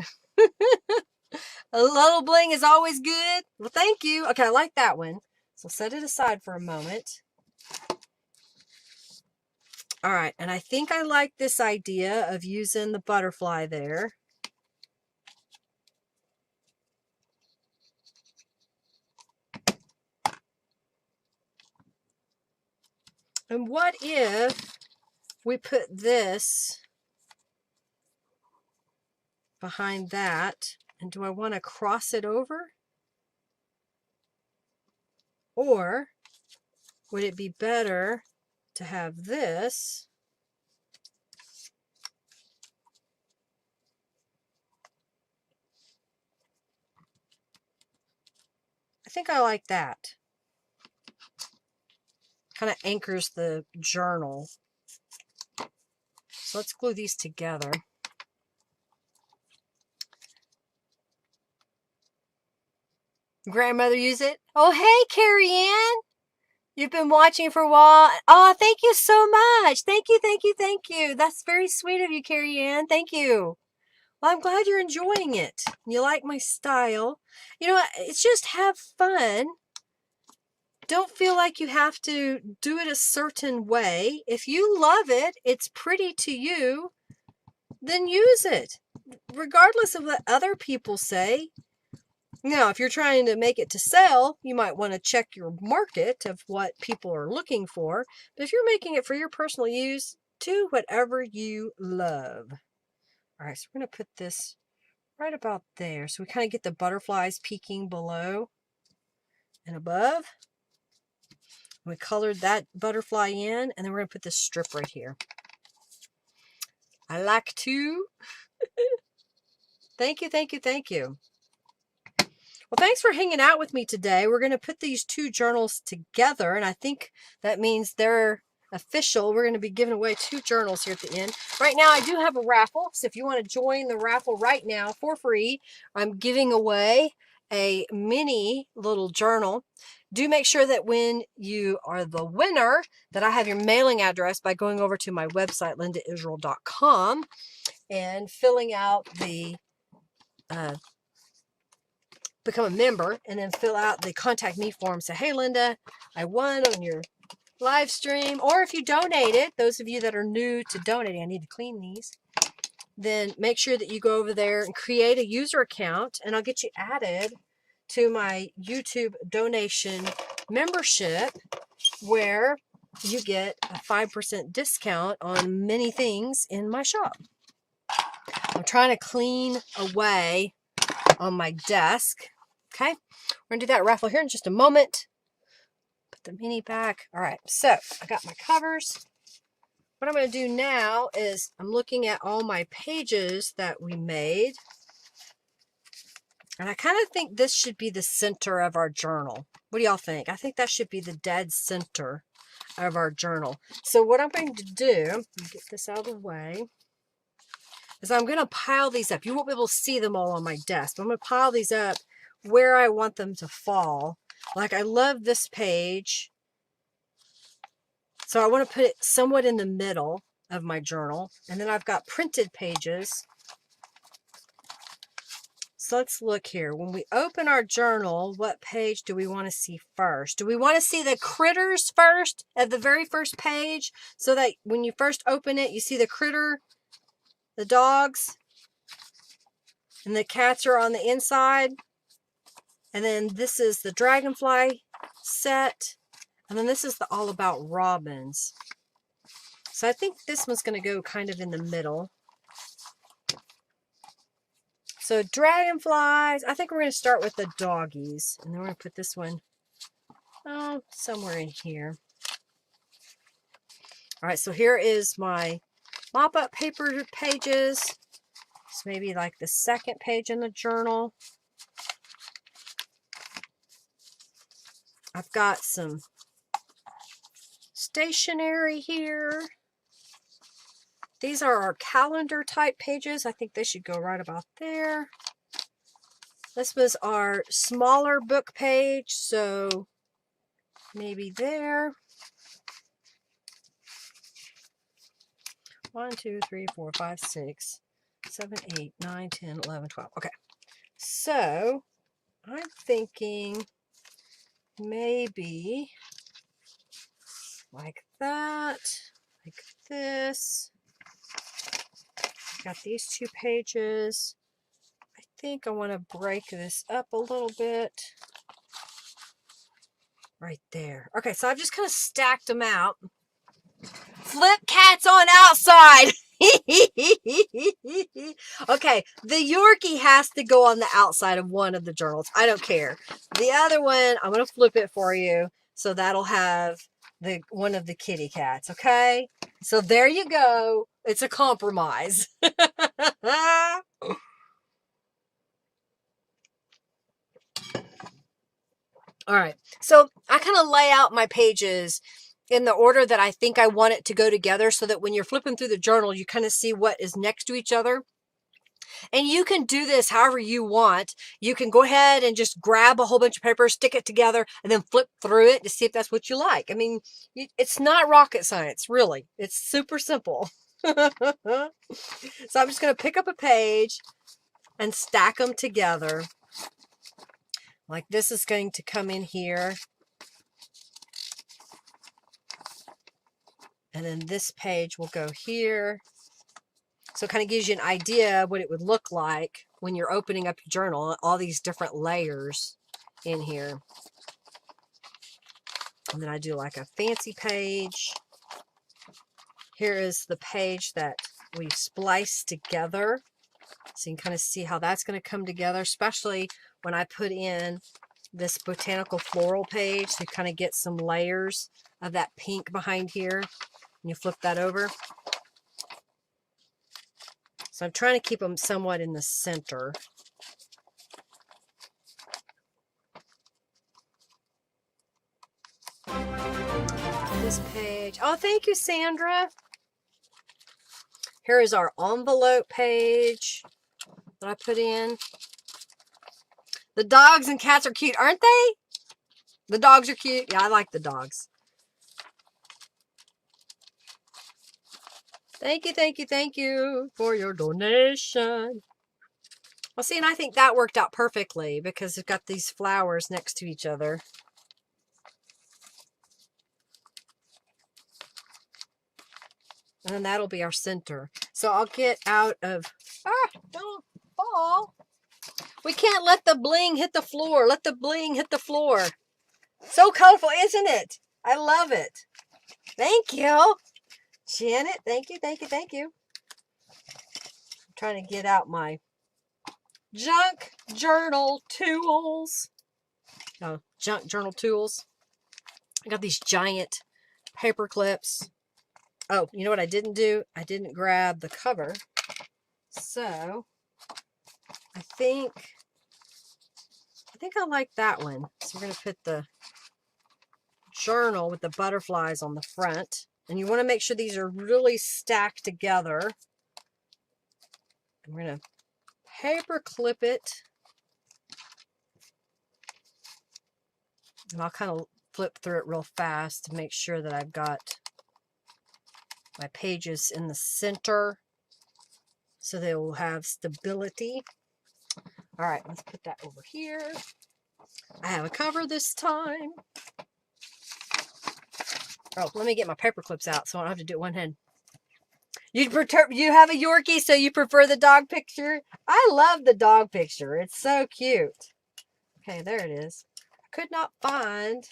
A little bling is always good. Well, thank you. Okay, I like that one. So set it aside for a moment. All right, and I think I like this idea of using the butterfly there. And what if we put this behind that? And do I want to cross it over? Or would it be better to have this I think I like that. Kind of anchors the journal. So let's glue these together. Grandmother use it? Oh, hey, Carrie Ann. You've been watching for a while. Oh, thank you so much. Thank you, thank you, thank you. That's very sweet of you, Carrie Ann. Thank you. Well, I'm glad you're enjoying it. You like my style. You know what? It's just have fun. Don't feel like you have to do it a certain way. If you love it, it's pretty to you, then use it. Regardless of what other people say. Now, if you're trying to make it to sell, you might want to check your market of what people are looking for. But if you're making it for your personal use, do whatever you love. All right, so we're going to put this right about there. So we kind of get the butterflies peeking below and above. We colored that butterfly in, and then we're going to put this strip right here. I like to. Thank you, thank you, thank you. Well, thanks for hanging out with me today. We're going to put these two journals together, and I think that means they're official. We're going to be giving away two journals here at the end. Right now, I do have a raffle, so if you want to join the raffle right now for free, I'm giving away a mini little journal. Do make sure that when you are the winner, that I have your mailing address by going over to my website, lindaisrael.com, and filling out the become a member, and then fill out the contact me form. Say, hey Linda, I won on your live stream. Or if you donated, those of you that are new to donating, I need to clean these, then make sure that you go over there and create a user account, and I'll get you added to my YouTube donation membership, where you get a 5% discount on many things in my shop. I'm trying to clean away on my desk. Okay, we're gonna do that raffle here in just a moment. Put the mini back. All right, so I got my covers. What I'm gonna do now is I'm looking at all my pages that we made, and I kind of think this should be the center of our journal. What do y'all think? I think that should be the dead center of our journal. So what I'm going to do, let me get this out of the way, is I'm going to pile these up. You won't be able to see them all on my desk, but I'm going to pile these up where I want them to fall. Like, I love this page, so I want to put it somewhat in the middle of my journal. And then I've got printed pages. So let's look here. When we open our journal, what page do we want to see first? Do we want to see the critters first at the very first page, so that when you first open it, you see the critter, the dogs, and the cats are on the inside? And then this is the dragonfly set. And then this is the All About Robins. So I think this one's going to go kind of in the middle. So dragonflies, I think we're going to start with the doggies. And then we're going to put this one somewhere in here. All right, so here is my mop-up paper pages. It's maybe like the second page in the journal. I've got some stationery here. These are our calendar type pages. I think they should go right about there. This was our smaller book page, so maybe there. 1, 2, 3, 4, 5, 6, 7, 8, 9, 10, 11, 12. Okay, so I'm thinking maybe like that, like this. Got these two pages. I think I want to break this up a little bit. Right there. Okay, so I've just kind of stacked them out. Flip cats on outside. Okay, the Yorkie has to go on the outside of one of the journals. I don't care. The other one, I'm going to flip it for you. So that'll have one of the kitty cats, okay? So there you go. It's a compromise. All right, so I kind of lay out my pages in the order that I think I want it to go together, so that when you're flipping through the journal, you kind of see what is next to each other. And you can do this however you want. You can go ahead and just grab a whole bunch of paper, stick it together, and then flip through it to see if that's what you like. I mean, it's not rocket science, really. It's super simple. So I'm just going to pick up a page and stack them together. Like this is going to come in here. And then this page will go here. So it kind of gives you an idea of what it would look like when you're opening up your journal, all these different layers in here. And then I do like a fancy page. Here is the page that we spliced together. So you can kind of see how that's going to come together, especially when I put in this botanical floral page. So you kind of get some layers of that pink behind here. And you flip that over. So I'm trying to keep them somewhat in the center. This page. Oh, thank you, Sandra. Here is our envelope page that I put in. The dogs and cats are cute, aren't they? The dogs are cute. Yeah, I like the dogs. Thank you, thank you, thank you for your donation. Well, see, and I think that worked out perfectly because we've got these flowers next to each other. And that'll be our center. So I'll get out of... Ah, don't fall. We can't let the bling hit the floor. Let the bling hit the floor. So colorful, isn't it? I love it. Thank you, Janet. Thank you, thank you, thank you. I'm trying to get out my junk journal tools. Oh, junk journal tools. I got these giant paper clips. Oh, you know what I didn't do? I didn't grab the cover. So I think I like that one. So we're going to put the journal with the butterflies on the front. And you want to make sure these are really stacked together. And we're going to paper clip it. And I'll kind of flip through it real fast to make sure that I've got my pages in the center so they will have stability. All right, let's put that over here. I have a cover this time. Oh, let me get my paper clips out so I don't have to do it one hand. You have a Yorkie, so you prefer the dog picture? I love the dog picture. It's so cute. Okay, there it is. I could not find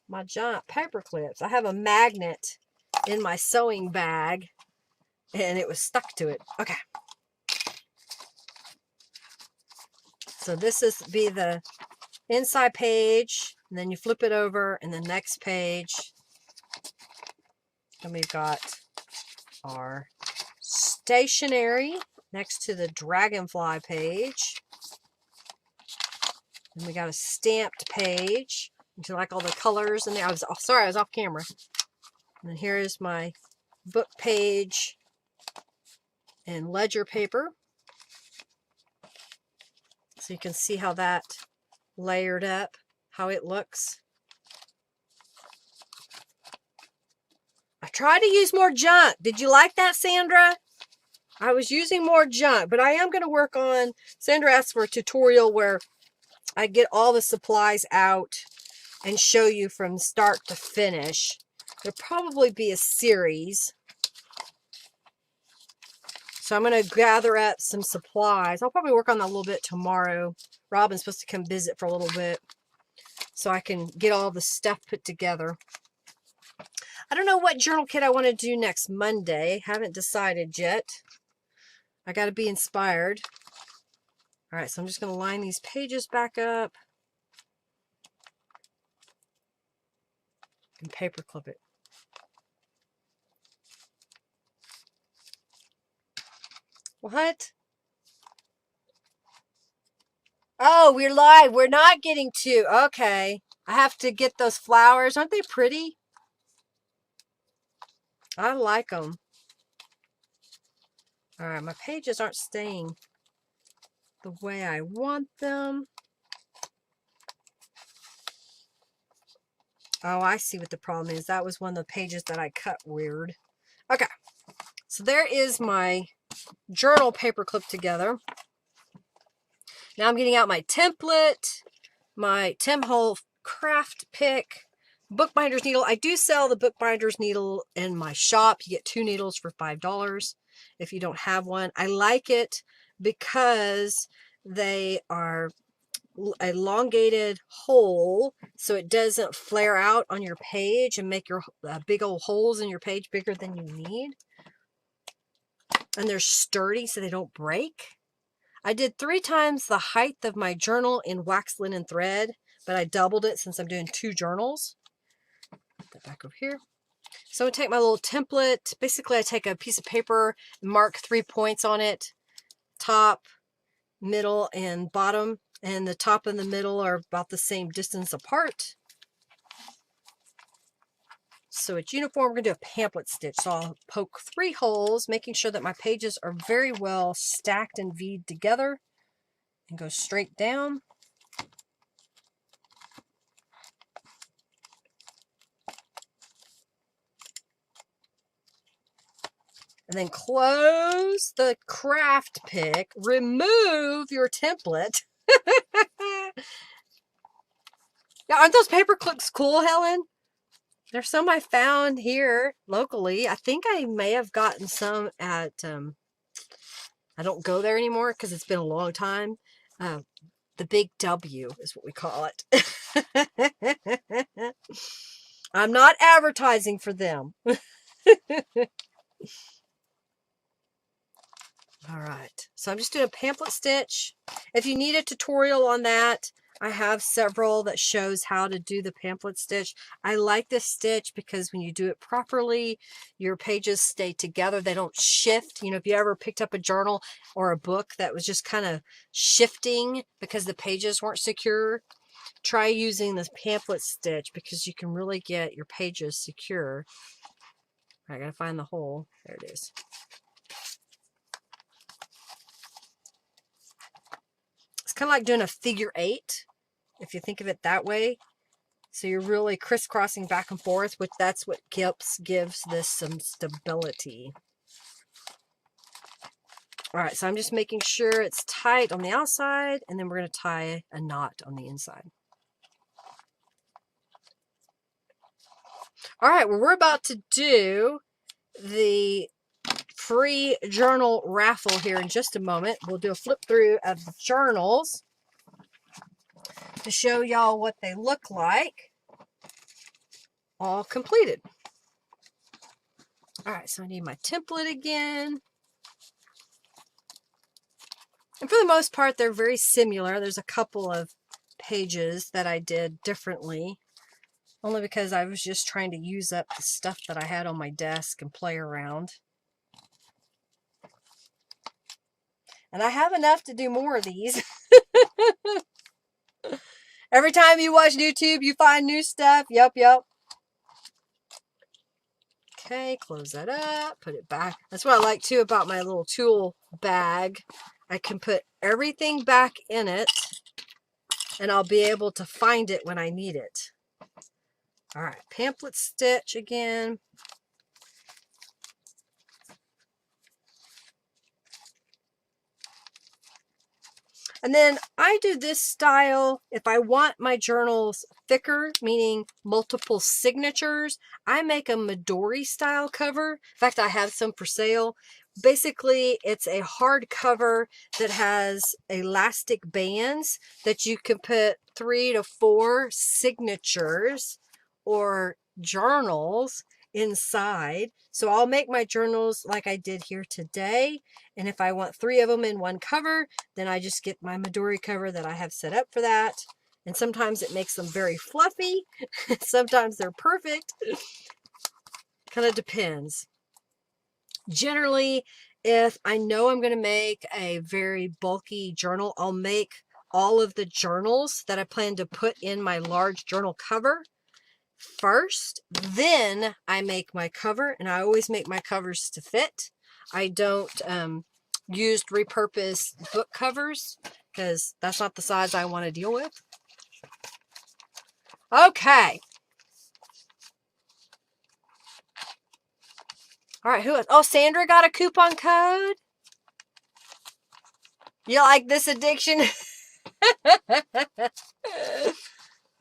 my giant paper clips. I have a magnet in my sewing bag, and it was stuck to it. Okay. So this is be the inside page, and then you flip it over, and the next page. And we've got our stationery next to the dragonfly page. And we got a stamped page. Do you like all the colors in there? I was off camera. And then here is my book page and ledger paper. So you can see how that layered up, how it looks. I tried to use more junk. Did you like that, Sandra? I was using more junk, but I am going to work on... Sandra asked for a tutorial where I get all the supplies out and show you from start to finish. There'll probably be a series. So I'm going to gather up some supplies. I'll probably work on that a little bit tomorrow. Robin's supposed to come visit for a little bit so I can get all the stuff put together. I don't know what journal kit I want to do next Monday. Haven't decided yet. I got to be inspired. All right, so I'm just going to line these pages back up and paper clip it. What? Oh, we're live. We're not getting to. Okay. I have to get those flowers. Aren't they pretty? I like them. All right, my pages aren't staying the way I want them. Oh, I see what the problem is. That was one of the pages that I cut weird. Okay, so there is my journal paper clipped together. Now I'm getting out my template, my Tim Holtz craft pick, bookbinder's needle. I do sell the bookbinder's needle in my shop. You get 2 needles for $5 if you don't have one. I like it because they are elongated hole so it doesn't flare out on your page and make your big old holes in your page bigger than you need. and they're sturdy so they don't break. I did 3 times the height of my journal in wax linen thread, but I doubled it since I'm doing 2 journals. Put that back over here. So I'm going to take my little template. Basically, I take a piece of paper, mark 3 points on it, top, middle, and bottom. And the top and the middle are about the same distance apart. So it's uniform. We're going to do a pamphlet stitch. So I'll poke 3 holes, making sure that my pages are very well stacked and V'd together. And go straight down. And then close the craft pick. Remove your template. Yeah, aren't those paper clips cool, Helen? There's some I found here locally. I think I may have gotten some at, I don't go there anymore because it's been a long time. The Big W is what we call it. I'm not advertising for them. All right, so I'm just doing a pamphlet stitch. If you need a tutorial on that, I have several that shows how to do the pamphlet stitch. I like this stitch because when you do it properly, your pages stay together. They don't shift. You know, if you ever picked up a journal or a book that was just kind of shifting because the pages weren't secure, try using this pamphlet stitch because you can really get your pages secure. I gotta find the hole. There it is. It's kind of like doing a figure 8, if you think of it that way. So you're really crisscrossing back and forth, which that's what gives this some stability. All right, so I'm just making sure it's tight on the outside, and then we're going to tie a knot on the inside. All right, well, we're about to do the free journal raffle here in just a moment. We'll do a flip through of the journals to show y'all what they look like all completed. All right, so I need my template again. And for the most part, they're very similar. There's a couple of pages that I did differently, only because I was just trying to use up the stuff that I had on my desk and play around. And I have enough to do more of these. Every time you watch YouTube, you find new stuff. Yep. Okay, close that up, put it back. That's what I like too about my little tool bag. I can put everything back in it and I'll be able to find it when I need it. All right, pamphlet stitch again. And then I do this style if I want my journals thicker, meaning multiple signatures. I make a Midori style cover. In fact, I have some for sale. Basically, it's a hard cover that has elastic bands that you can put 3 to 4 signatures or journals inside. So I'll make my journals like I did here today. And if I want 3 of them in one cover, then I just get my Midori cover that I have set up for that. And sometimes it makes them very fluffy. Sometimes they're perfect. Kind of depends. Generally, if I know I'm going to make a very bulky journal, I'll make all of the journals that I plan to put in my large journal cover first. Then I make my cover, and I always make my covers to fit. I don't use repurposed book covers because that's not the size I want to deal with. Okay. All right, who else? Oh, Sandra got a coupon code. You like this addiction?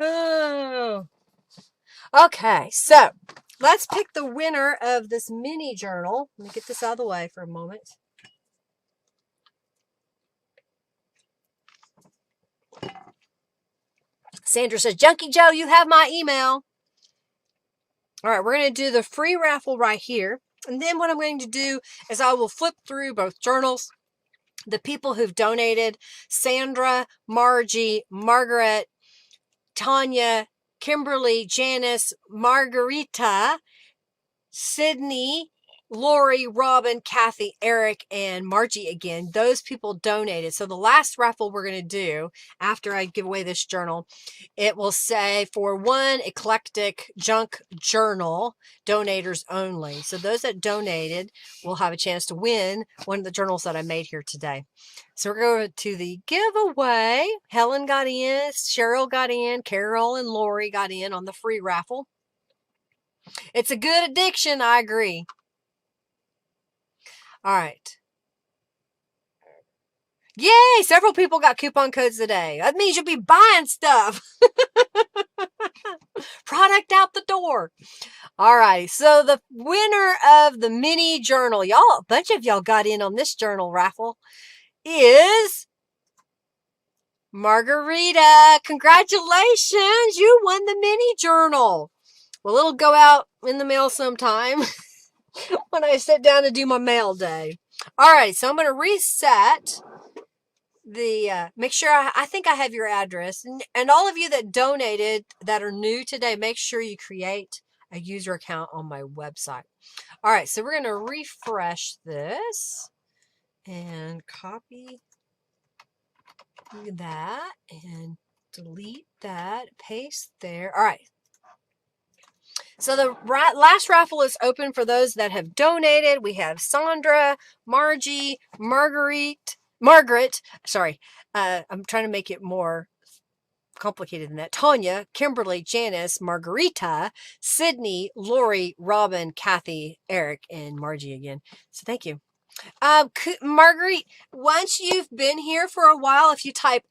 Oh. Okay, so let's pick the winner of this mini journal. Let me get this out of the way for a moment. Sandra says, Junkie Joe, you have my email. All right, we're going to do the free raffle right here. And then what I'm going to do is I will flip through both journals. The people who've donated: Sandra, Margie, Margaret, Tanya, Kimberly, Janice, Margarita, Sydney, Lori, Robin, Kathy, Eric, and Margie again. Those people donated. So the last raffle we're going to do after I give away this journal, it will say for one Eclectic junk journal, donators only. So those that donated will have a chance to win one of the journals that I made here today. So we're going to the giveaway. Helen got in, Cheryl got in, Carol and Lori got in on the free raffle. It's a good addiction, I agree. All right. Yay! Several people got coupon codes today. That means you'll be buying stuff. Product out the door. All right. So the winner of the mini journal, y'all, a bunch of y'all got in on this journal raffle, is Margarita. Congratulations. You won the mini journal. Well, it'll go out in the mail sometime when I sit down to do my mail day. All right. So I'm going to reset the make sure I think I have your address, and all of you that donated that are new today, make sure you create a user account on my website. All right, so we're going to refresh this and copy that and delete that, paste there. All right, so the last raffle is open for those that have donated. We have Sandra, Margie, Margaret, sorry, I'm trying to make it more complicated than that. Tanya, Kimberly, Janice, Margarita, Sydney, Lori, Robin, Kathy, Eric, and Margie again. So thank you. Marguerite, once you've been here for a while, if you type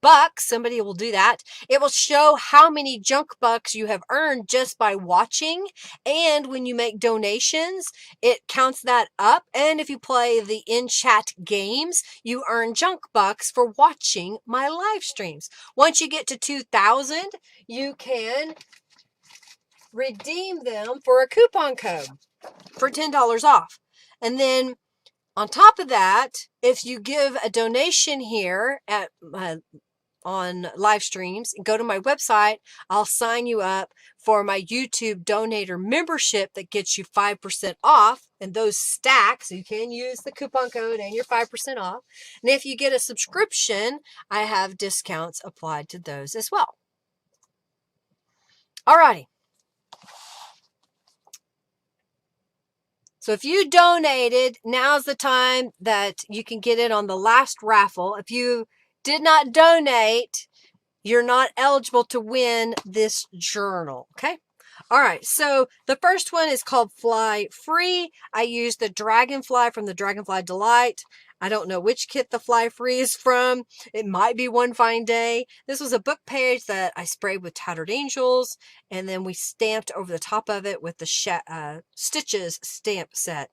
!bucks, somebody will do that. It will show how many junk bucks you have earned just by watching. And when you make donations, it counts that up. And if you play the in-chat games, you earn junk bucks for watching my live streams. Once you get to 2,000, you can redeem them for a coupon code for $10 off. And then on top of that, if you give a donation here at on live streams, go to my website, I'll sign you up for my YouTube donator membership that gets you 5% off, and those stack, so you can use the coupon code and your 5% off. And if you get a subscription, I have discounts applied to those as well. Alrighty. So if you donated, now's the time that you can get it on the last raffle. If you did not donate, you're not eligible to win this journal, okay? All right, so the first one is called Fly Free. I used the Dragonfly from the Dragonfly Delight. I don't know which kit the Fly Free is from. It might be One Fine Day. This was a book page that I sprayed with Tattered Angels, and then we stamped over the top of it with the Stitches stamp set.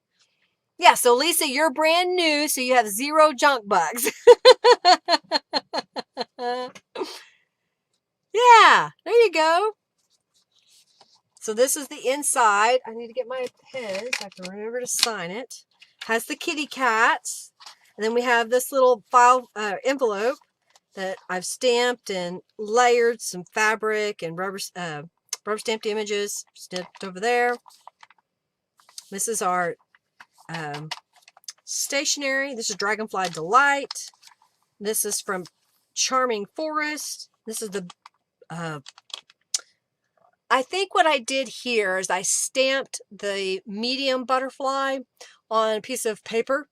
Yeah, so Lisa, you're brand new, so you have 0 junk bugs. Yeah, there you go. So this is the inside. I need to get my pen so I can remember to sign it. Has the kitty cats. And then we have this little file envelope that I've stamped and layered some fabric and rubber stamped images stamped over there. This is our stationery. This is Dragonfly Delight. This is from Charming Forest. This is the I think what I did here is I stamped the medium butterfly on a piece of paper,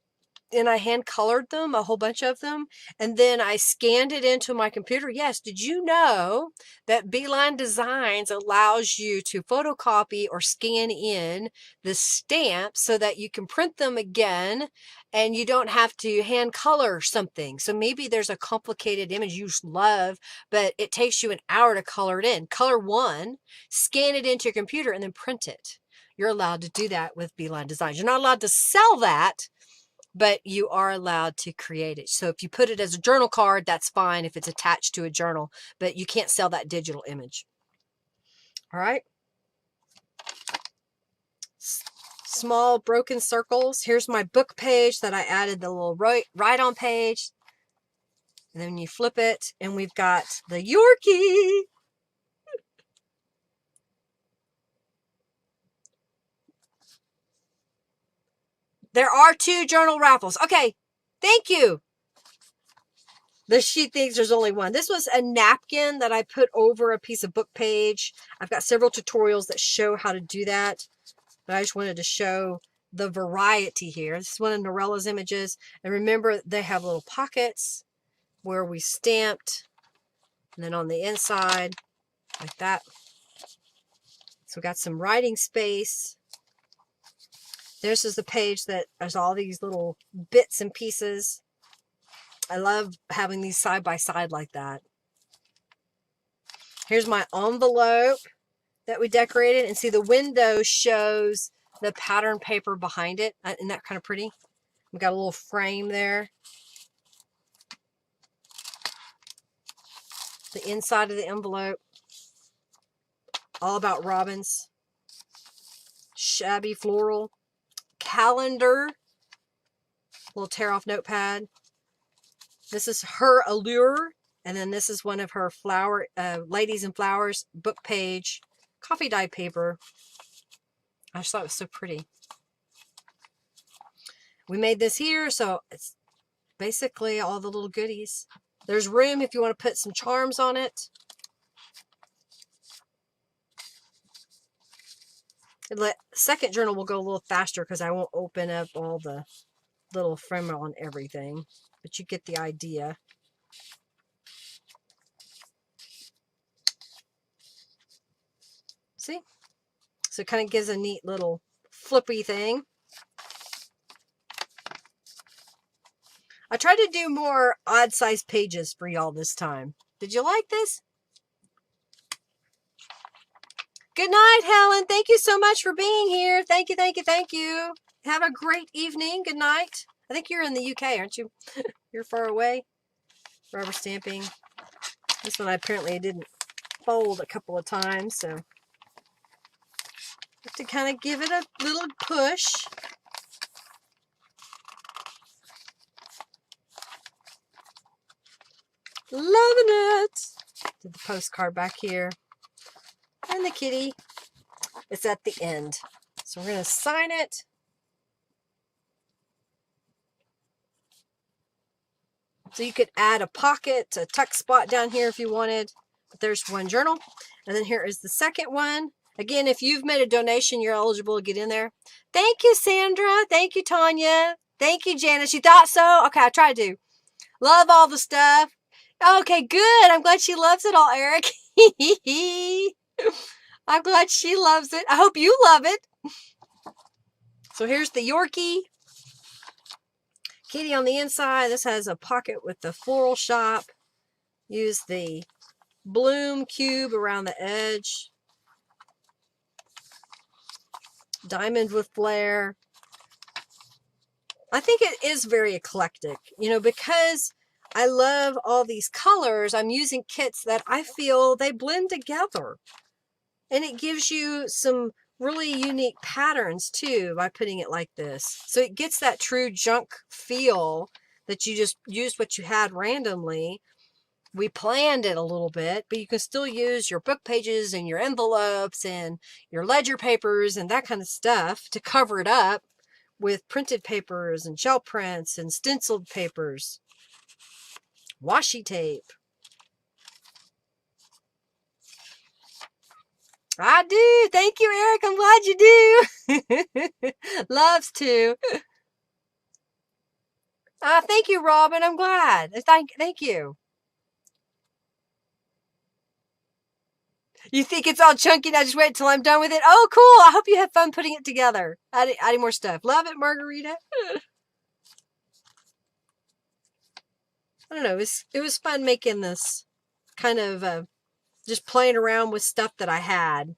and I hand colored them, a whole bunch of them, and then I scanned it into my computer. Yes, did you know that Beeline Designs allows you to photocopy or scan in the stamps so that you can print them again and you don't have to hand color something? So maybe there's a complicated image you love, but it takes you an hour to color it in. Color one, scan it into your computer, and then print it. You're allowed to do that with Beeline Designs. You're not allowed to sell that, but you are allowed to create it. So if you put it as a journal card, that's fine if it's attached to a journal, but you can't sell that digital image. All right. small broken circles. Here's my book page that I added the little write-on page. And then you flip it, and we've got the Yorkie. There are 2 journal raffles. Okay, thank you. She thinks there's only one. This was a napkin that I put over a piece of book page. I've got several tutorials that show how to do that, but I just wanted to show the variety here. This is one of Norella's images. And remember, they have little pockets where we stamped, and then on the inside, like that. So we got some writing space. This is the page that has all these little bits and pieces. I love having these side by side like that. Here's my envelope that we decorated. And see, the window shows the pattern paper behind it. Isn't that kind of pretty? We got a little frame there. The inside of the envelope. All about robins. Shabby floral. Calendar. Little tear off notepad. This is her allure. And then this is one of her flower, Ladies and Flowers book page. Coffee dye paper. I just thought it was so pretty. We made this here, so it's basically all the little goodies. There's room if you want to put some charms on it. The second journal will go a little faster because I won't open up all the little ephemera on everything. But you get the idea. See? So it kind of gives a neat little flippy thing. I tried to do more odd-sized pages for y'all this time. Did you like this? Good night, Helen. Thank you so much for being here. Thank you, thank you, thank you. Have a great evening. Good night. I think you're in the UK, aren't you? You're far away. Rubber stamping. This one apparently didn't fold a couple of times, so have to kind of give it a little push. Loving it. Did the postcard back here. And the kitty. It's at the end. So we're going to sign it. So you could add a pocket, a tuck spot down here if you wanted. But there's one journal. And then here is the second one. Again, if you've made a donation, you're eligible to get in there. Thank you, Sandra. Thank you, Tanya. Thank you, Janice. You thought so? Okay, I tried to. Love all the stuff. Okay, good. I'm glad she loves it all, Eric. I'm glad she loves it. I hope you love it. So here's the Yorkie. Kitty on the inside. This has a pocket with the floral shop. Use the bloom cube around the edge. Diamond with flare. I think it is very eclectic, you know, because I love all these colors. I'm using kits that I feel they blend together. And it gives you some really unique patterns too by putting it like this. So it gets that true junk feel that you just used what you had randomly. We planned it a little bit, but you can still use your book pages and your envelopes and your ledger papers and that kind of stuff to cover it up with printed papers and gel prints and stenciled papers. Washi tape. I do. Thank you, Eric. I'm glad you do. Loves to. Thank you, Robin. I'm glad. Thank you. You think it's all chunky and I just wait until I'm done with it? Oh, cool. I hope you have fun putting it together. Adding more stuff. Love it, Margarita. I don't know. It was fun making this kind of just playing around with stuff that I had.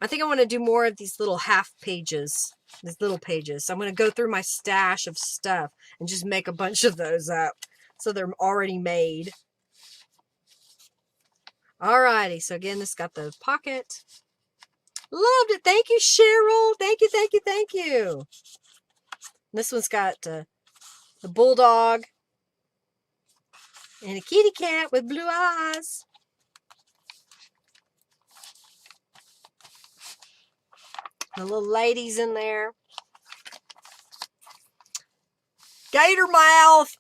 I think I want to do more of these little half pages. These little pages. So I'm going to go through my stash of stuff and just make a bunch of those up. So they're already made. Alrighty, so again, this got the pocket. Loved it. Thank you, Cheryl. Thank you, thank you, thank you. This one's got the bulldog and a kitty cat with blue eyes. The little ladies in there. Gator mouth.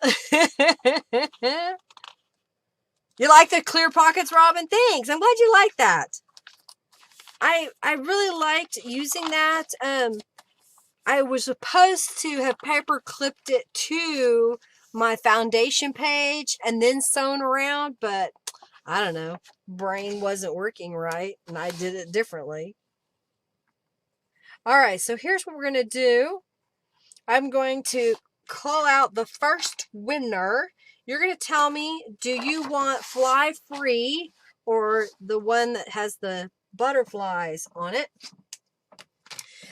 You like the clear pockets, Robin? Thanks. I'm glad you like that. I really liked using that. I was supposed to have paper clipped it to my foundation page and then sewn around, but I don't know. Brain wasn't working right, and I did it differently. All right, so here's what we're going to do. I'm going to call out the first winner. You're going to tell me, do you want fly free or the one that has the butterflies on it?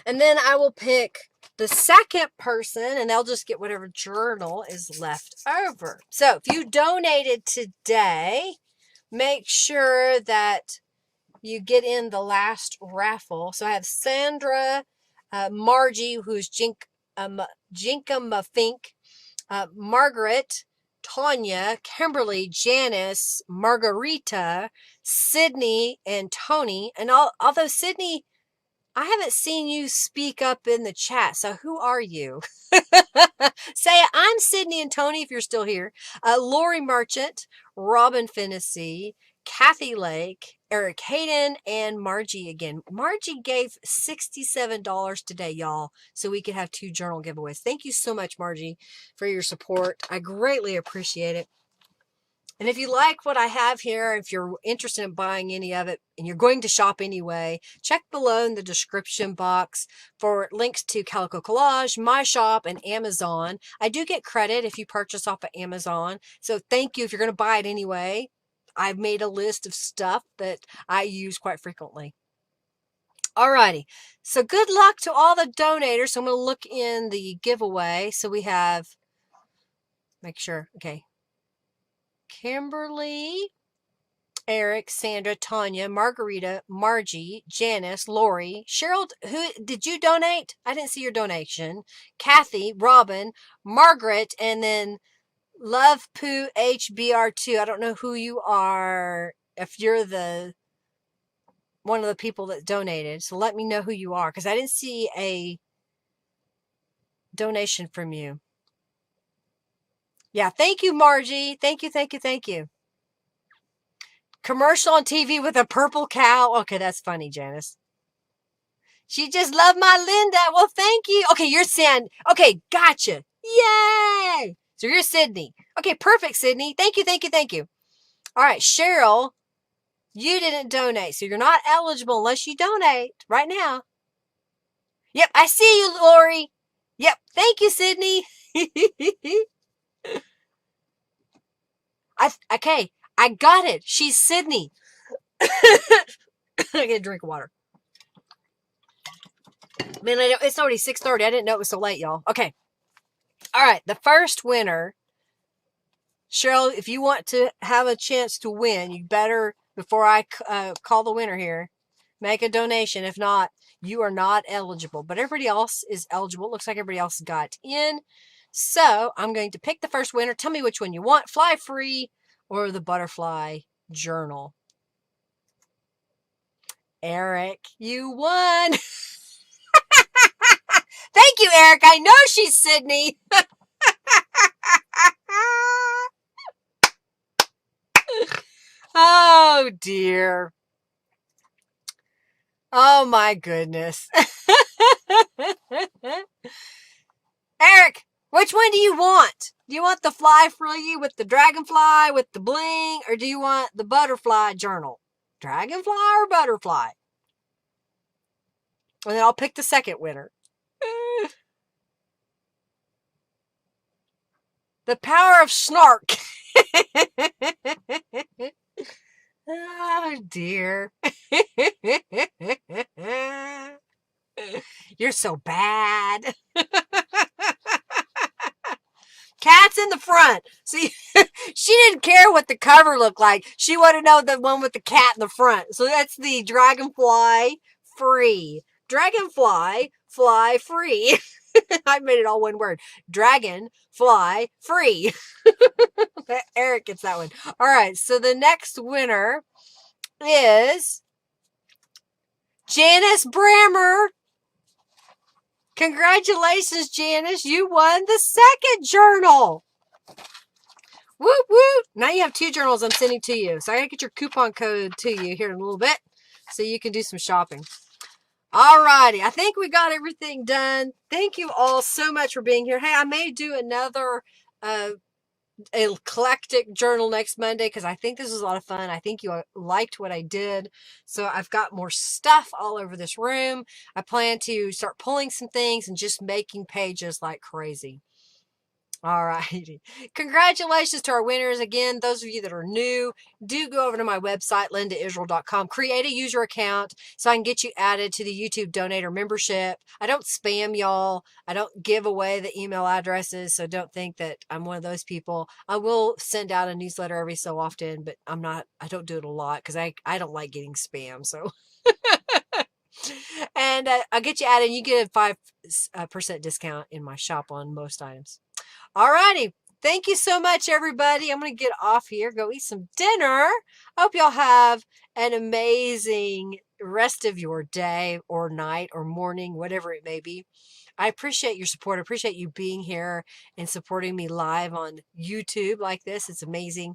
And then I will pick the second person and they'll just get whatever journal is left over. So if you donated today, make sure that you get in the last raffle. So I have Sandra, Margie, who's Jinkamafink, Margaret, Tanya, Kimberly, Janice, Margarita, Sydney, and Tony. And although Sydney, I haven't seen you speak up in the chat, so who are you? Say, I'm Sydney and Tony if you're still here. Lori Merchant, Robin Fennessy, Kathy Lake, Eric Hayden, and Margie again. Margie gave $67 today, y'all, so we could have 2 journal giveaways. Thank you so much, Margie, for your support. I greatly appreciate it. And if you like what I have here, if you're interested in buying any of it and you're going to shop anyway, check below in the description box for links to Calico Collage, my shop, and Amazon. I do get credit if you purchase off of Amazon. So thank you if you're going to buy it anyway. I've made a list of stuff that I use quite frequently. Alrighty. So good luck to all the donators. So I'm going to look in the giveaway. So we have, make sure, okay. Kimberly, Eric, Sandra, Tanya, Margarita, Margie, Janice, Lori, Cheryl. Who did you donate? I didn't see your donation. Kathy, Robin, Margaret, and then Love Poo HBR2. I don't know who you are. If you're one of the people that donated, so let me know who you are because I didn't see a donation from you. Yeah, thank you, Margie. Thank you, thank you, thank you. Commercial on TV with a purple cow. Okay, that's funny, Janice. She just loved my Linda. Well, thank you. Okay, you're Sandy. Okay, gotcha. Yay! So you're Sydney. Okay, perfect, Sydney. Thank you, thank you, thank you. All right, Cheryl, you didn't donate, so you're not eligible unless you donate right now. Yep, I see you, Lori. Yep, thank you, Sydney. Okay, I got it. She's Sydney. I get a drink of water. Man, it's already 6:30. I didn't know it was so late, y'all. Okay. All right, the first winner. Cheryl, if you want to have a chance to win, you better, before I call the winner here, make a donation. If not, you are not eligible. But everybody else is eligible. Looks like everybody else got in. So I'm going to pick the first winner. Tell me which one you want, Fly Free or the Butterfly Journal. Eric, you won. Thank you, Eric. I know she's Sydney. Oh, dear. Oh, my goodness. Eric, which one do you want? Do you want the Fly Free with the dragonfly with the bling, or do you want the Butterfly Journal? Dragonfly or butterfly? And then I'll pick the second winner. The power of snark. Oh, dear. You're so bad. Cat's in the front. See, she didn't care what the cover looked like. She wanted to know the one with the cat in the front. So that's the Dragonfly free. Dragonfly, fly free. I made it all one word. Dragon, fly, free. Eric gets that one. All right, so the next winner is Janice Brammer. Congratulations, Janice. You won the second journal. Whoop, whoop. Now you have 2 journals I'm sending to you. So I gotta get your coupon code to you here in a little bit so you can do some shopping. Alrighty, I think we got everything done. Thank you all so much for being here. Hey, I may do another eclectic journal next Monday because I think this was a lot of fun. I think you liked what I did. So I've got more stuff all over this room. I plan to start pulling some things and just making pages like crazy. All righty. Congratulations to our winners. Again, those of you that are new, do go over to my website, lindaisrael.com. Create a user account so I can get you added to the YouTube Donator membership. I don't spam y'all. I don't give away the email addresses, so don't think that I'm one of those people. I will send out a newsletter every so often, but I don't do it a lot because I don't like getting spam, so... And I'll get you added. You get a 5% discount in my shop on most items. Alrighty. Thank you so much, everybody. I'm going to get off here, go eat some dinner. I hope y'all have an amazing rest of your day or night or morning, whatever it may be. I appreciate your support. I appreciate you being here and supporting me live on YouTube like this. It's amazing.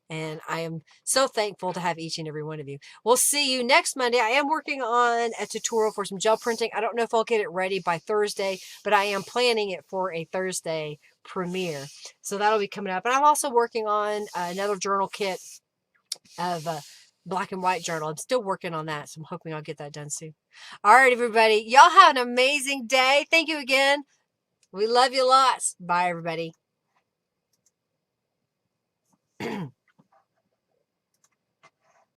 And I am so thankful to have each and every one of you. We'll see you next Monday. I am working on a tutorial for some gel printing. I don't know if I'll get it ready by Thursday, but I am planning it for a Thursday premiere. So that'll be coming up. And I'm also working on another journal kit of a black and white journal. I'm still working on that, so I'm hoping I'll get that done soon. All right, everybody. Y'all have an amazing day. Thank you again. We love you lots. Bye, everybody.